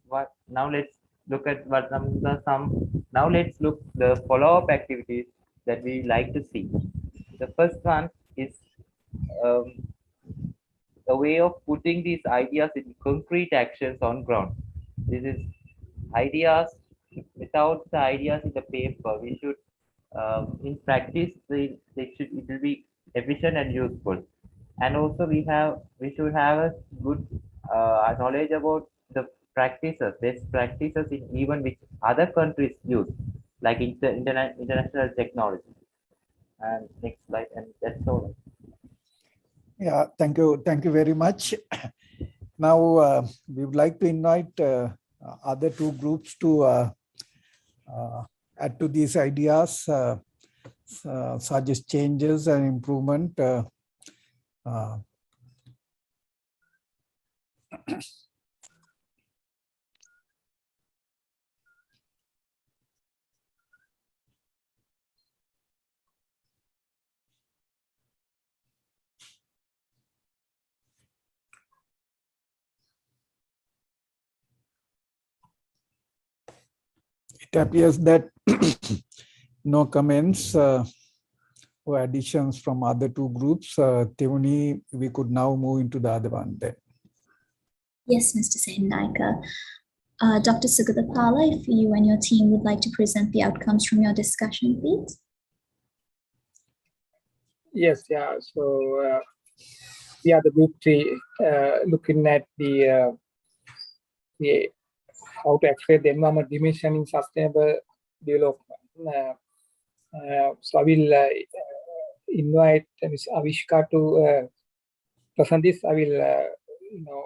What now? Let's look at what some. Now let's look the follow-up activities that we like to see. The first one is um, a way of putting these ideas in concrete actions on ground. This is ideas. Without the ideas in the paper, we should in practice it will be efficient and useful. And also we should have a good knowledge about the practices, best practices in even which other countries use, like international technology. And next slide, and that's all. Yeah, thank you very much. Now we would like to invite other two groups to add to these ideas, suggest changes and improvement. It appears that no comments or additions from other two groups. Theoni, we could now move into the other one then. Yes, Mr. Sendika. Dr. Sugatapala, if you and your team would like to present the outcomes from your discussion, please. Yes, yeah. So we are the group 3 looking at the how to accelerate the environment dimension in sustainable development. So I will invite Ms. Avishka to present this. I will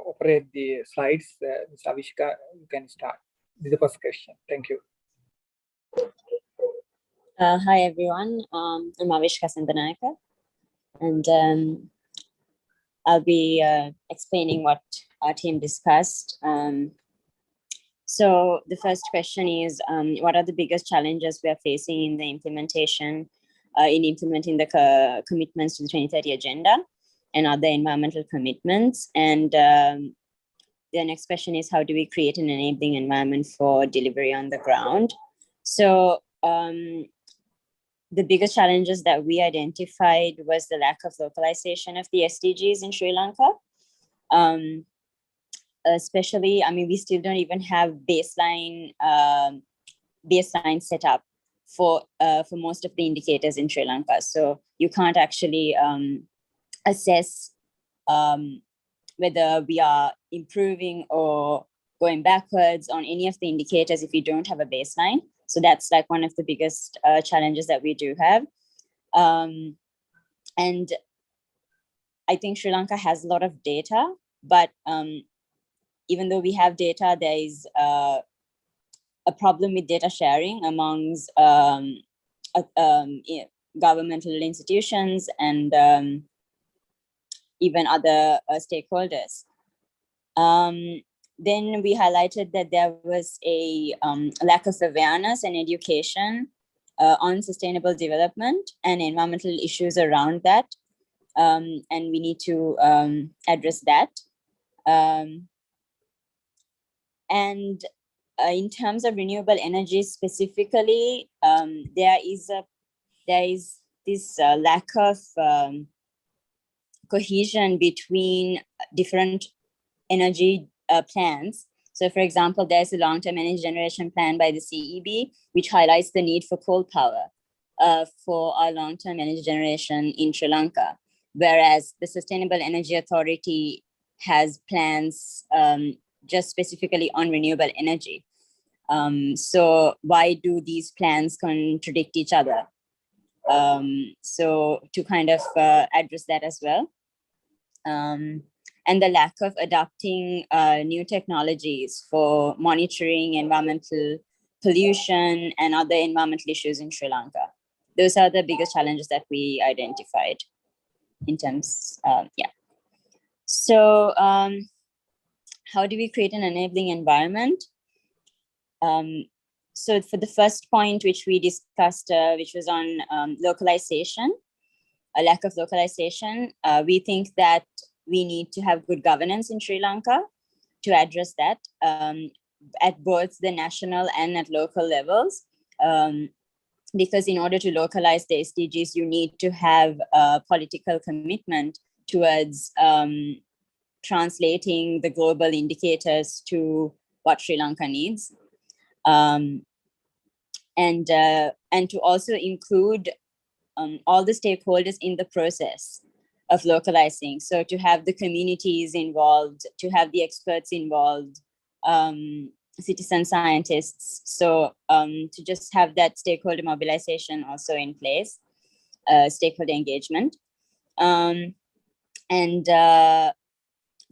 operate the slides. Ms. Avishka, you can start. This is the first question. Thank you. Hi everyone. I'm Avishka Sendanayaka, and I'll be explaining what our team discussed. So the first question is, what are the biggest challenges we are facing in the implementation, in implementing the commitments to the 2030 agenda and other environmental commitments? And the next question is, how do we create an enabling environment for delivery on the ground? So the biggest challenges that we identified was the lack of localization of the SDGs in Sri Lanka. Especially, I mean, we still don't even have baseline set up for most of the indicators in Sri Lanka. So you can't actually assess whether we are improving or going backwards on any of the indicators if you don't have a baseline. So that's like one of the biggest challenges that we do have. And I think Sri Lanka has a lot of data, but even though we have data, there is a problem with data sharing amongst governmental institutions and even other stakeholders. Then we highlighted that there was a lack of awareness and education on sustainable development and environmental issues around that. And we need to address that. And in terms of renewable energy specifically, there is this lack of cohesion between different energy plans. So for example, there's a long-term energy generation plan by the CEB, which highlights the need for coal power for our long-term energy generation in Sri Lanka. Whereas the Sustainable Energy Authority has plans just specifically on renewable energy. So why do these plans contradict each other? So to kind of address that as well. And the lack of adopting new technologies for monitoring environmental pollution and other environmental issues in Sri Lanka. Those are the biggest challenges that we identified in terms, yeah. So how do we create an enabling environment? So for the first point, which we discussed, which was on localization, a lack of localization, we think that we need to have good governance in Sri Lanka to address that at both the national and at local levels. Because in order to localize the SDGs, you need to have a political commitment towards translating the global indicators to what Sri Lanka needs. And to also include all the stakeholders in the process of localizing. So to have the communities involved, to have the experts involved, citizen scientists. So to just have that stakeholder mobilization also in place, stakeholder engagement. And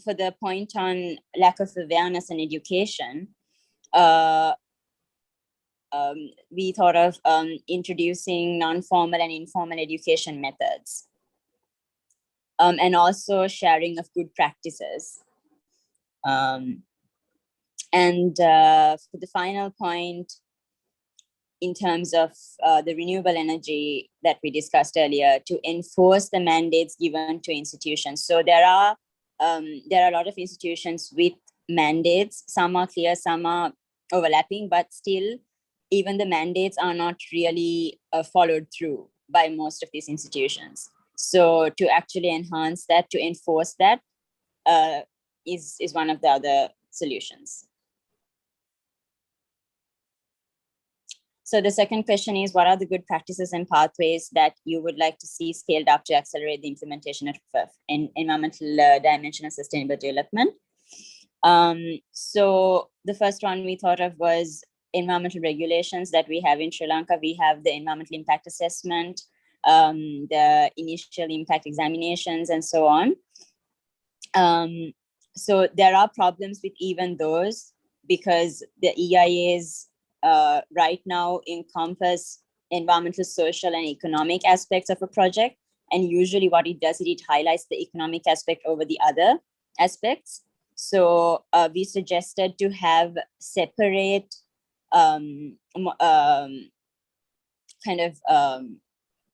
for the point on lack of awareness and education, we thought of introducing non-formal and informal education methods. And also sharing of good practices. And for the final point, in terms of the renewable energy that we discussed earlier, to enforce the mandates given to institutions. So there are a lot of institutions with mandates. Some are clear, some are overlapping, but still, even the mandates are not really followed through by most of these institutions. So to actually enhance that, to enforce that, is one of the other solutions. So the second question is, what are the good practices and pathways that you would like to see scaled up to accelerate the implementation of environmental dimension of sustainable development? So the first one we thought of was environmental regulations that we have in Sri Lanka. We have the environmental impact assessment, the initial impact examinations, and so on. So there are problems with even those because the EIAs right now encompass environmental, social, and economic aspects of a project. And usually what it does is it highlights the economic aspect over the other aspects. So we suggested to have separate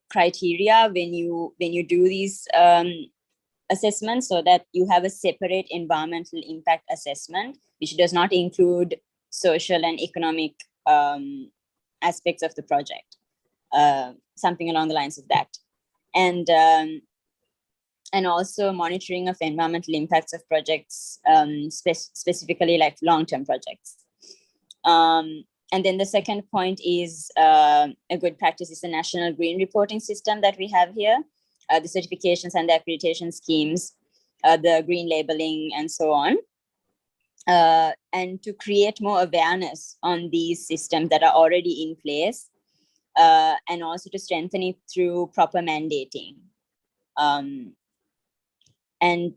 criteria when you do these assessments, so that you have a separate environmental impact assessment, which does not include social and economic aspects of the project, something along the lines of that. And also monitoring of environmental impacts of projects, specifically like long-term projects. And then the second point is a good practice is the national green reporting system that we have here, the certifications and the accreditation schemes, the green labeling, and so on. And to create more awareness on these systems that are already in place, and also to strengthen it through proper mandating. And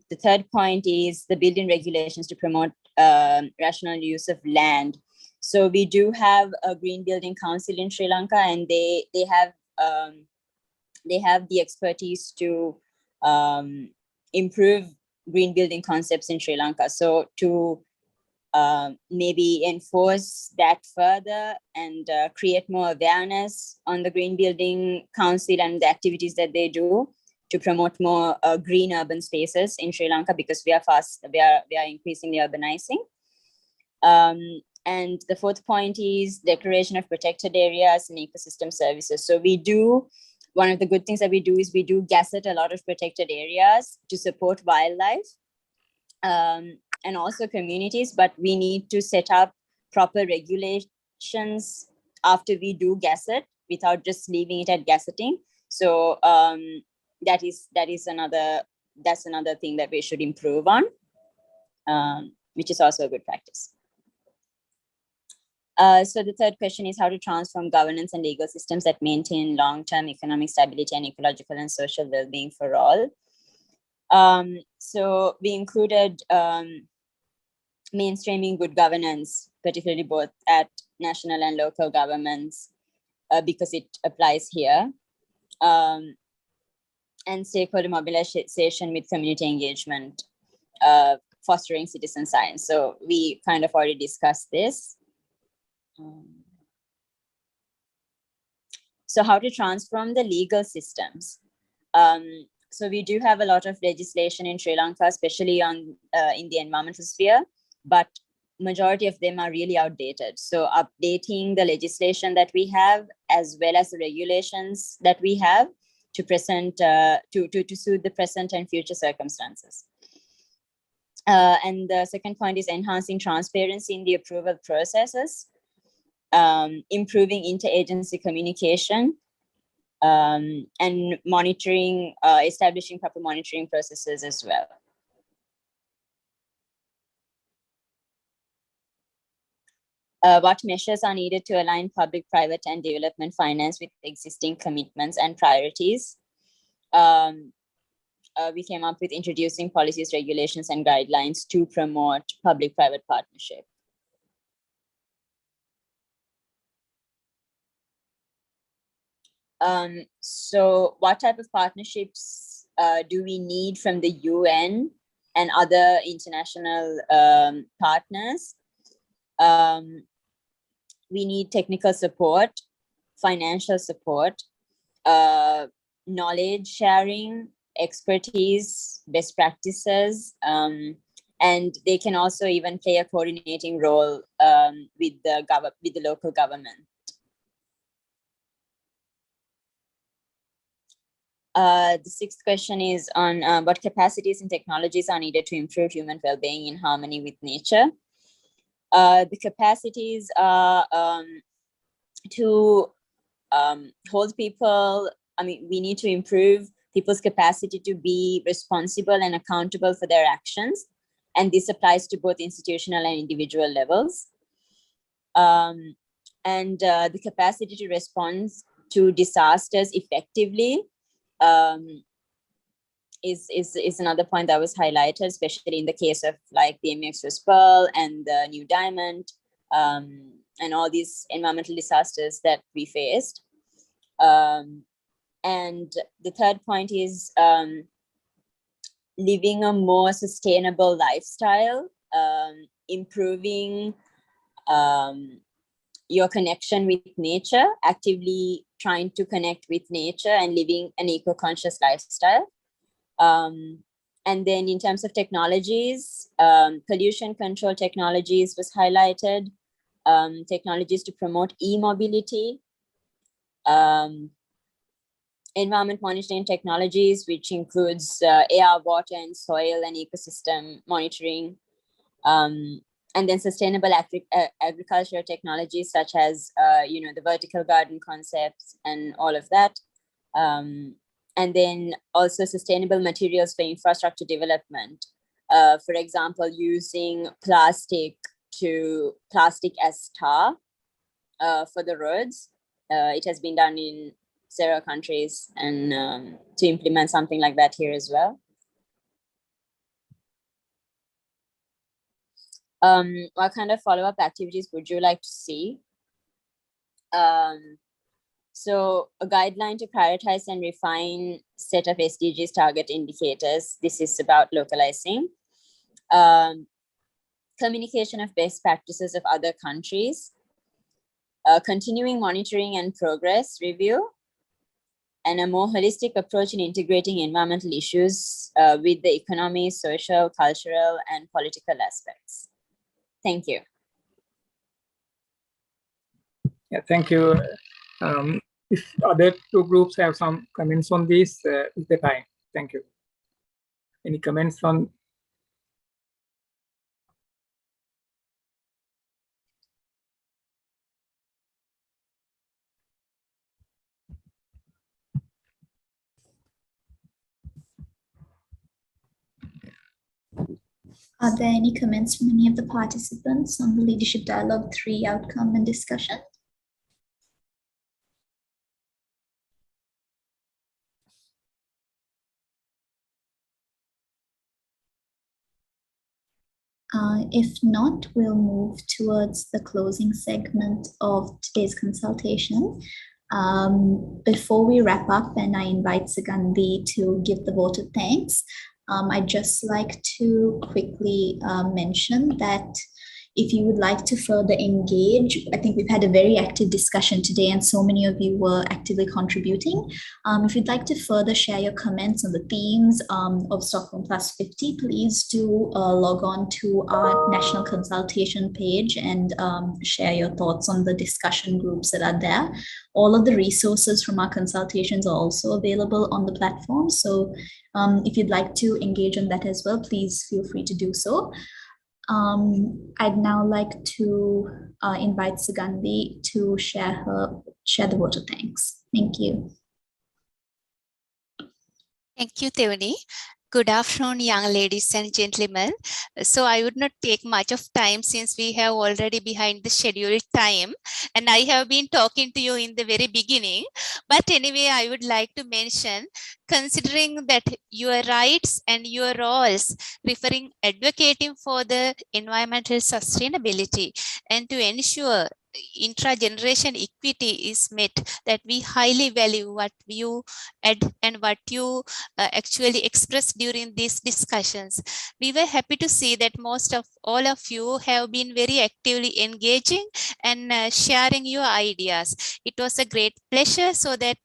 the third point is the building regulations to promote rational use of land. So we do have a Green Building Council in Sri Lanka, and they have the expertise to improve green building concepts in Sri Lanka. So to maybe enforce that further and create more awareness on the Green Building Council and the activities that they do to promote more green urban spaces in Sri Lanka, because we are increasingly urbanizing. And the fourth point is declaration of protected areas and ecosystem services. So one of the good things that we do is we do gazette a lot of protected areas to support wildlife. and also communities, but we need to set up proper regulations after we do gazette without just leaving it at gazetting. So that's another thing that we should improve on, which is also a good practice. So the third question is how to transform governance and legal systems that maintain long-term economic stability and ecological and social well-being for all. So we included mainstreaming good governance, particularly both at national and local governments, because it applies here. And stakeholder mobilization with community engagement, fostering citizen science. So we kind of already discussed this. So how to transform the legal systems? So we do have a lot of legislation in Sri Lanka, especially on in the environmental sphere, but majority of them are really outdated. So updating the legislation that we have, as well as the regulations that we have to present, to suit the present and future circumstances. And the second point is enhancing transparency in the approval processes, improving interagency communication, and monitoring, establishing proper monitoring processes as well. What measures are needed to align public, private, and development finance with existing commitments and priorities? We came up with introducing policies, regulations, and guidelines to promote public-private partnership. So what type of partnerships do we need from the UN and other international partners? We need technical support, financial support, knowledge sharing, expertise, best practices, and they can also even play a coordinating role with the local government. The sixth question is on what capacities and technologies are needed to improve human well-being in harmony with nature. The capacities are to hold people. I mean, we need to improve people's capacity to be responsible and accountable for their actions. And this applies to both institutional and individual levels. And the capacity to respond to disasters effectively is another point that was highlighted, especially in the case of like the MX Pearl and the New Diamond, and all these environmental disasters that we faced. And the third point is living a more sustainable lifestyle, improving your connection with nature, actively trying to connect with nature and living an eco-conscious lifestyle. And then in terms of technologies, pollution control technologies was highlighted, technologies to promote e-mobility, environment monitoring technologies, which includes air, water, and soil and ecosystem monitoring, and then sustainable agricultural technologies such as the vertical garden concepts and all of that. And then also sustainable materials for infrastructure development. For example, using plastic as tar for the roads. It has been done in several countries, and to implement something like that here as well. What kind of follow-up activities would you like to see? So a guideline to prioritize and refine set of SDGs target indicators. This is about localizing. Communication of best practices of other countries. Continuing monitoring and progress review. And a more holistic approach in integrating environmental issues with the economy, social, cultural, and political aspects. Thank you. Yeah, thank you. If other two groups have some comments on this, is the time. Thank you. Any comments on Are there any comments from any of the participants on the Leadership Dialogue 3 outcome and discussion? If not, we'll move towards the closing segment of today's consultation. Before we wrap up and I invite Sugandhi to give the vote of thanks, I'd just like to quickly mention that if you would like to further engage, I think we've had a very active discussion today and so many of you were actively contributing. If you'd like to further share your comments on the themes of Stockholm+50, please do log on to our national consultation page and share your thoughts on the discussion groups that are there. All of the resources from our consultations are also available on the platform. So if you'd like to engage on that as well, please feel free to do so. I'd now like to invite Sugandhi to share the vote of thanks. Thank you. Thank you, Theoni. Good afternoon, young ladies and gentlemen. So I would not take much of time since we have already behind the scheduled time and I have been talking to you in the very beginning. But anyway, I would like to mention, considering that your rights and your roles advocating for the environmental sustainability and to ensure intra-generation equity is met, that we highly value what you add and what you actually expressed during these discussions. We were happy to see that most of all of you have been very actively engaging and sharing your ideas. It was a great pleasure. So that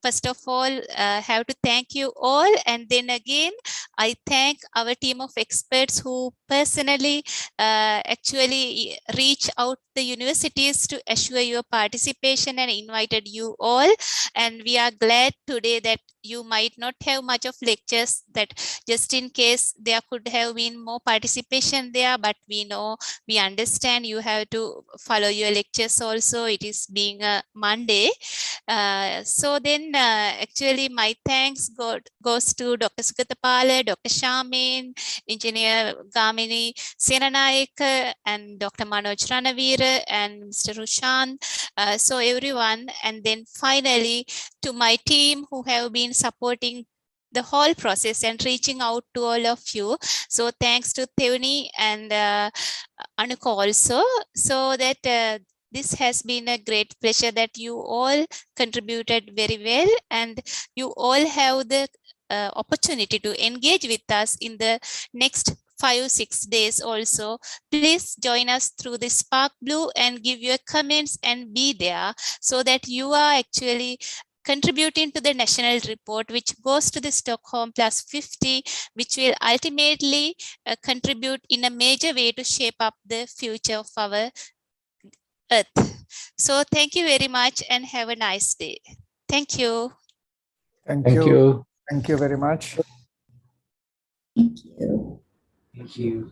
first of all, have to thank you all. And then again, I thank our team of experts who personally actually reach out the universities to assure your participation and invited you all. And we are glad today that you might not have much of lectures, that just in case there could have been more participation there, but we understand you have to follow your lectures also. It is being a Monday. So then actually my thanks goes to Dr. Sugatapala, Dr. Shamin, Engineer Gamini Senanayake, and Dr. Manoj Ranavira and Mr. Rushan. So everyone, and then finally to my team who have been supporting the whole process and reaching out to all of you. So thanks to Theoni and Anuka also, so that this has been a great pleasure that you all contributed very well and you all have the opportunity to engage with us in the next 5-6 days also. Please join us through the Spark Blue and give your comments and be there, so that you are actually contributing to the national report, which goes to the Stockholm+50, which will ultimately contribute in a major way to shape up the future of our Earth. So thank you very much and have a nice day. Thank you. Thank you. Thank you very much. Thank you. Thank you.